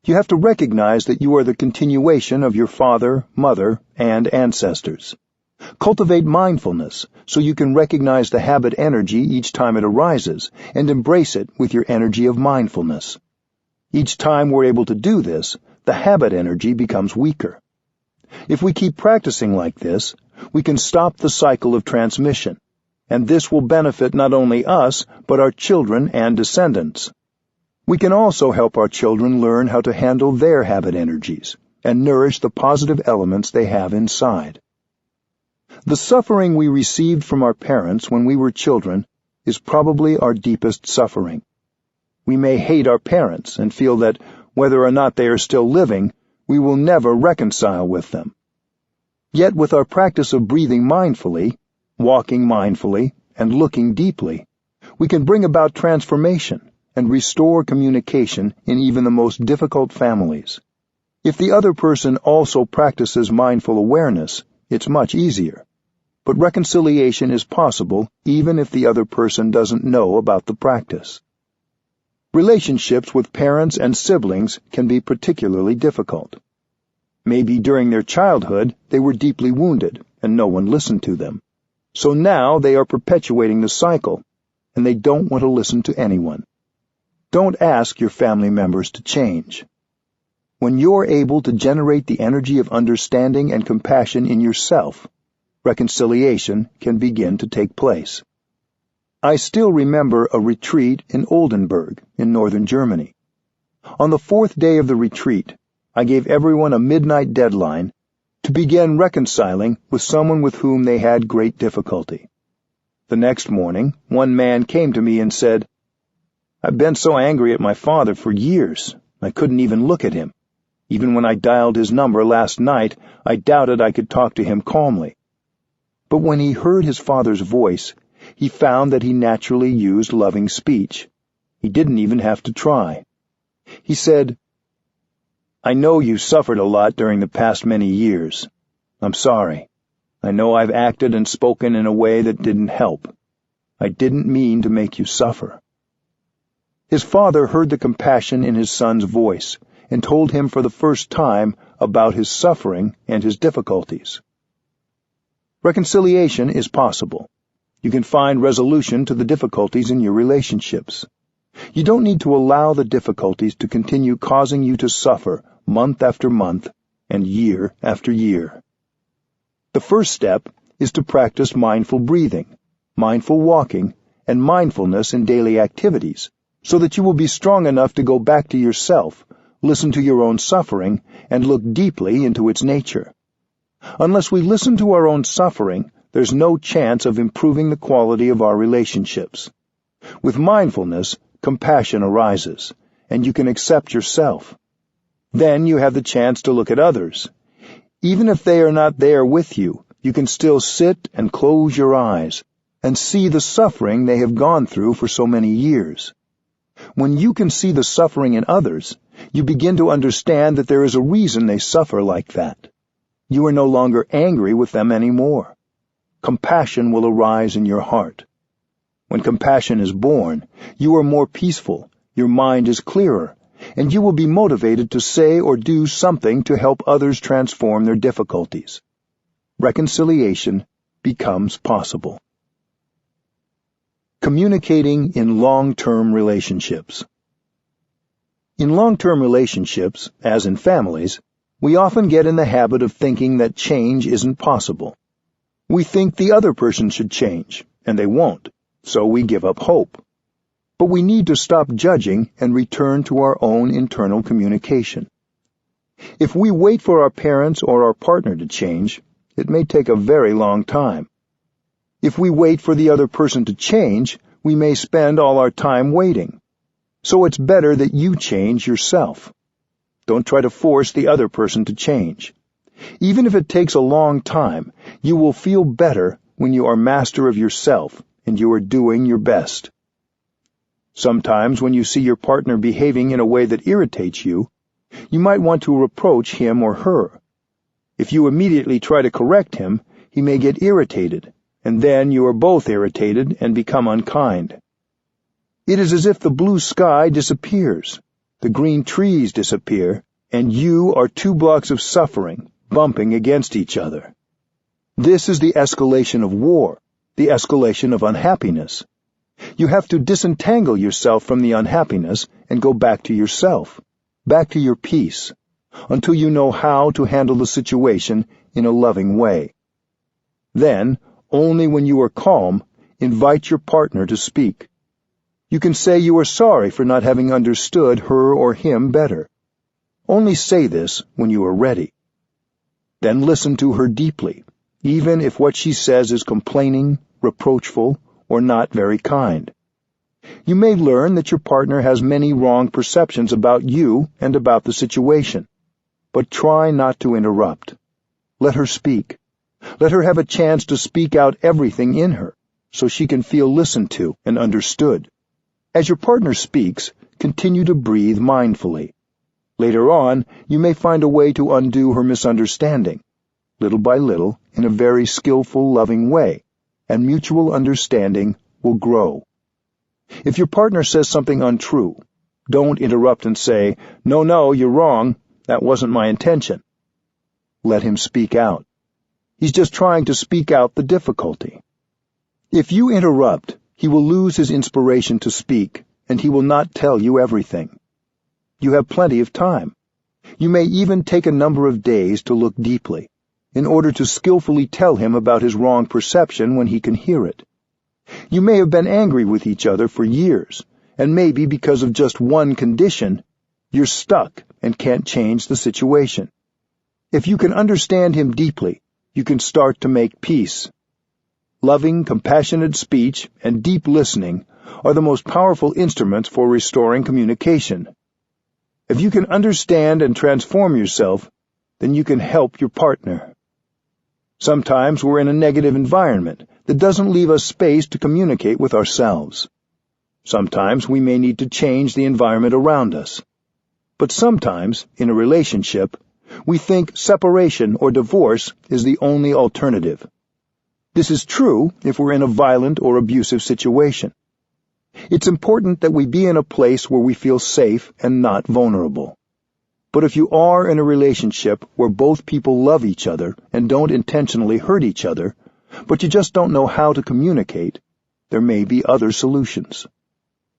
You have to recognize that you are the continuation of your father, mother, and ancestors. Cultivate mindfulness so you can recognize the habit energy each time it arises and embrace it with your energy of mindfulness. Each time we're able to do this, the habit energy becomes weaker. If we keep practicing like this, we can stop the cycle of transmission, and this will benefit not only us, but our children and descendants. We can also help our children learn how to handle their habit energies and nourish the positive elements they have inside. The suffering we received from our parents when we were children is probably our deepest suffering. We may hate our parents and feel that, whether or not they are still living, we will never reconcile with them. Yet with our practice of breathing mindfully, walking mindfully, and looking deeply, we can bring about transformation and restore communication in even the most difficult families. If the other person also practices mindful awareness, it's much easier. But reconciliation is possible even if the other person doesn't know about the practice. Relationships with parents and siblings can be particularly difficult. Maybe during their childhood they were deeply wounded and no one listened to them. So now they are perpetuating the cycle, and they don't want to listen to anyone. Don't ask your family members to change. When you're able to generate the energy of understanding and compassion in yourself, reconciliation can begin to take place. I still remember a retreat in Oldenburg in northern Germany. On the 4th day of the retreat, I gave everyone a midnight deadline to begin reconciling with someone with whom they had great difficulty. The next morning, one man came to me and said, "I've been so angry at my father for years, I couldn't even look at him. Even when I dialed his number last night, I doubted I could talk to him calmly." But when he heard his father's voice, he found that he naturally used loving speech. He didn't even have to try. He said, "I know you suffered a lot during the past many years. I'm sorry. I know I've acted and spoken in a way that didn't help. I didn't mean to make you suffer." His father heard the compassion in his son's voice and told him for the first time about his suffering and his difficulties. Reconciliation is possible. You can find resolution to the difficulties in your relationships. You don't need to allow the difficulties to continue causing you to suffer month after month and year after year. The first step is to practice mindful breathing, mindful walking, and mindfulness in daily activities, so that you will be strong enough to go back to yourself, listen to your own suffering, and look deeply into its nature. Unless we listen to our own suffering, there's no chance of improving the quality of our relationships. With mindfulness, compassion arises, and you can accept yourself. Then you have the chance to look at others. Even if they are not there with you, you can still sit and close your eyes and see the suffering they have gone through for so many years. When you can see the suffering in others, you begin to understand that there is a reason they suffer like that. You are no longer angry with them anymore. Compassion will arise in your heart. When compassion is born, you are more peaceful, your mind is clearer, and you will be motivated to say or do something to help others transform their difficulties. Reconciliation becomes possible. Communicating in long-term relationships. In long-term relationships, as in families, we often get in the habit of thinking that change isn't possible. We think the other person should change, and they won't, so we give up hope. But we need to stop judging and return to our own internal communication. If we wait for our parents or our partner to change, it may take a very long time. If we wait for the other person to change, we may spend all our time waiting. So it's better that you change yourself. Don't try to force the other person to change. Even if it takes a long time, you will feel better when you are master of yourself and you are doing your best. Sometimes when you see your partner behaving in a way that irritates you, you might want to reproach him or her. If you immediately try to correct him, he may get irritated, and then you are both irritated and become unkind. It is as if the blue sky disappears, the green trees disappear, and you are 2 blocks of suffering, bumping against each other. This is the escalation of war, the escalation of unhappiness. You have to disentangle yourself from the unhappiness and go back to yourself, back to your peace, until you know how to handle the situation in a loving way. Then, only when you are calm, invite your partner to speak. You can say you are sorry for not having understood her or him better. Only say this when you are ready. Then listen to her deeply, even if what she says is complaining, reproachful, or not very kind. You may learn that your partner has many wrong perceptions about you and about the situation, but try not to interrupt. Let her speak. Let her have a chance to speak out everything in her, so she can feel listened to and understood. As your partner speaks, continue to breathe mindfully. Later on, you may find a way to undo her misunderstanding, little by little, in a very skillful, loving way, and mutual understanding will grow. If your partner says something untrue, don't interrupt and say, "No, you're wrong. That wasn't my intention." Let him speak out. He's just trying to speak out the difficulty. If you interrupt, he will lose his inspiration to speak, and he will not tell you everything. You have plenty of time. You may even take a number of days to look deeply, in order to skillfully tell him about his wrong perception when he can hear it. You may have been angry with each other for years, and maybe because of just one condition, you're stuck and can't change the situation. If you can understand him deeply, you can start to make peace. Loving, compassionate speech and deep listening are the most powerful instruments for restoring communication. If you can understand and transform yourself, then you can help your partner. Sometimes we're in a negative environment that doesn't leave us space to communicate with ourselves. Sometimes we may need to change the environment around us. But sometimes, in a relationship, we think separation or divorce is the only alternative. This is true if we're in a violent or abusive situation. It's important that we be in a place where we feel safe and not vulnerable. But if you are in a relationship where both people love each other and don't intentionally hurt each other, but you just don't know how to communicate, there may be other solutions.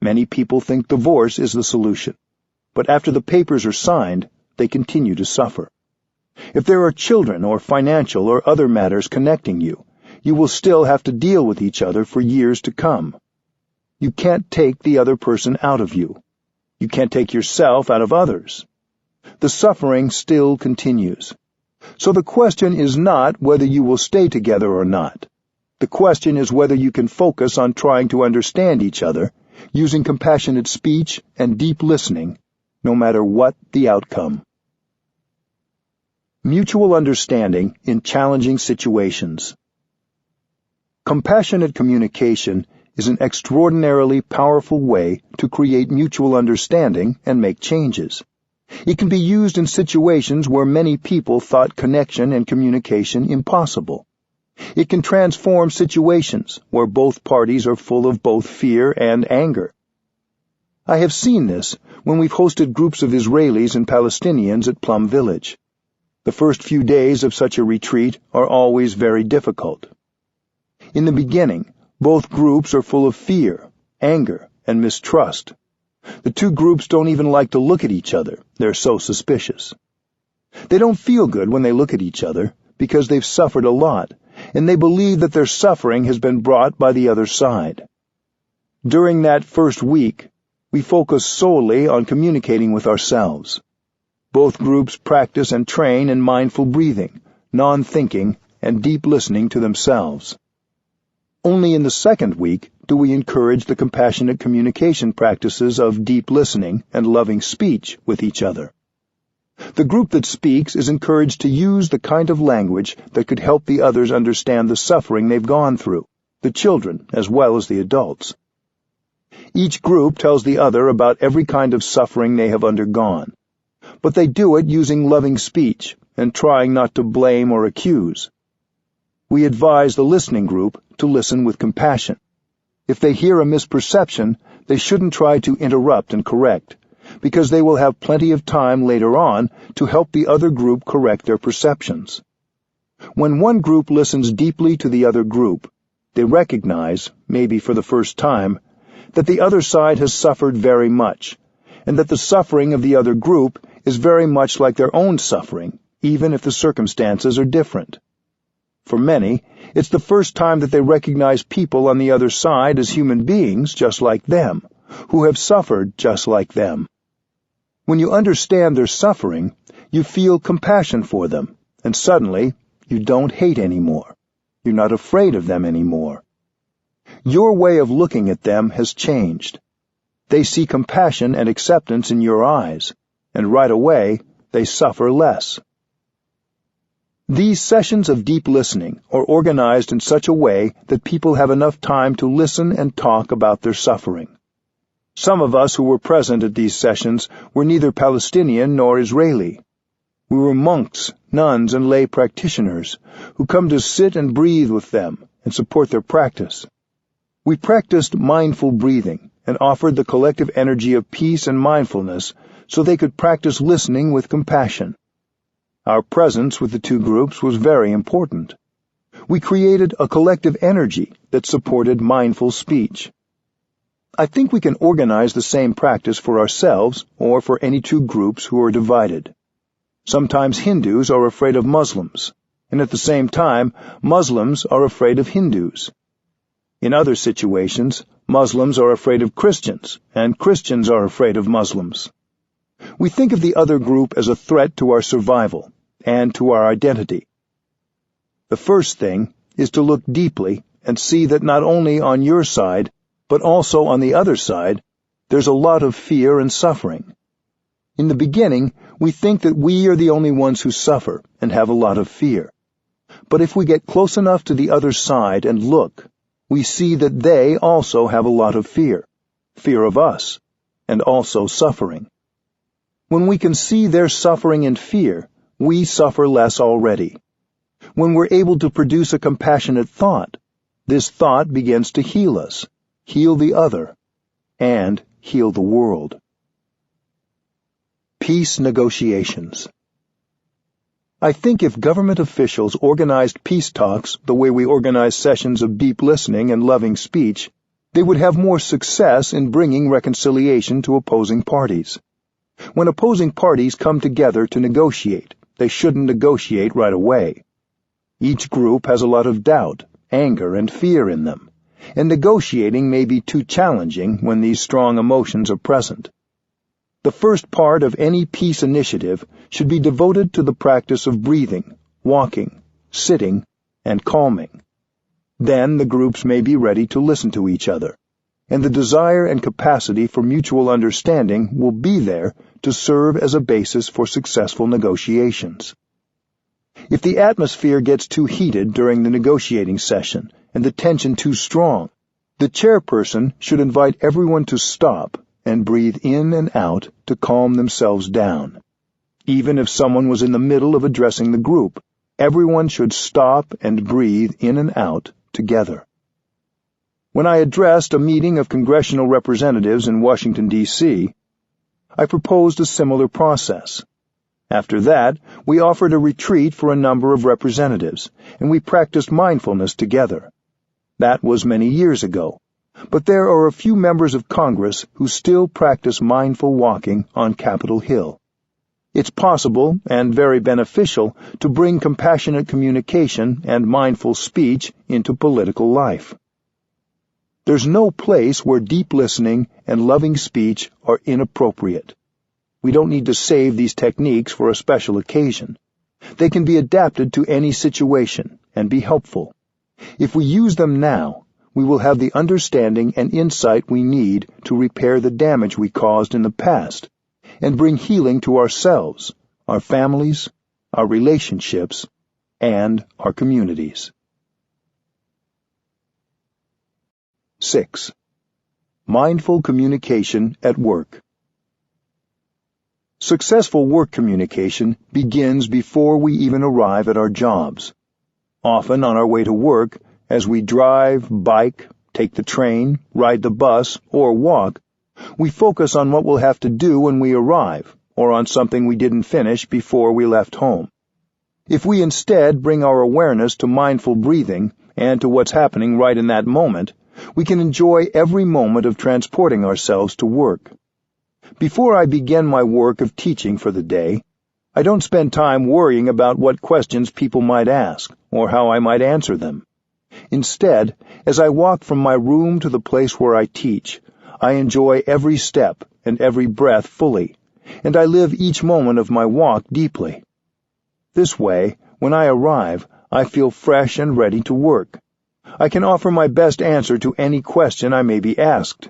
Many people think divorce is the solution, but after the papers are signed, they continue to suffer. If there are children or financial or other matters connecting you, you will still have to deal with each other for years to come. You can't take the other person out of you. You can't take yourself out of others. The suffering still continues. So the question is not whether you will stay together or not. The question is whether you can focus on trying to understand each other, using compassionate speech and deep listening, no matter what the outcome. Mutual understanding in challenging situations. Compassionate communication is an extraordinarily powerful way to create mutual understanding and make changes. It can be used in situations where many people thought connection and communication impossible. It can transform situations where both parties are full of both fear and anger. I have seen this when we've hosted groups of Israelis and Palestinians at Plum Village. The first few days of such a retreat are always very difficult. In the beginning, both groups are full of fear, anger, and mistrust. The two groups don't even like to look at each other. They're so suspicious. They don't feel good when they look at each other because they've suffered a lot, and they believe that their suffering has been brought by the other side. During that first week, we focus solely on communicating with ourselves. Both groups practice and train in mindful breathing, non-thinking, and deep listening to themselves. Only in the second week do we encourage the compassionate communication practices of deep listening and loving speech with each other. The group that speaks is encouraged to use the kind of language that could help the others understand the suffering they've gone through, the children as well as the adults. Each group tells the other about every kind of suffering they have undergone, but they do it using loving speech and trying not to blame or accuse. We advise the listening group to listen with compassion. If they hear a misperception, they shouldn't try to interrupt and correct, because they will have plenty of time later on to help the other group correct their perceptions. When one group listens deeply to the other group, they recognize, maybe for the first time, that the other side has suffered very much, and that the suffering of the other group is very much like their own suffering, even if the circumstances are different. For many, it's the first time that they recognize people on the other side as human beings just like them, who have suffered just like them. When you understand their suffering, you feel compassion for them, and suddenly you don't hate anymore. You're not afraid of them anymore. Your way of looking at them has changed. They see compassion and acceptance in your eyes, and right away they suffer less. These sessions of deep listening are organized in such a way that people have enough time to listen and talk about their suffering. Some of us who were present at these sessions were neither Palestinian nor Israeli. We were monks, nuns, and lay practitioners who come to sit and breathe with them and support their practice. We practiced mindful breathing and offered the collective energy of peace and mindfulness so they could practice listening with compassion. Our presence with the two groups was very important. We created a collective energy that supported mindful speech. I think we can organize the same practice for ourselves or for any two groups who are divided. Sometimes Hindus are afraid of Muslims, and at the same time, Muslims are afraid of Hindus. In other situations, Muslims are afraid of Christians, and Christians are afraid of Muslims. We think of the other group as a threat to our survival and to our identity. The first thing is to look deeply and see that not only on your side, but also on the other side, there's a lot of fear and suffering. In the beginning, we think that we are the only ones who suffer and have a lot of fear. But if we get close enough to the other side and look, we see that they also have a lot of fear of us, and also suffering. When we can see their suffering and fear, we suffer less already. When we're able to produce a compassionate thought, this thought begins to heal us, heal the other, and heal the world. Peace negotiations. I think if government officials organized peace talks the way we organize sessions of deep listening and loving speech, they would have more success in bringing reconciliation to opposing parties. When opposing parties come together to negotiate, they shouldn't negotiate right away. Each group has a lot of doubt, anger, and fear in them, and negotiating may be too challenging when these strong emotions are present. The first part of any peace initiative should be devoted to the practice of breathing, walking, sitting, and calming. Then the groups may be ready to listen to each other, and the desire and capacity for mutual understanding will be there to serve as a basis for successful negotiations. If the atmosphere gets too heated during the negotiating session and the tension too strong, the chairperson should invite everyone to stop and breathe in and out to calm themselves down. Even if someone was in the middle of addressing the group, everyone should stop and breathe in and out together. When I addressed a meeting of congressional representatives in Washington, D.C., I proposed a similar process. After that, we offered a retreat for a number of representatives, and we practiced mindfulness together. That was many years ago, but there are a few members of Congress who still practice mindful walking on Capitol Hill. It's possible and very beneficial to bring compassionate communication and mindful speech into political life. There's no place where deep listening and loving speech are inappropriate. We don't need to save these techniques for a special occasion. They can be adapted to any situation and be helpful. If we use them now, we will have the understanding and insight we need to repair the damage we caused in the past and bring healing to ourselves, our families, our relationships, and our communities. 6. Mindful communication at work. Successful work communication begins before we even arrive at our jobs. Often on our way to work, as we drive, bike, take the train, ride the bus, or walk, we focus on what we'll have to do when we arrive, or on something we didn't finish before we left home. If we instead bring our awareness to mindful breathing and to what's happening right in that moment, we can enjoy every moment of transporting ourselves to work. Before I begin my work of teaching for the day, I don't spend time worrying about what questions people might ask or how I might answer them. Instead, as I walk from my room to the place where I teach, I enjoy every step and every breath fully, and I live each moment of my walk deeply. This way, when I arrive, I feel fresh and ready to work. I can offer my best answer to any question I may be asked.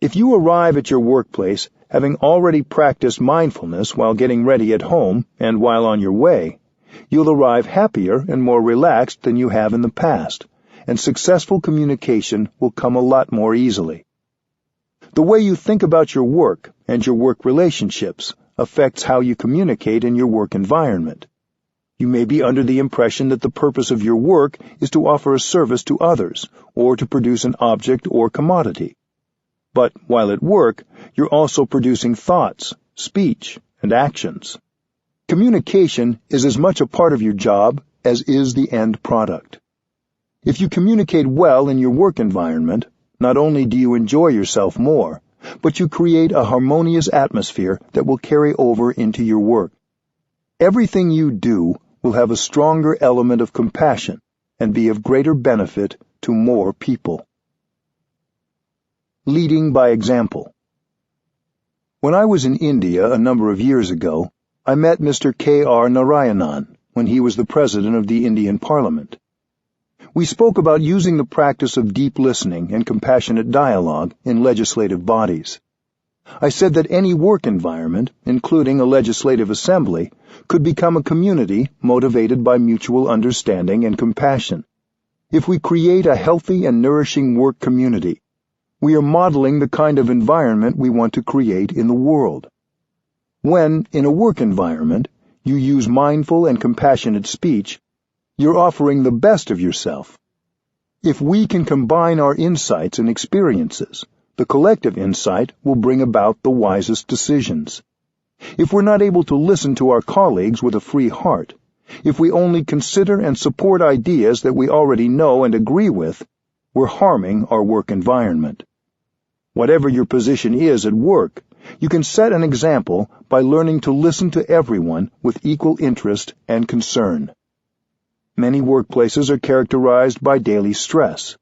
If you arrive at your workplace having already practiced mindfulness while getting ready at home and while on your way, You'll arrive happier and more relaxed than you have in the past, and successful communication will come a lot more easily. The way you think about your work and your work relationships affects how you communicate in your work environment. You may be under the impression that the purpose of your work is to offer a service to others or to produce an object or commodity. But while at work, you're also producing thoughts, speech, and actions. Communication is as much a part of your job as is the end product. If you communicate well in your work environment, not only do you enjoy yourself more, but you create a harmonious atmosphere that will carry over into your work. Everything you do will have a stronger element of compassion and be of greater benefit to more people. Leading by example. When I was in India a number of years ago, I met Mr. K.R. Narayanan when he was the President of the Indian Parliament. We spoke about using the practice of deep listening and compassionate dialogue in legislative bodies. I said that any work environment, including a legislative assembly, could become a community motivated by mutual understanding and compassion. If we create a healthy and nourishing work community, we are modeling the kind of environment we want to create in the world. When, in a work environment, you use mindful and compassionate speech, you're offering the best of yourself. If we can combine our insights and experiences, the collective insight will bring about the wisest decisions. If we're not able to listen to our colleagues with a free heart, if we only consider and support ideas that we already know and agree with, we're harming our work environment. Whatever your position is at work, you can set an example by learning to listen to everyone with equal interest and concern. Many workplaces are characterized by daily stress.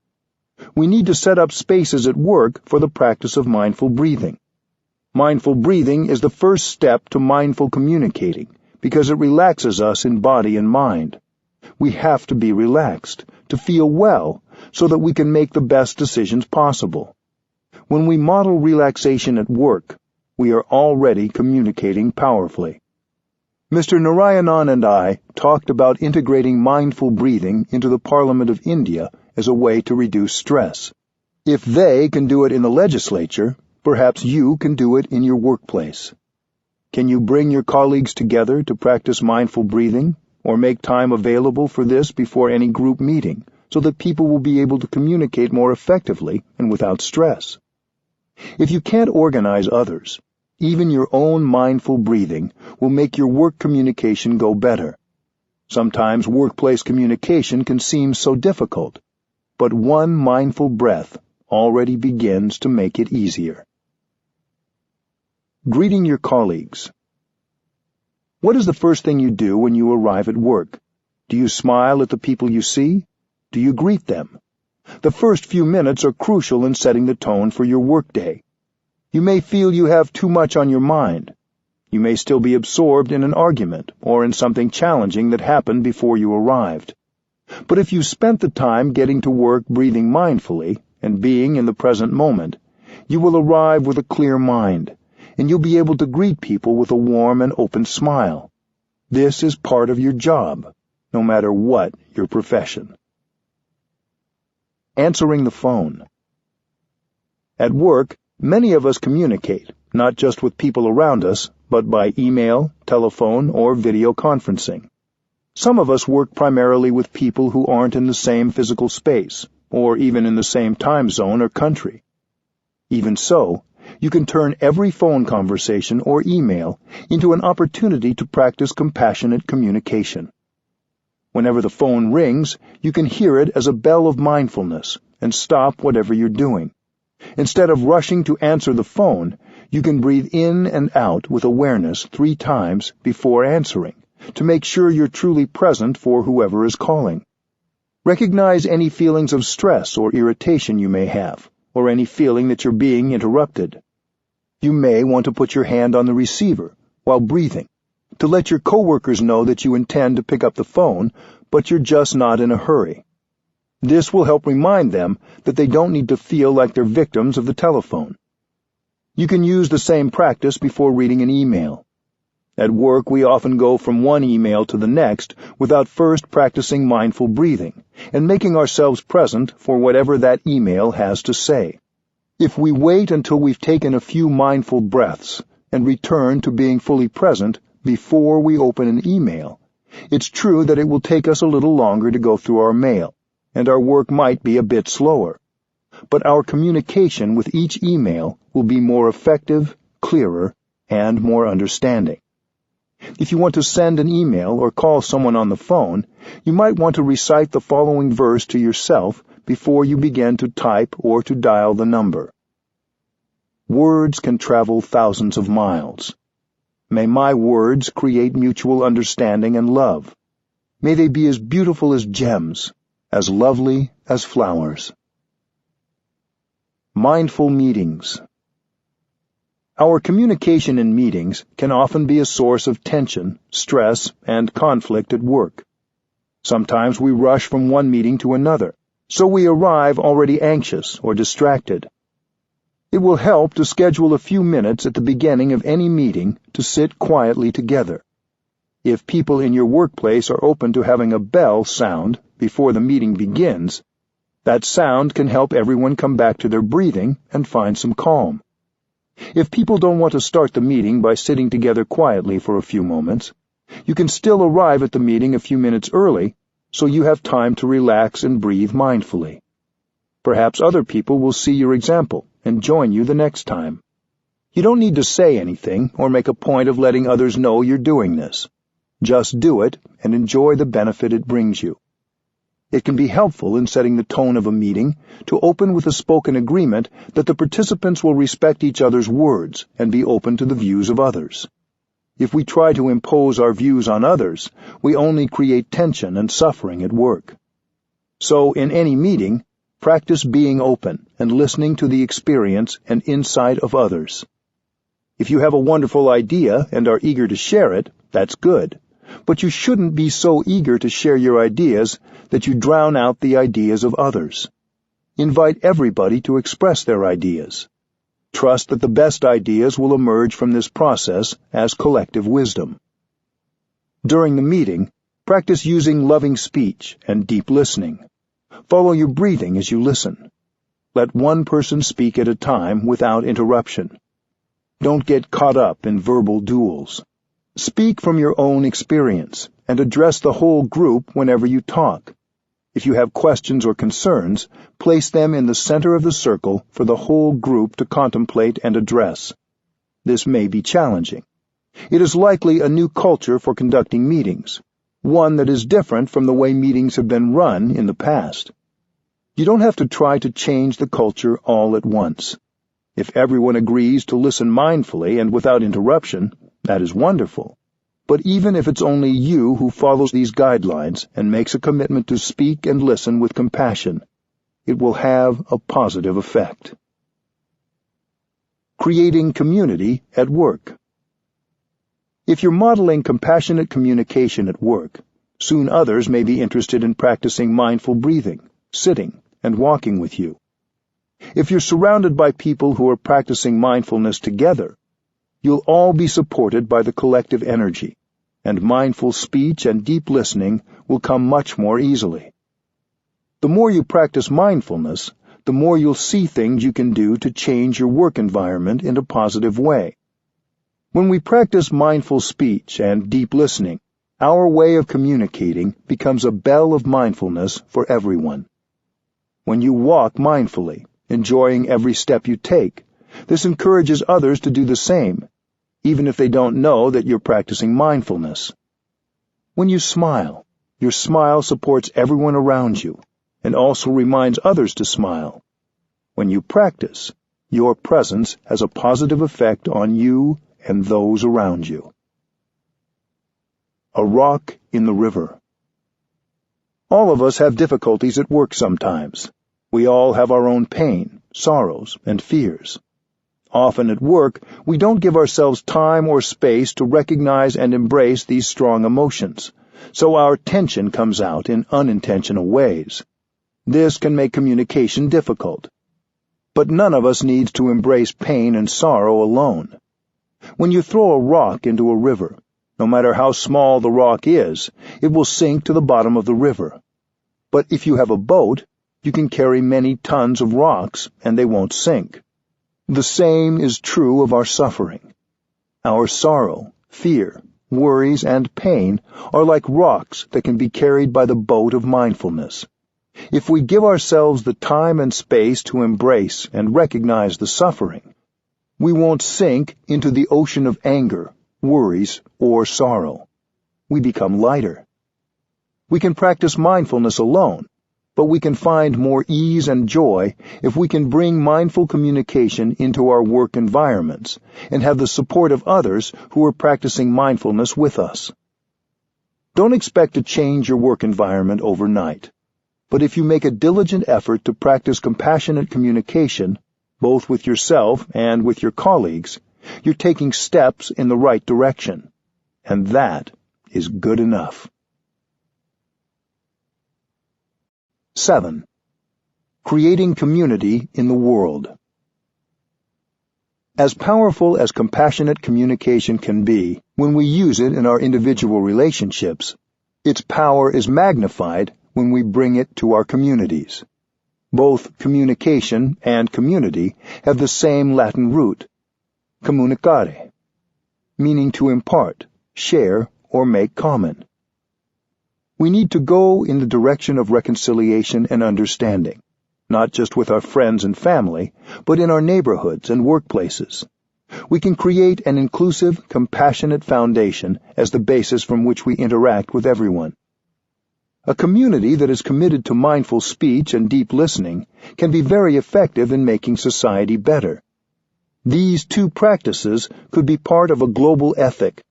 We need to set up spaces at work for the practice of mindful breathing. Mindful breathing is the first step to mindful communicating because it relaxes us in body and mind. We have to be relaxed, to feel well, so that we can make the best decisions possible. When we model relaxation at work, we are already communicating powerfully. Mr. Narayanan and I talked about integrating mindful breathing into the Parliament of India as a way to reduce stress. If they can do it in the legislature, perhaps you can do it in your workplace. Can you bring your colleagues together to practice mindful breathing, or make time available for this before any group meeting, so that people will be able to communicate more effectively and without stress? If you can't organize others, even your own mindful breathing will make your work communication go better. Sometimes workplace communication can seem so difficult, but one mindful breath already begins to make it easier. Greeting your colleagues. What is the first thing you do when you arrive at work? Do you smile at the people you see? Do you greet them? The first few minutes are crucial in setting the tone for your workday. You may feel you have too much on your mind. You may still be absorbed in an argument or in something challenging that happened before you arrived. But if you spent the time getting to work breathing mindfully and being in the present moment, you will arrive with a clear mind, and you'll be able to greet people with a warm and open smile. This is part of your job, no matter what your profession. Answering the phone. At work, many of us communicate, not just with people around us, but by email, telephone, or video conferencing. Some of us work primarily with people who aren't in the same physical space, or even in the same time zone or country. Even so, you can turn every phone conversation or email into an opportunity to practice compassionate communication. Whenever the phone rings, you can hear it as a bell of mindfulness and stop whatever you're doing. Instead of rushing to answer the phone, you can breathe in and out with awareness 3 times before answering, to make sure you're truly present for whoever is calling. Recognize any feelings of stress or irritation you may have, or any feeling that you're being interrupted. You may want to put your hand on the receiver while breathing, to let your coworkers know that you intend to pick up the phone, but you're just not in a hurry. This will help remind them that they don't need to feel like they're victims of the telephone. You can use the same practice before reading an email. At work, we often go from one email to the next without first practicing mindful breathing and making ourselves present for whatever that email has to say. If we wait until we've taken a few mindful breaths and return to being fully present before we open an email, it's true that it will take us a little longer to go through our mail, and our work might be a bit slower. But our communication with each email will be more effective, clearer, and more understanding. If you want to send an email or call someone on the phone, you might want to recite the following verse to yourself before you begin to type or to dial the number. Words can travel thousands of miles. May my words create mutual understanding and love. May they be as beautiful as gems, as lovely as flowers. Mindful meetings. Our communication in meetings can often be a source of tension, stress, and conflict at work. Sometimes we rush from one meeting to another, so we arrive already anxious or distracted. It will help to schedule a few minutes at the beginning of any meeting to sit quietly together. If people in your workplace are open to having a bell sound before the meeting begins, that sound can help everyone come back to their breathing and find some calm. If people don't want to start the meeting by sitting together quietly for a few moments, you can still arrive at the meeting a few minutes early so you have time to relax and breathe mindfully. Perhaps other people will see your example and join you the next time. You don't need to say anything or make a point of letting others know you're doing this. Just do it and enjoy the benefit it brings you. It can be helpful in setting the tone of a meeting to open with a spoken agreement that the participants will respect each other's words and be open to the views of others. If we try to impose our views on others, we only create tension and suffering at work. So, in any meeting, practice being open and listening to the experience and insight of others. If you have a wonderful idea and are eager to share it, that's good. But you shouldn't be so eager to share your ideas that you drown out the ideas of others. Invite everybody to express their ideas. Trust that the best ideas will emerge from this process as collective wisdom. During the meeting, practice using loving speech and deep listening. Follow your breathing as you listen. Let one person speak at a time without interruption. Don't get caught up in verbal duels. Speak from your own experience and address the whole group whenever you talk. If you have questions or concerns, place them in the center of the circle for the whole group to contemplate and address. This may be challenging. It is likely a new culture for conducting meetings, one that is different from the way meetings have been run in the past. You don't have to try to change the culture all at once. If everyone agrees to listen mindfully and without interruption, that is wonderful. But even if it's only you who follows these guidelines and makes a commitment to speak and listen with compassion, it will have a positive effect. Creating community at work. If you're modeling compassionate communication at work, soon others may be interested in practicing mindful breathing, sitting, and walking with you. If you're surrounded by people who are practicing mindfulness together, you'll all be supported by the collective energy, and mindful speech and deep listening will come much more easily. The more you practice mindfulness, the more you'll see things you can do to change your work environment in a positive way. When we practice mindful speech and deep listening, our way of communicating becomes a bell of mindfulness for everyone. When you walk mindfully, enjoying every step you take, this encourages others to do the same, even if they don't know that you're practicing mindfulness. When you smile, your smile supports everyone around you and also reminds others to smile. When you practice, your presence has a positive effect on you and those around you. A rock in the river. All of us have difficulties at work sometimes. We all have our own pain, sorrows, and fears. Often at work, we don't give ourselves time or space to recognize and embrace these strong emotions, so our tension comes out in unintentional ways. This can make communication difficult. But none of us needs to embrace pain and sorrow alone. When you throw a rock into a river, No matter how small the rock is, it will sink to the bottom of the river. But if you have a boat, you can carry many tons of rocks and they won't sink. The same is true of our suffering. Our sorrow, fear, worries, and pain are like rocks that can be carried by the boat of mindfulness. If we give ourselves the time and space to embrace and recognize the suffering, we won't sink into the ocean of anger, worries, or sorrow. We become lighter. We can practice mindfulness alone, but we can find more ease and joy if we can bring mindful communication into our work environments and have the support of others who are practicing mindfulness with us. Don't expect to change your work environment overnight, but if you make a diligent effort to practice compassionate communication, both with yourself and with your colleagues, you're taking steps in the right direction, and that is good enough. 7. Creating community in the world. As powerful as compassionate communication can be when we use it in our individual relationships, its power is magnified when we bring it to our communities. Both communication and community have the same Latin root, communicare, meaning to impart, share, or make common. We need to go in the direction of reconciliation and understanding, not just with our friends and family, but in our neighborhoods and workplaces. We can create an inclusive, compassionate foundation as the basis from which we interact with everyone. A community that is committed to mindful speech and deep listening can be very effective in making society better. These two practices could be part of a global ethic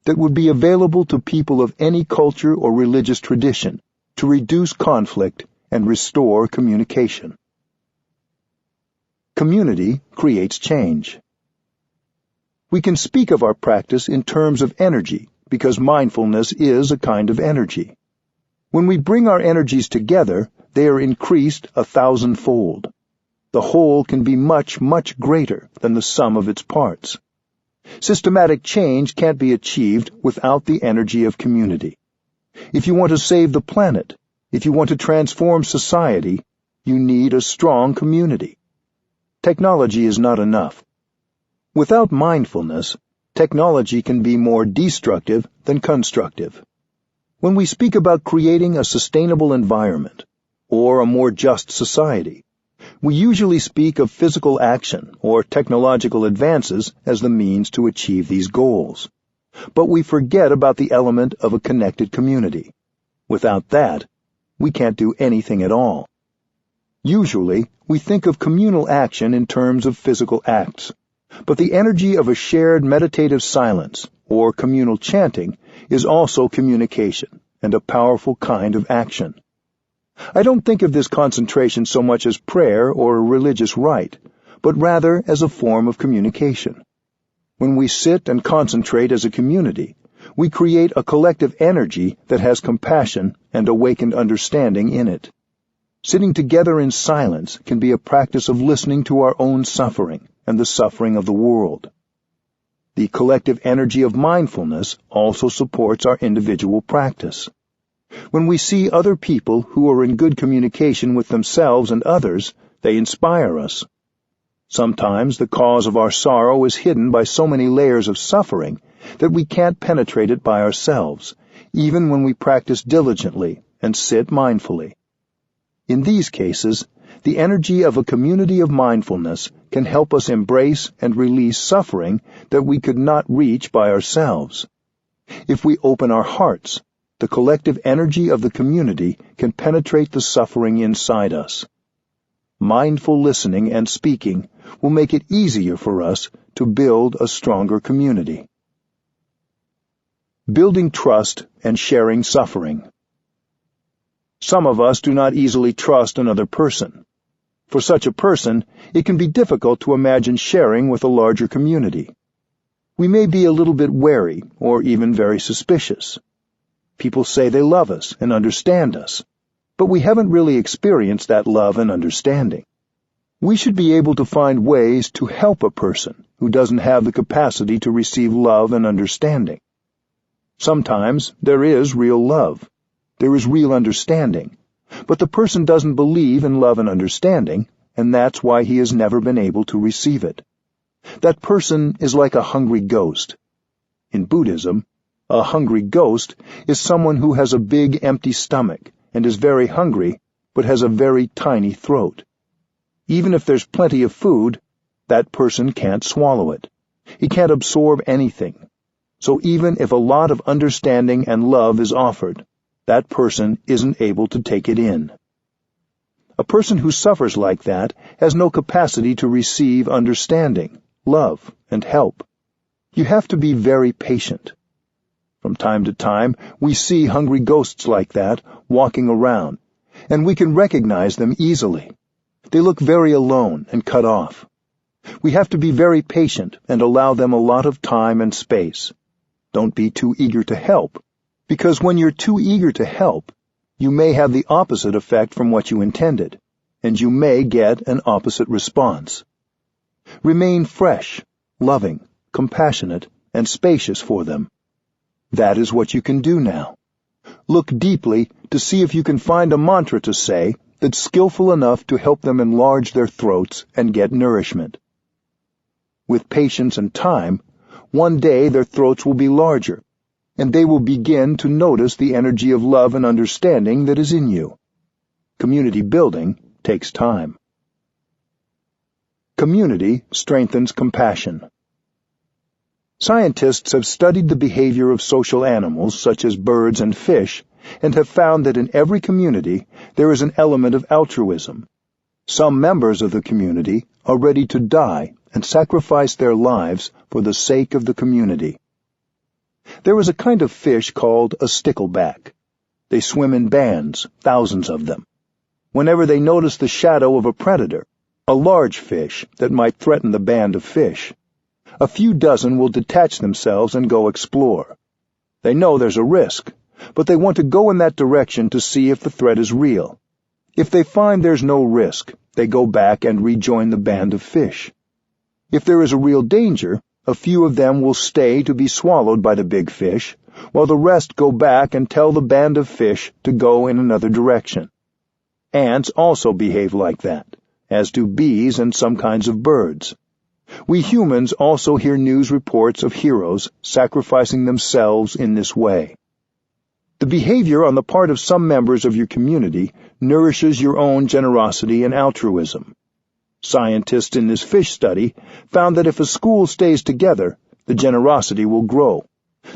that would be available to people of any culture or religious tradition to reduce conflict and restore communication. Community creates change. We can speak of our practice in terms of energy because mindfulness is a kind of energy. When we bring our energies together, they are increased 1,000-fold. The whole can be much, much greater than the sum of its parts. Systematic change can't be achieved without the energy of community. If you want to save the planet, if you want to transform society, you need a strong community. Technology is not enough. Without mindfulness, technology can be more destructive than constructive. When we speak about creating a sustainable environment or a more just society, we usually speak of physical action or technological advances as the means to achieve these goals. But we forget about the element of a connected community. Without that, we can't do anything at all. Usually, we think of communal action in terms of physical acts, but the energy of a shared meditative silence or communal chanting is also communication and a powerful kind of action. I don't think of this concentration so much as prayer or a religious rite, but rather as a form of communication. When we sit and concentrate as a community, we create a collective energy that has compassion and awakened understanding in it. Sitting together in silence can be a practice of listening to our own suffering and the suffering of the world. The collective energy of mindfulness also supports our individual practice. When we see other people who are in good communication with themselves and others, they inspire us. Sometimes the cause of our sorrow is hidden by so many layers of suffering that we can't penetrate it by ourselves, even when we practice diligently and sit mindfully. In these cases, the energy of a community of mindfulness can help us embrace and release suffering that we could not reach by ourselves. If we open our hearts, the collective energy of the community can penetrate the suffering inside us. Mindful listening and speaking will make it easier for us to build a stronger community. Building trust and sharing suffering. Some of us do not easily trust another person. For such a person, it can be difficult to imagine sharing with a larger community. We may be a little bit wary or even very suspicious. People say they love us and understand us, but we haven't really experienced that love and understanding. We should be able to find ways to help a person who doesn't have the capacity to receive love and understanding. Sometimes there is real love. There is real understanding. But the person doesn't believe in love and understanding, and that's why he has never been able to receive it. That person is like a hungry ghost. In Buddhism, a hungry ghost is someone who has a big empty stomach and is very hungry, but has a very tiny throat. Even if there's plenty of food, that person can't swallow it. He can't absorb anything. So even if a lot of understanding and love is offered, that person isn't able to take it in. A person who suffers like that has no capacity to receive understanding, love, and help. You have to be very patient. From time to time, we see hungry ghosts like that walking around, and we can recognize them easily. They look very alone and cut off. We have to be very patient and allow them a lot of time and space. Don't be too eager to help, because when you're too eager to help, you may have the opposite effect from what you intended, and you may get an opposite response. Remain fresh, loving, compassionate, and spacious for them. That is what you can do now. Look deeply to see if you can find a mantra to say that's skillful enough to help them enlarge their throats and get nourishment. With patience and time, one day their throats will be larger, and they will begin to notice the energy of love and understanding that is in you. Community building takes time. Community strengthens compassion. Scientists have studied the behavior of social animals, such as birds and fish, and have found that in every community there is an element of altruism. Some members of the community are ready to die and sacrifice their lives for the sake of the community. There is a kind of fish called a stickleback. They swim in bands, thousands of them. Whenever they notice the shadow of a predator, a large fish that might threaten the band of fish, a few dozen will detach themselves and go explore. They know there's a risk, but they want to go in that direction to see if the threat is real. If they find there's no risk, they go back and rejoin the band of fish. If there is a real danger, a few of them will stay to be swallowed by the big fish, while the rest go back and tell the band of fish to go in another direction. Ants also behave like that, as do bees and some kinds of birds. We humans also hear news reports of heroes sacrificing themselves in this way. The behavior on the part of some members of your community nourishes your own generosity and altruism. Scientists in this fish study found that if a school stays together, the generosity will grow.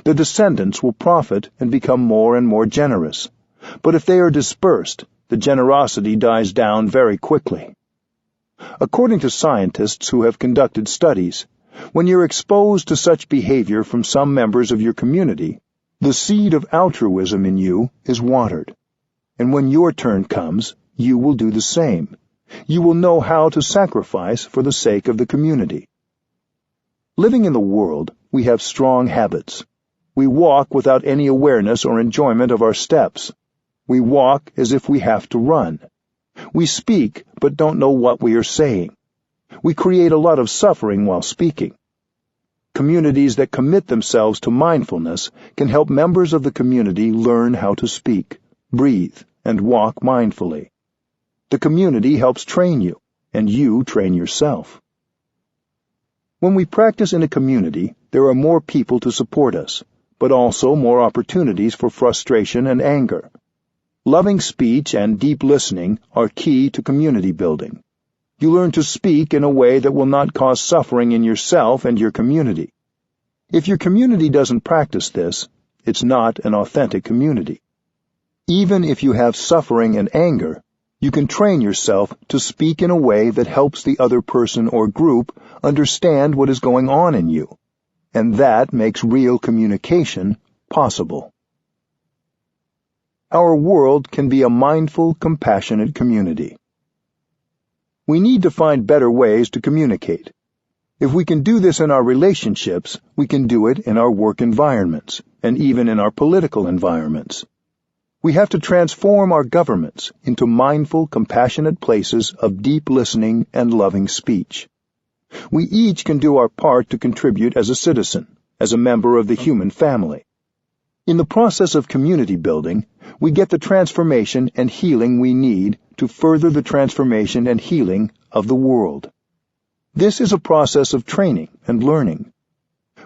The descendants will profit and become more and more generous. But if they are dispersed, the generosity dies down very quickly. According to scientists who have conducted studies, when you're exposed to such behavior from some members of your community, the seed of altruism in you is watered. And when your turn comes, you will do the same. You will know how to sacrifice for the sake of the community. Living in the world, we have strong habits. We walk without any awareness or enjoyment of our steps. We walk as if we have to run. We speak, but don't know what we are saying. We create a lot of suffering while speaking. Communities that commit themselves to mindfulness can help members of the community learn how to speak, breathe, and walk mindfully. The community helps train you, and you train yourself. When we practice in a community, there are more people to support us, but also more opportunities for frustration and anger. Loving speech and deep listening are key to community building. You learn to speak in a way that will not cause suffering in yourself and your community. If your community doesn't practice this, it's not an authentic community. Even if you have suffering and anger, you can train yourself to speak in a way that helps the other person or group understand what is going on in you, and that makes real communication possible. Our world can be a mindful, compassionate community. We need to find better ways to communicate. If we can do this in our relationships, we can do it in our work environments, and even in our political environments. We have to transform our governments into mindful, compassionate places of deep listening and loving speech. We each can do our part to contribute as a citizen, as a member of the human family. In the process of community building, we get the transformation and healing we need to further the transformation and healing of the world. This is a process of training and learning.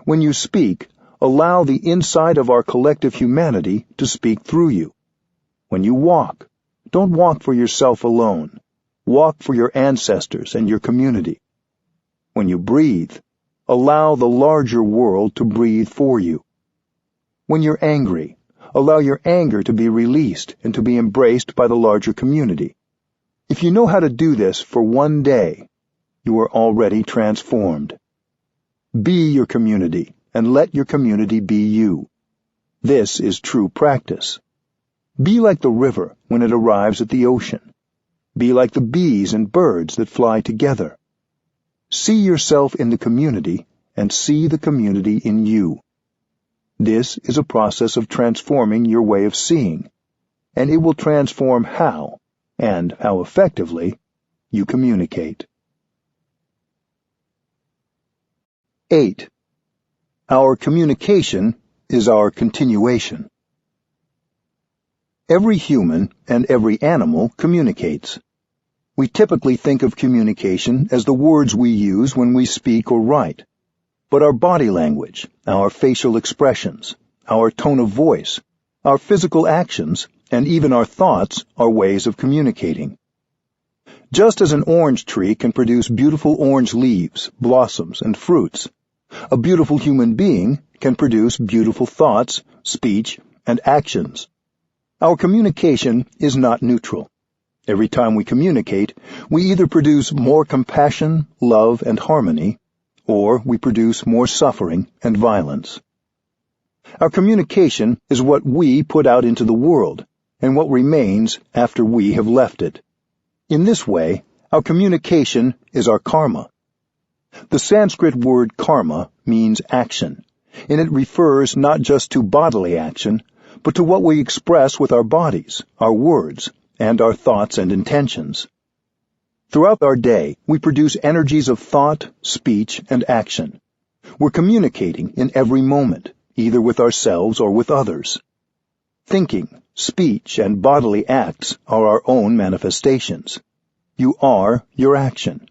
When you speak, allow the inside of our collective humanity to speak through you. When you walk, don't walk for yourself alone. Walk for your ancestors and your community. When you breathe, allow the larger world to breathe for you. When you're angry, allow your anger to be released and to be embraced by the larger community. If you know how to do this for one day, you are already transformed. Be your community and let your community be you. This is true practice. Be like the river when it arrives at the ocean. Be like the bees and birds that fly together. See yourself in the community and see the community in you. This is a process of transforming your way of seeing, and it will transform how, and how effectively, you communicate. 8. Our communication is our continuation. Every human and every animal communicates. We typically think of communication as the words we use when we speak or write. But our body language, our facial expressions, our tone of voice, our physical actions, and even our thoughts are ways of communicating. Just as an orange tree can produce beautiful orange leaves, blossoms, and fruits, a beautiful human being can produce beautiful thoughts, speech, and actions. Our communication is not neutral. Every time we communicate, we either produce more compassion, love, and harmony, or we produce more suffering and violence. Our communication is what we put out into the world, and what remains after we have left it. In this way, our communication is our karma. The Sanskrit word karma means action, and it refers not just to bodily action, but to what we express with our bodies, our words, and our thoughts and intentions. Throughout our day, we produce energies of thought, speech, and action. We're communicating in every moment, either with ourselves or with others. Thinking, speech, and bodily acts are our own manifestations. You are your action.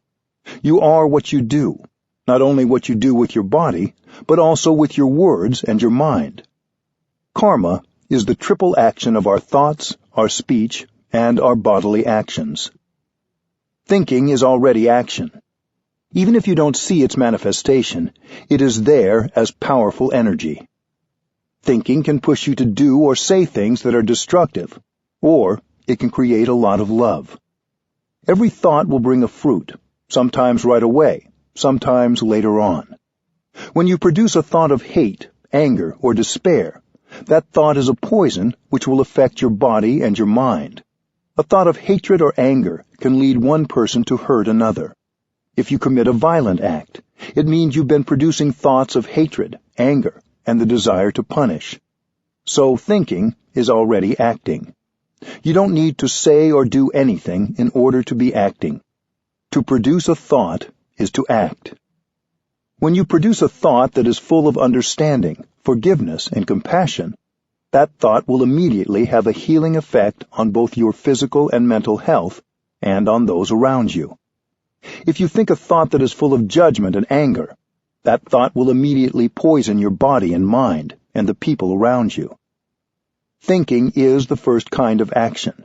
You are what you do, not only what you do with your body, but also with your words and your mind. Karma is the triple action of our thoughts, our speech, and our bodily actions. Thinking is already action. Even if you don't see its manifestation, it is there as powerful energy. Thinking can push you to do or say things that are destructive, or it can create a lot of love. Every thought will bring a fruit, sometimes right away, sometimes later on. When you produce a thought of hate, anger, or despair, that thought is a poison which will affect your body and your mind. A thought of hatred or anger can lead one person to hurt another. If you commit a violent act, it means you've been producing thoughts of hatred, anger, and the desire to punish. So thinking is already acting. You don't need to say or do anything in order to be acting. To produce a thought is to act. When you produce a thought that is full of understanding, forgiveness, and compassion, that thought will immediately have a healing effect on both your physical and mental health and on those around you. If you think a thought that is full of judgment and anger, that thought will immediately poison your body and mind and the people around you. Thinking is the first kind of action,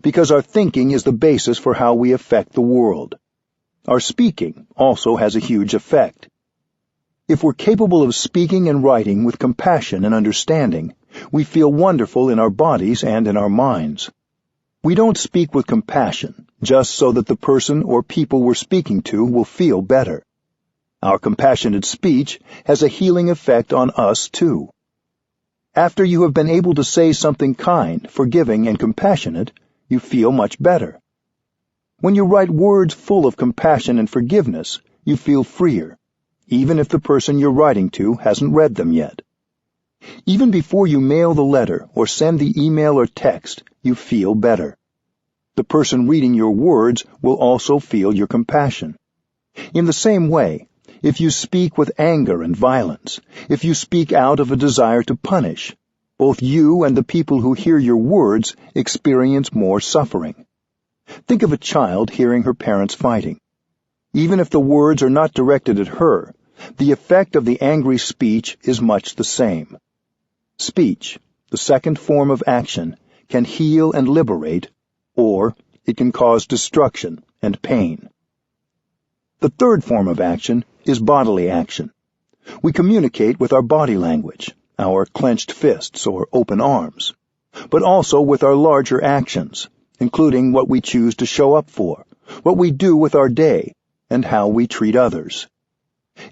because our thinking is the basis for how we affect the world. Our speaking also has a huge effect. If we're capable of speaking and writing with compassion and understanding, we feel wonderful in our bodies and in our minds. We don't speak with compassion just so that the person or people we're speaking to will feel better. Our compassionate speech has a healing effect on us too. After you have been able to say something kind, forgiving, and compassionate, you feel much better. When you write words full of compassion and forgiveness, you feel freer, even if the person you're writing to hasn't read them yet. Even before you mail the letter or send the email or text, you feel better. The person reading your words will also feel your compassion. In the same way, if you speak with anger and violence, if you speak out of a desire to punish, both you and the people who hear your words experience more suffering. Think of a child hearing her parents fighting. Even if the words are not directed at her, the effect of the angry speech is much the same. Speech, the second form of action, can heal and liberate, or it can cause destruction and pain. The third form of action is bodily action. We communicate with our body language, our clenched fists or open arms, but also with our larger actions, including what we choose to show up for, what we do with our day, and how we treat others.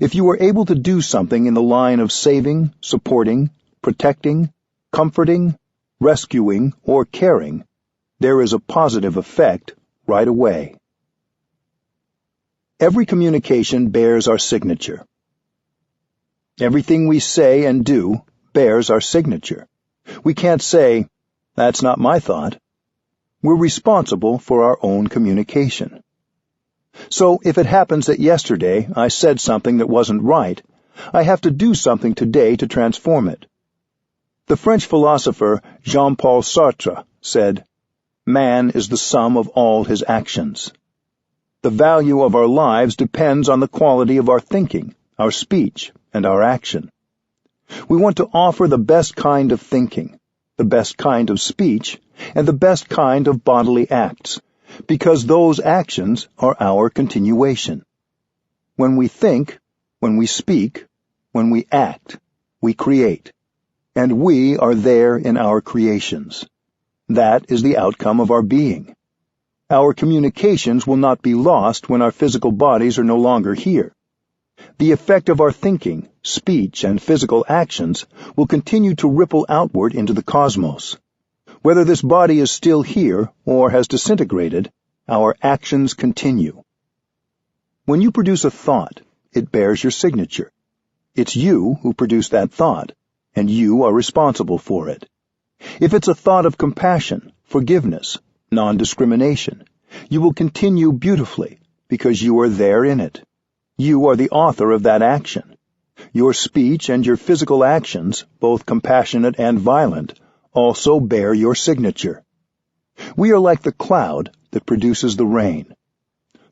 If you are able to do something in the line of saving, supporting, protecting, comforting, rescuing, or caring, there is a positive effect right away. Every communication bears our signature. Everything we say and do bears our signature. We can't say, "That's not my thought." We're responsible for our own communication. So if it happens that yesterday I said something that wasn't right, I have to do something today to transform it. The French philosopher Jean-Paul Sartre said, "Man is the sum of all his actions." The value of our lives depends on the quality of our thinking, our speech, and our action. We want to offer the best kind of thinking, the best kind of speech, and the best kind of bodily acts, because those actions are our continuation. When we think, when we speak, when we act, we create, and we are there in our creations. That is the outcome of our being. Our communications will not be lost when our physical bodies are no longer here. The effect of our thinking, speech, and physical actions will continue to ripple outward into the cosmos. Whether this body is still here or has disintegrated, our actions continue. When you produce a thought, it bears your signature. It's you who produced that thought, and you are responsible for it. If it's a thought of compassion, forgiveness, non-discrimination, you will continue beautifully because you are there in it. You are the author of that action. Your speech and your physical actions, both compassionate and violent, also bear your signature. We are like the cloud that produces the rain.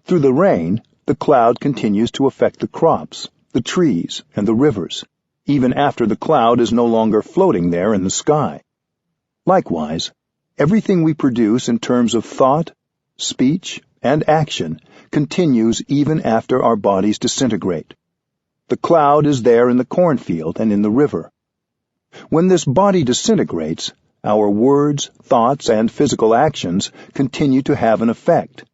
Through the rain, the cloud continues to affect the crops, the trees, and the rivers, even after the cloud is no longer floating there in the sky. Likewise, everything we produce in terms of thought, speech, and action continues even after our bodies disintegrate. The cloud is there in the cornfield and in the river. When this body disintegrates, our words, thoughts, and physical actions continue to have an effect.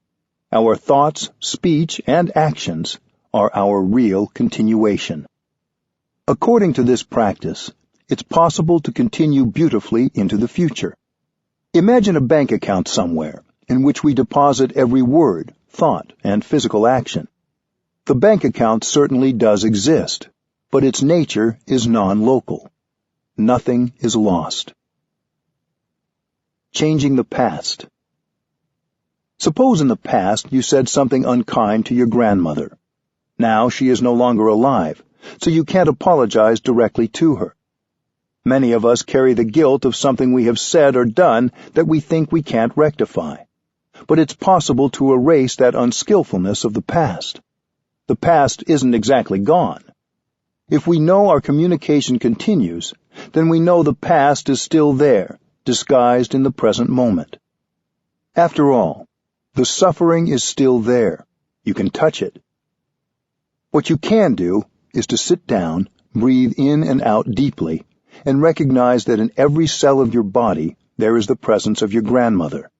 Our thoughts, speech, and actions are our real continuation. According to this practice, it's possible to continue beautifully into the future. Imagine a bank account somewhere in which we deposit every word, thought, and physical action. The bank account certainly does exist, but its nature is non-local. Nothing is lost. Changing the past. Suppose in the past you said something unkind to your grandmother. Now she is no longer alive, so you can't apologize directly to her. Many of us carry the guilt of something we have said or done that we think we can't rectify. But it's possible to erase that unskillfulness of the past. The past isn't exactly gone. If we know our communication continues, then we know the past is still there, disguised in the present moment. After all, the suffering is still there. You can touch it. What you can do is to sit down, breathe in and out deeply, and recognize that in every cell of your body there is the presence of your grandmother.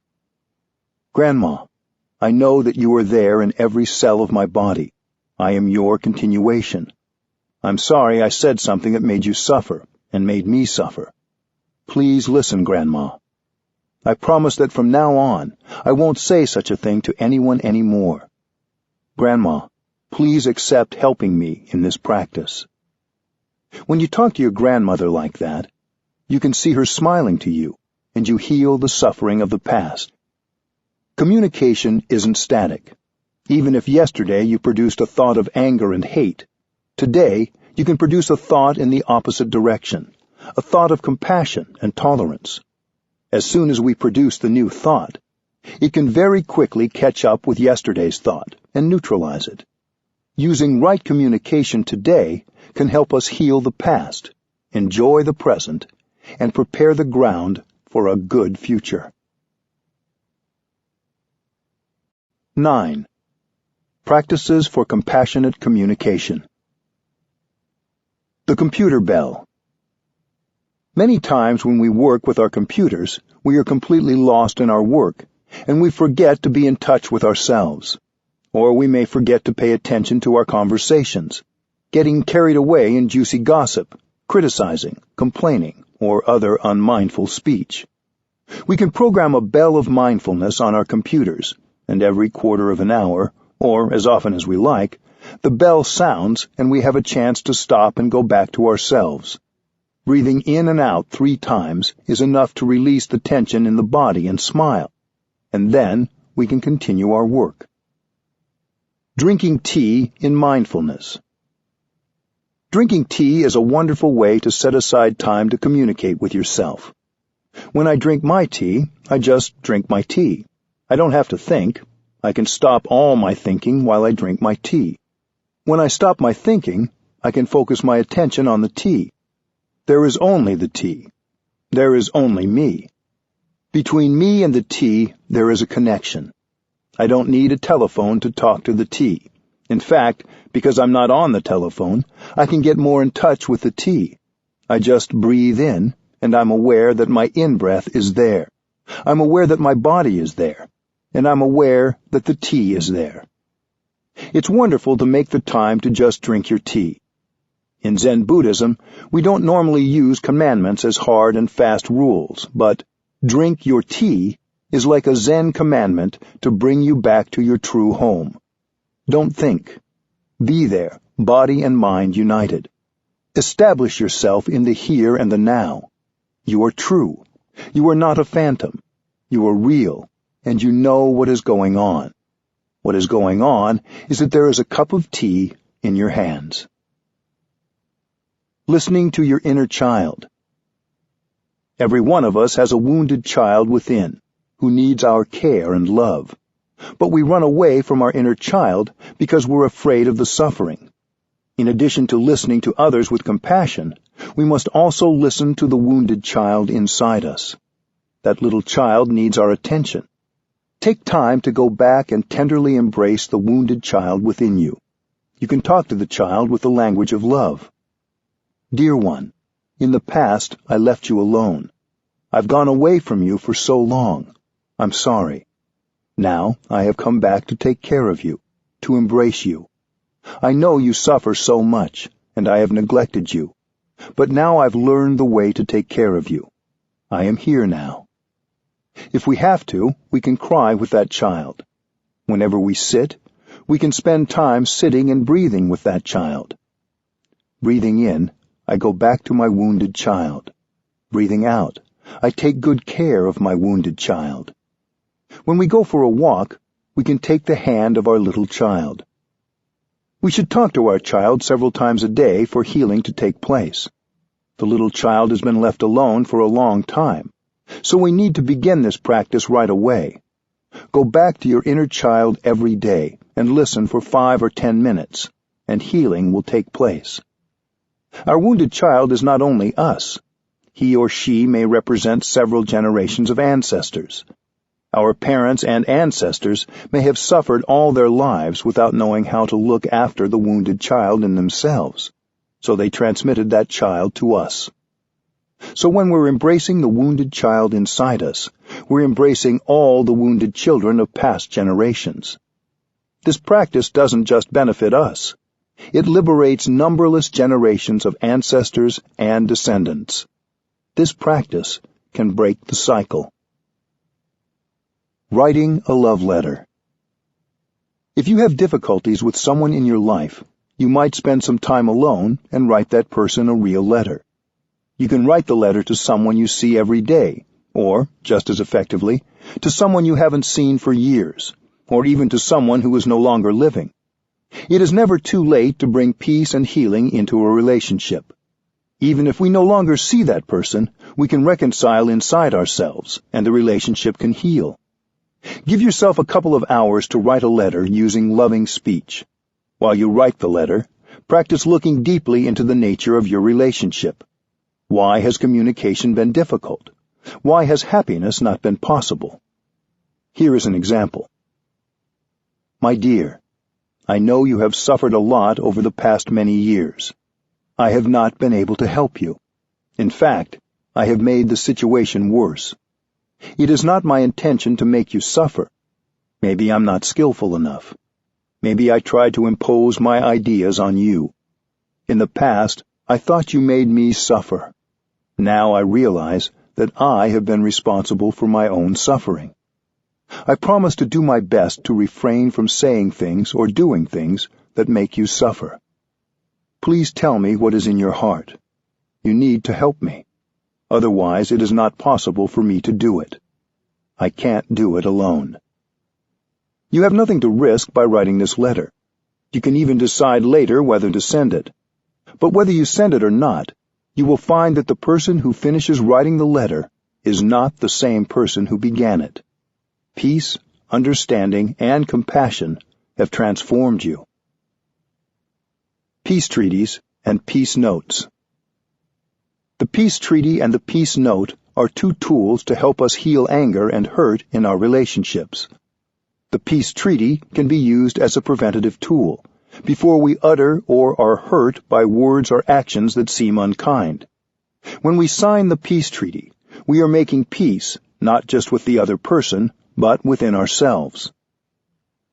Grandma, I know that you are there in every cell of my body. I am your continuation. I'm sorry I said something that made you suffer and made me suffer. Please listen, Grandma. I promise that from now on, I won't say such a thing to anyone anymore. Grandma, please accept helping me in this practice. When you talk to your grandmother like that, you can see her smiling to you, and you heal the suffering of the past. Communication isn't static. Even if yesterday you produced a thought of anger and hate, today you can produce a thought in the opposite direction, a thought of compassion and tolerance. As soon as we produce the new thought, it can very quickly catch up with yesterday's thought and neutralize it. Using right communication today can help us heal the past, enjoy the present, and prepare the ground for a good future. 9. Practices for compassionate communication. The computer bell. Many times when we work with our computers, we are completely lost in our work, and we forget to be in touch with ourselves. Or we may forget to pay attention to our conversations, getting carried away in juicy gossip, criticizing, complaining, or other unmindful speech. We can program a bell of mindfulness on our computers, and every quarter of an hour, or as often as we like, the bell sounds and we have a chance to stop and go back to ourselves. Breathing in and out 3 times is enough to release the tension in the body and smile, and then we can continue our work. Drinking tea in mindfulness. Drinking tea is a wonderful way to set aside time to communicate with yourself. When I drink my tea, I just drink my tea. I don't have to think. I can stop all my thinking while I drink my tea. When I stop my thinking, I can focus my attention on the tea. There is only the tea. There is only me. Between me and the tea, there is a connection. I don't need a telephone to talk to the tea. In fact, because I'm not on the telephone, I can get more in touch with the tea. I just breathe in, and I'm aware that my in-breath is there. I'm aware that my body is there, and I'm aware that the tea is there. It's wonderful to make the time to just drink your tea. In Zen Buddhism, we don't normally use commandments as hard and fast rules, but drink your tea is like a Zen commandment to bring you back to your true home. Don't think. Be there, body and mind united. Establish yourself in the here and the now. You are true. You are not a phantom. You are real, and you know what is going on. What is going on is that there is a cup of tea in your hands. Listening to your inner child. Every one of us has a wounded child within, who needs our care and love. But we run away from our inner child because we're afraid of the suffering. In addition to listening to others with compassion, we must also listen to the wounded child inside us. That little child needs our attention. Take time to go back and tenderly embrace the wounded child within you. You can talk to the child with the language of love. Dear one, in the past I left you alone. I've gone away from you for so long. I'm sorry. Now I have come back to take care of you, to embrace you. I know you suffer so much, and I have neglected you. But now I've learned the way to take care of you. I am here now. If we have to, we can cry with that child. Whenever we sit, we can spend time sitting and breathing with that child. Breathing in, I go back to my wounded child. Breathing out, I take good care of my wounded child. When we go for a walk, we can take the hand of our little child. We should talk to our child several times a day for healing to take place. The little child has been left alone for a long time, so we need to begin this practice right away. Go back to your inner child every day and listen for 5 or 10 minutes, and healing will take place. Our wounded child is not only us. He or she may represent several generations of ancestors. Our parents and ancestors may have suffered all their lives without knowing how to look after the wounded child in themselves, so they transmitted that child to us. So when we're embracing the wounded child inside us, we're embracing all the wounded children of past generations. This practice doesn't just benefit us. It liberates numberless generations of ancestors and descendants. This practice can break the cycle. Writing a love letter. If you have difficulties with someone in your life, you might spend some time alone and write that person a real letter. You can write the letter to someone you see every day, or, just as effectively, to someone you haven't seen for years, or even to someone who is no longer living. It is never too late to bring peace and healing into a relationship. Even if we no longer see that person, we can reconcile inside ourselves, and the relationship can heal. Give yourself a couple of hours to write a letter using loving speech. While you write the letter, practice looking deeply into the nature of your relationship. Why has communication been difficult? Why has happiness not been possible? Here is an example. My dear, I know you have suffered a lot over the past many years. I have not been able to help you. In fact, I have made the situation worse. It is not my intention to make you suffer. Maybe I'm not skillful enough. Maybe I tried to impose my ideas on you. In the past, I thought you made me suffer. Now I realize that I have been responsible for my own suffering. I promise to do my best to refrain from saying things or doing things that make you suffer. Please tell me what is in your heart. You need to help me. Otherwise, it is not possible for me to do it. I can't do it alone. You have nothing to risk by writing this letter. You can even decide later whether to send it. But whether you send it or not, you will find that the person who finishes writing the letter is not the same person who began it. Peace, understanding, and compassion have transformed you. Peace Treaties and Peace Notes. The Peace Treaty and the Peace Note are two tools to help us heal anger and hurt in our relationships. The Peace Treaty can be used as a preventative tool, before we utter or are hurt by words or actions that seem unkind. When we sign the Peace Treaty, we are making peace, not just with the other person, but within ourselves.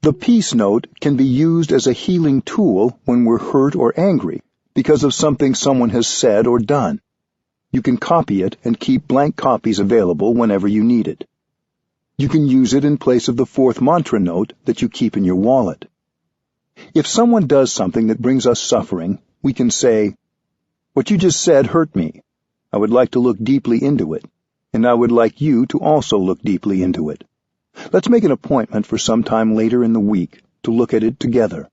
The Peace Note can be used as a healing tool when we're hurt or angry because of something someone has said or done. You can copy it and keep blank copies available whenever you need it. You can use it in place of the fourth mantra note that you keep in your wallet. If someone does something that brings us suffering, we can say, "What you just said hurt me. I would like to look deeply into it, and I would like you to also look deeply into it. Let's make an appointment for some time later in the week to look at it together."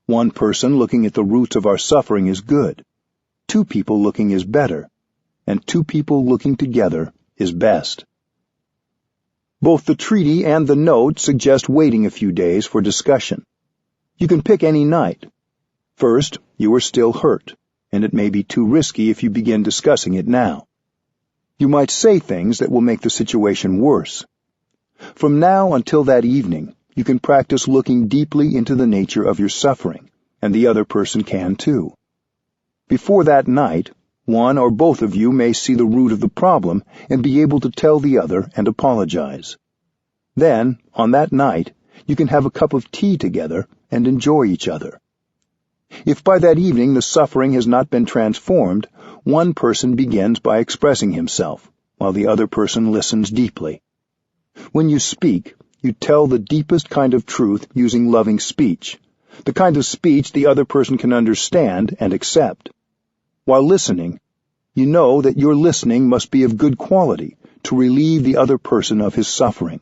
One person looking at the roots of our suffering is good. Two people looking is better. And two people looking together is best. Both the treaty and the note suggest waiting a few days for discussion. You can pick any night. First, you are still hurt, and it may be too risky if you begin discussing it now. You might say things that will make the situation worse. From now until that evening, you can practice looking deeply into the nature of your suffering, and the other person can too. Before that night, one or both of you may see the root of the problem and be able to tell the other and apologize. Then, on that night, you can have a cup of tea together and enjoy each other. If by that evening the suffering has not been transformed, one person begins by expressing himself, while the other person listens deeply. When you speak, you tell the deepest kind of truth using loving speech, the kind of speech the other person can understand and accept. While listening, you know that your listening must be of good quality to relieve the other person of his suffering.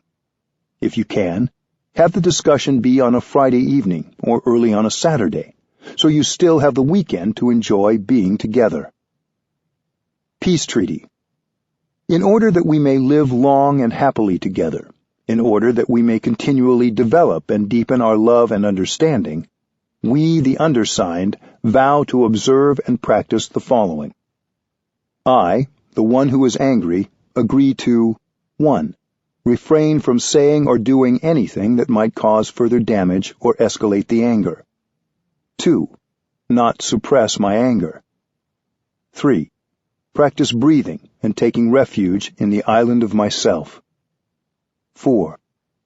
If you can, have the discussion be on a Friday evening or early on a Saturday, so you still have the weekend to enjoy being together. Peace Treaty. In order that we may live long and happily together, in order that we may continually develop and deepen our love and understanding, we, the undersigned, vow to observe and practice the following. I, the one who is angry, agree to 1. Refrain from saying or doing anything that might cause further damage or escalate the anger. 2. Not suppress my anger. 3. Practice breathing and taking refuge in the island of myself. 4.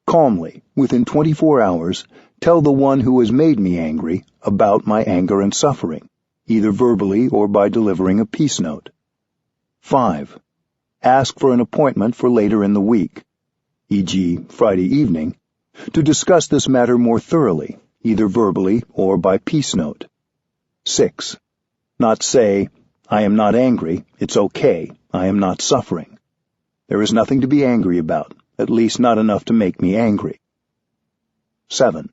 Calmly, within 24 hours, tell the one who has made me angry about my anger and suffering, either verbally or by delivering a peace note. 5. Ask for an appointment for later in the week, e.g., Friday evening, to discuss this matter more thoroughly, either verbally or by peace note. 6. Not say, "I am not angry, it's okay, I am not suffering." There is nothing to be angry about, at least not enough to make me angry. 7.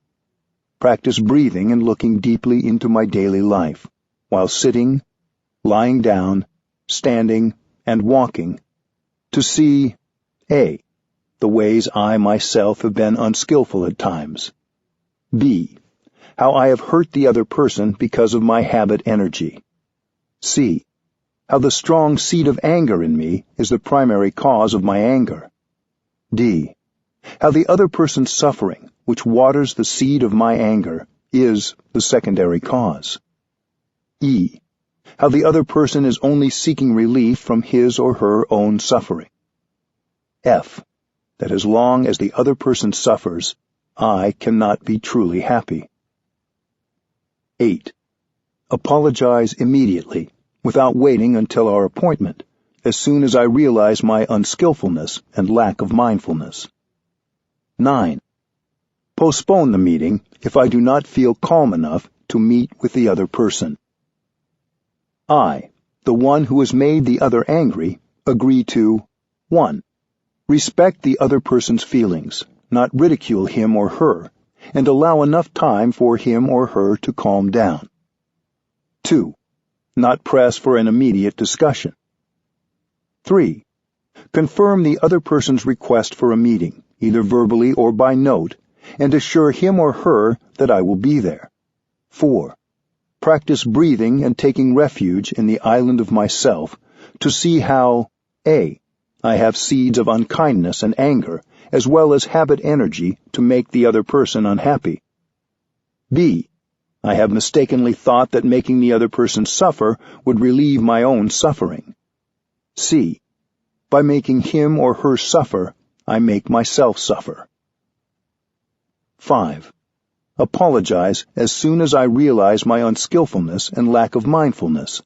Practice breathing and looking deeply into my daily life, while sitting, lying down, standing, and walking, to see A. The ways I myself have been unskillful at times. B. How I have hurt the other person because of my habit energy. C. How the strong seed of anger in me is the primary cause of my anger. D. How the other person's suffering, which waters the seed of my anger, is the secondary cause. E. How the other person is only seeking relief from his or her own suffering. F. That as long as the other person suffers, I cannot be truly happy. 8. Apologize immediately, without waiting until our appointment, as soon as I realize my unskillfulness and lack of mindfulness. 9. Postpone the meeting if I do not feel calm enough to meet with the other person. I, the one who has made the other angry, agree to 1. Respect the other person's feelings, not ridicule him or her, and allow enough time for him or her to calm down. 2. Not press for an immediate discussion. 3. Confirm the other person's request for a meeting, either verbally or by note, and assure him or her that I will be there. 4. Practice breathing and taking refuge in the island of myself to see how A. I have seeds of unkindness and anger, as well as habit energy to make the other person unhappy. B. I have mistakenly thought that making the other person suffer would relieve my own suffering. C. By making him or her suffer, I make myself suffer. 5. Apologize as soon as I realize my unskillfulness and lack of mindfulness,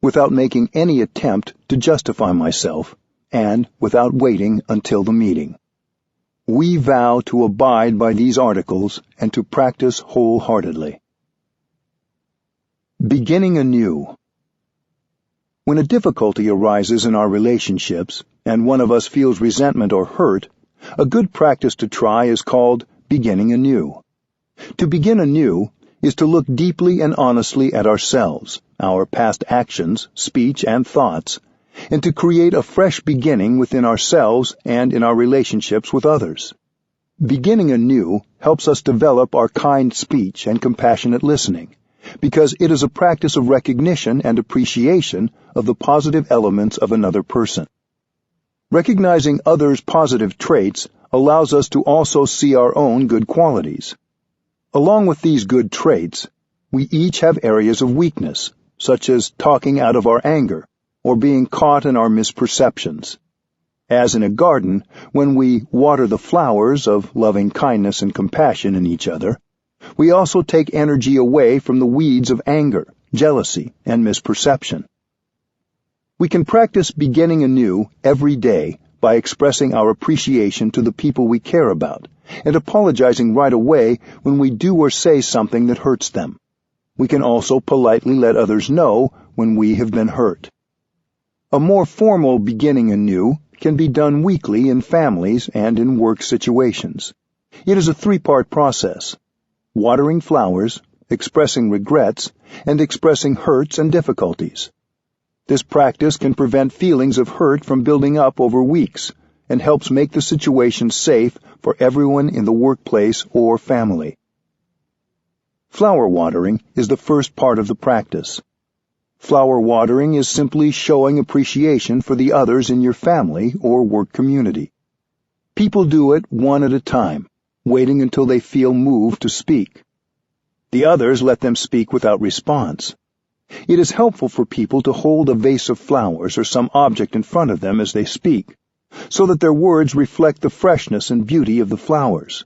without making any attempt to justify myself, and without waiting until the meeting. We vow to abide by these articles and to practice wholeheartedly. Beginning anew. When a difficulty arises in our relationships, and one of us feels resentment or hurt, a good practice to try is called beginning anew. To begin anew is to look deeply and honestly at ourselves, our past actions, speech, and thoughts, and to create a fresh beginning within ourselves and in our relationships with others. Beginning anew helps us develop our kind speech and compassionate listening, because it is a practice of recognition and appreciation of the positive elements of another person. Recognizing others' positive traits allows us to also see our own good qualities. Along with these good traits, we each have areas of weakness, such as talking out of our anger, or being caught in our misperceptions. As in a garden, when we water the flowers of loving kindness and compassion in each other, we also take energy away from the weeds of anger, jealousy, and misperception. We can practice beginning anew every day by expressing our appreciation to the people we care about and apologizing right away when we do or say something that hurts them. We can also politely let others know when we have been hurt. A more formal beginning anew can be done weekly in families and in work situations. It is a 3-part process: watering flowers, expressing regrets, and expressing hurts and difficulties. This practice can prevent feelings of hurt from building up over weeks and helps make the situation safe for everyone in the workplace or family. Flower watering is the first part of the practice. Flower watering is simply showing appreciation for the others in your family or work community. People do it one at a time, waiting until they feel moved to speak. The others let them speak without response. It is helpful for people to hold a vase of flowers or some object in front of them as they speak, so that their words reflect the freshness and beauty of the flowers.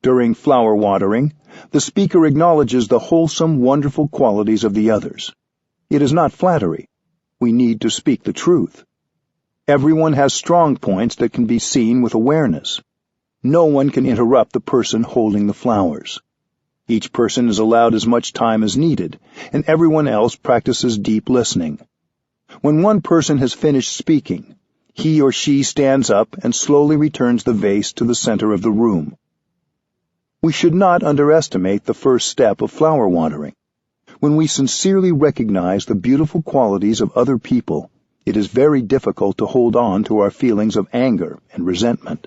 During flower watering, the speaker acknowledges the wholesome, wonderful qualities of the others. It is not flattery. We need to speak the truth. Everyone has strong points that can be seen with awareness. No one can interrupt the person holding the flowers. Each person is allowed as much time as needed, and everyone else practices deep listening. When one person has finished speaking, he or she stands up and slowly returns the vase to the center of the room. We should not underestimate the first step of flower watering. When we sincerely recognize the beautiful qualities of other people, it is very difficult to hold on to our feelings of anger and resentment.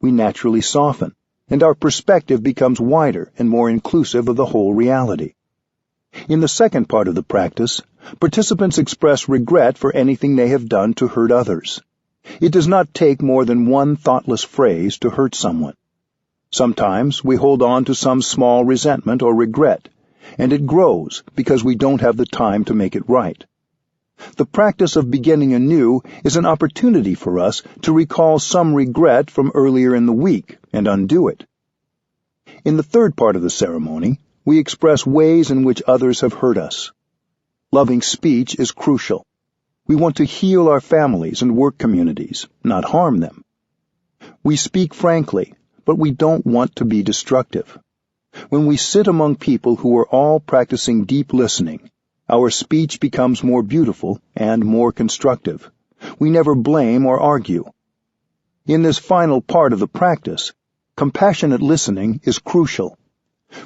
We naturally soften, and our perspective becomes wider and more inclusive of the whole reality. In the second part of the practice, participants express regret for anything they have done to hurt others. It does not take more than one thoughtless phrase to hurt someone. Sometimes we hold on to some small resentment or regret, and it grows because we don't have the time to make it right. The practice of beginning anew is an opportunity for us to recall some regret from earlier in the week and undo it. In the third part of the ceremony, we express ways in which others have hurt us. Loving speech is crucial. We want to heal our families and work communities, not harm them. We speak frankly, but we don't want to be destructive. When we sit among people who are all practicing deep listening, our speech becomes more beautiful and more constructive. We never blame or argue. In this final part of the practice, compassionate listening is crucial.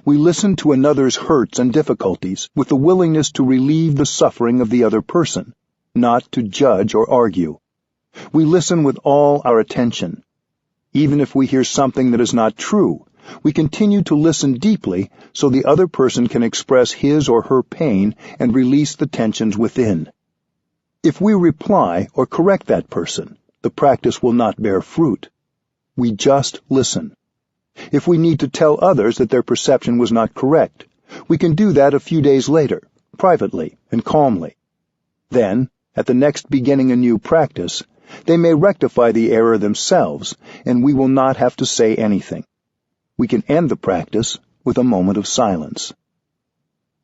We listen to another's hurts and difficulties with the willingness to relieve the suffering of the other person, not to judge or argue. We listen with all our attention. Even if we hear something that is not true, we continue to listen deeply so the other person can express his or her pain and release the tensions within. If we reply or correct that person, the practice will not bear fruit. We just listen. If we need to tell others that their perception was not correct, we can do that a few days later, privately and calmly. Then, at the next beginning anew practice, they may rectify the error themselves, and we will not have to say anything. We can end the practice with a moment of silence.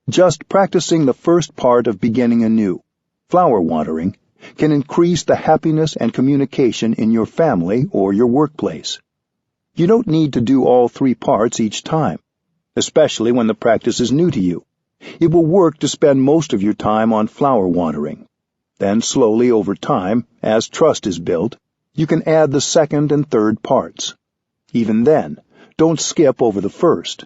Just practicing the first part of beginning anew, flower watering, can increase the happiness and communication in your family or your workplace. You don't need to do all three parts each time, especially when the practice is new to you. It will work to spend most of your time on flower watering. Then slowly over time, as trust is built, you can add the second and third parts. Even then, don't skip over the first.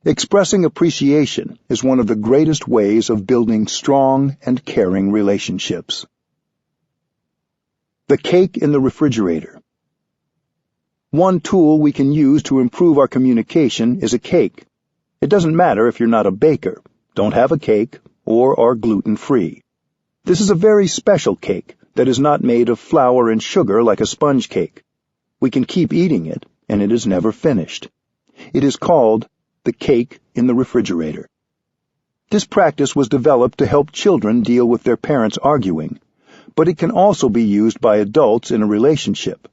Expressing appreciation is one of the greatest ways of building strong and caring relationships. The cake in the refrigerator. One tool we can use to improve our communication is a cake. It doesn't matter if you're not a baker, don't have a cake, or are gluten-free. This is a very special cake that is not made of flour and sugar like a sponge cake. We can keep eating it, and it is never finished. It is called the cake in the refrigerator. This practice was developed to help children deal with their parents arguing, but it can also be used by adults in a relationship.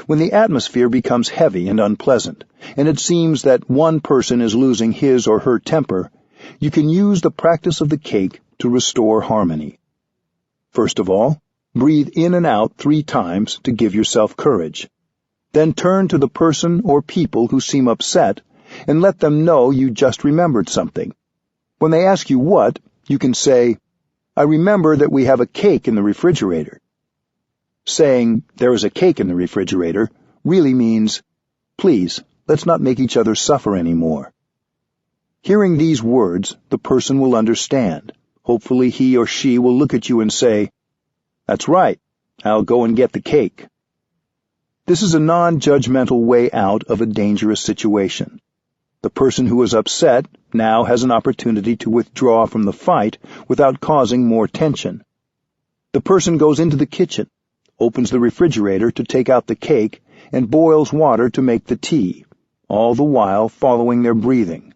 When the atmosphere becomes heavy and unpleasant, and it seems that one person is losing his or her temper, you can use the practice of the cake to restore harmony. First of all, breathe in and out 3 times to give yourself courage. Then turn to the person or people who seem upset and let them know you just remembered something. When they ask you what, you can say, "I remember that we have a cake in the refrigerator." Saying, "There is a cake in the refrigerator," really means, "Please, let's not make each other suffer anymore." Hearing these words, the person will understand. Hopefully he or she will look at you and say, "That's right, I'll go and get the cake." This is a non-judgmental way out of a dangerous situation. The person who is upset now has an opportunity to withdraw from the fight without causing more tension. The person goes into the kitchen, opens the refrigerator to take out the cake, and boils water to make the tea, all the while following their breathing.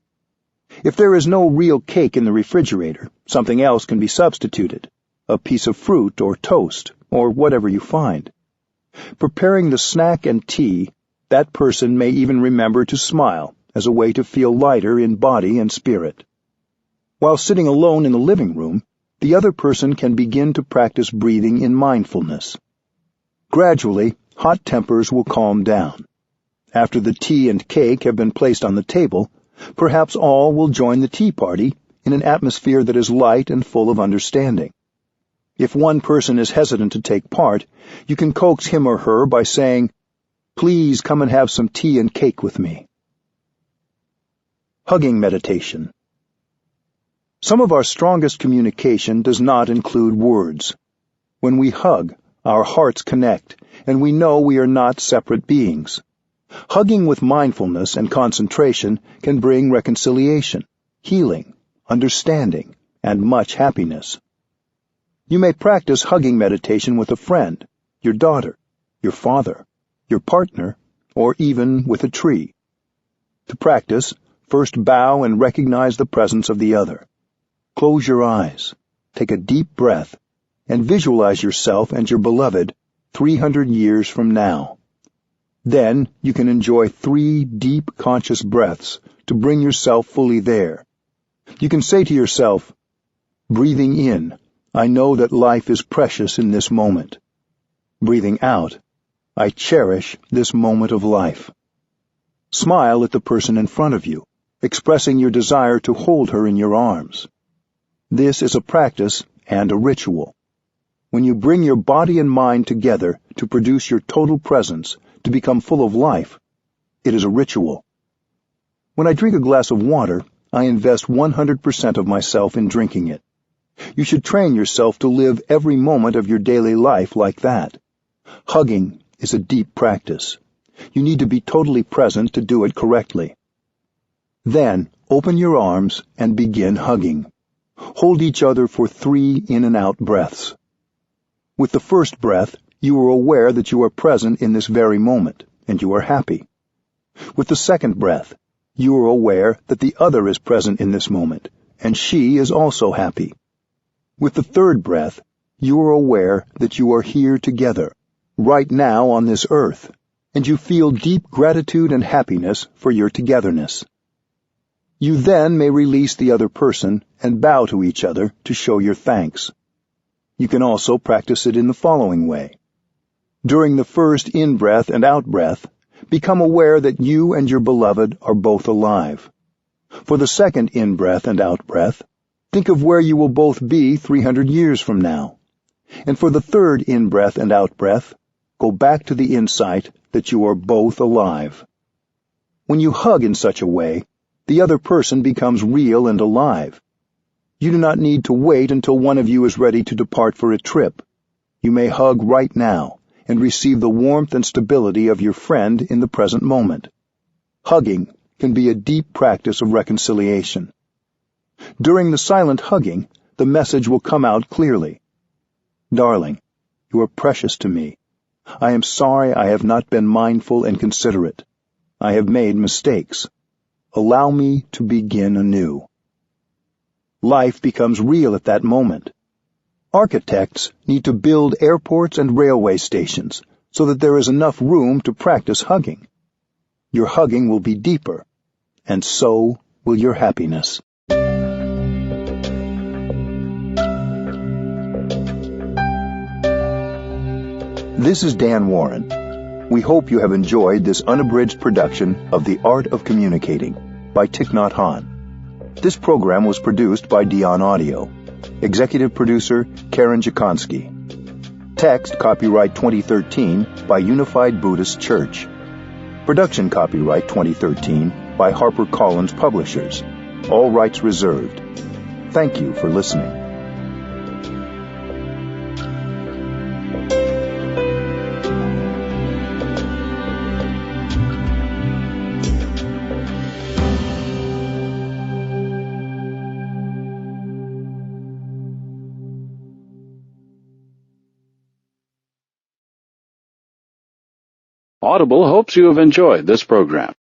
If there is no real cake in the refrigerator, something else can be substituted, a piece of fruit or toast, or whatever you find. Preparing the snack and tea, that person may even remember to smile as a way to feel lighter in body and spirit. While sitting alone in the living room, the other person can begin to practice breathing in mindfulness. Gradually, hot tempers will calm down. After the tea and cake have been placed on the table, perhaps all will join the tea party in an atmosphere that is light and full of understanding. If one person is hesitant to take part, you can coax him or her by saying, "Please come and have some tea and cake with me." Hugging meditation. Some of our strongest communication does not include words. When we hug, our hearts connect, and we know we are not separate beings. Hugging with mindfulness and concentration can bring reconciliation, healing, understanding, and much happiness. You may practice hugging meditation with a friend, your daughter, your father, your partner, or even with a tree. To practice, first bow and recognize the presence of the other. Close your eyes, take a deep breath, and visualize yourself and your beloved 300 years from now. Then you can enjoy 3 deep conscious breaths to bring yourself fully there. You can say to yourself, breathing in, I know that life is precious in this moment. Breathing out, I cherish this moment of life. Smile at the person in front of you, expressing your desire to hold her in your arms. This is a practice and a ritual. When you bring your body and mind together to produce your total presence, to become full of life, it is a ritual. When I drink a glass of water, I invest 100% of myself in drinking it. You should train yourself to live every moment of your daily life like that. Hugging is a deep practice. You need to be totally present to do it correctly. Then, open your arms and begin hugging. Hold each other for 3 in and out breaths. With the first breath, you are aware that you are present in this very moment, and you are happy. With the second breath, you are aware that the other is present in this moment, and she is also happy. With the third breath, you are aware that you are here together, right now on this earth, and you feel deep gratitude and happiness for your togetherness. You then may release the other person and bow to each other to show your thanks. You can also practice it in the following way. During the first in-breath and out-breath, become aware that you and your beloved are both alive. For the second in-breath and out-breath, think of where you will both be 300 years from now. And for the third in-breath and out-breath, go back to the insight that you are both alive. When you hug in such a way, the other person becomes real and alive. You do not need to wait until one of you is ready to depart for a trip. You may hug right now and receive the warmth and stability of your friend in the present moment. Hugging can be a deep practice of reconciliation. During the silent hugging, the message will come out clearly. Darling, you are precious to me. I am sorry I have not been mindful and considerate. I have made mistakes. Allow me to begin anew. Life becomes real at that moment. Architects need to build airports and railway stations so that there is enough room to practice hugging. Your hugging will be deeper, and so will your happiness. This is Dan Warren. We hope you have enjoyed this unabridged production of The Art of Communicating by Thich Nhat Hanh. This program was produced by Dion Audio. Executive producer Karen Jakonski. Text copyright 2013 by Unified Buddhist Church. Production copyright 2013 by HarperCollins Publishers. All rights reserved. Thank you for listening. Audible hopes you have enjoyed this program.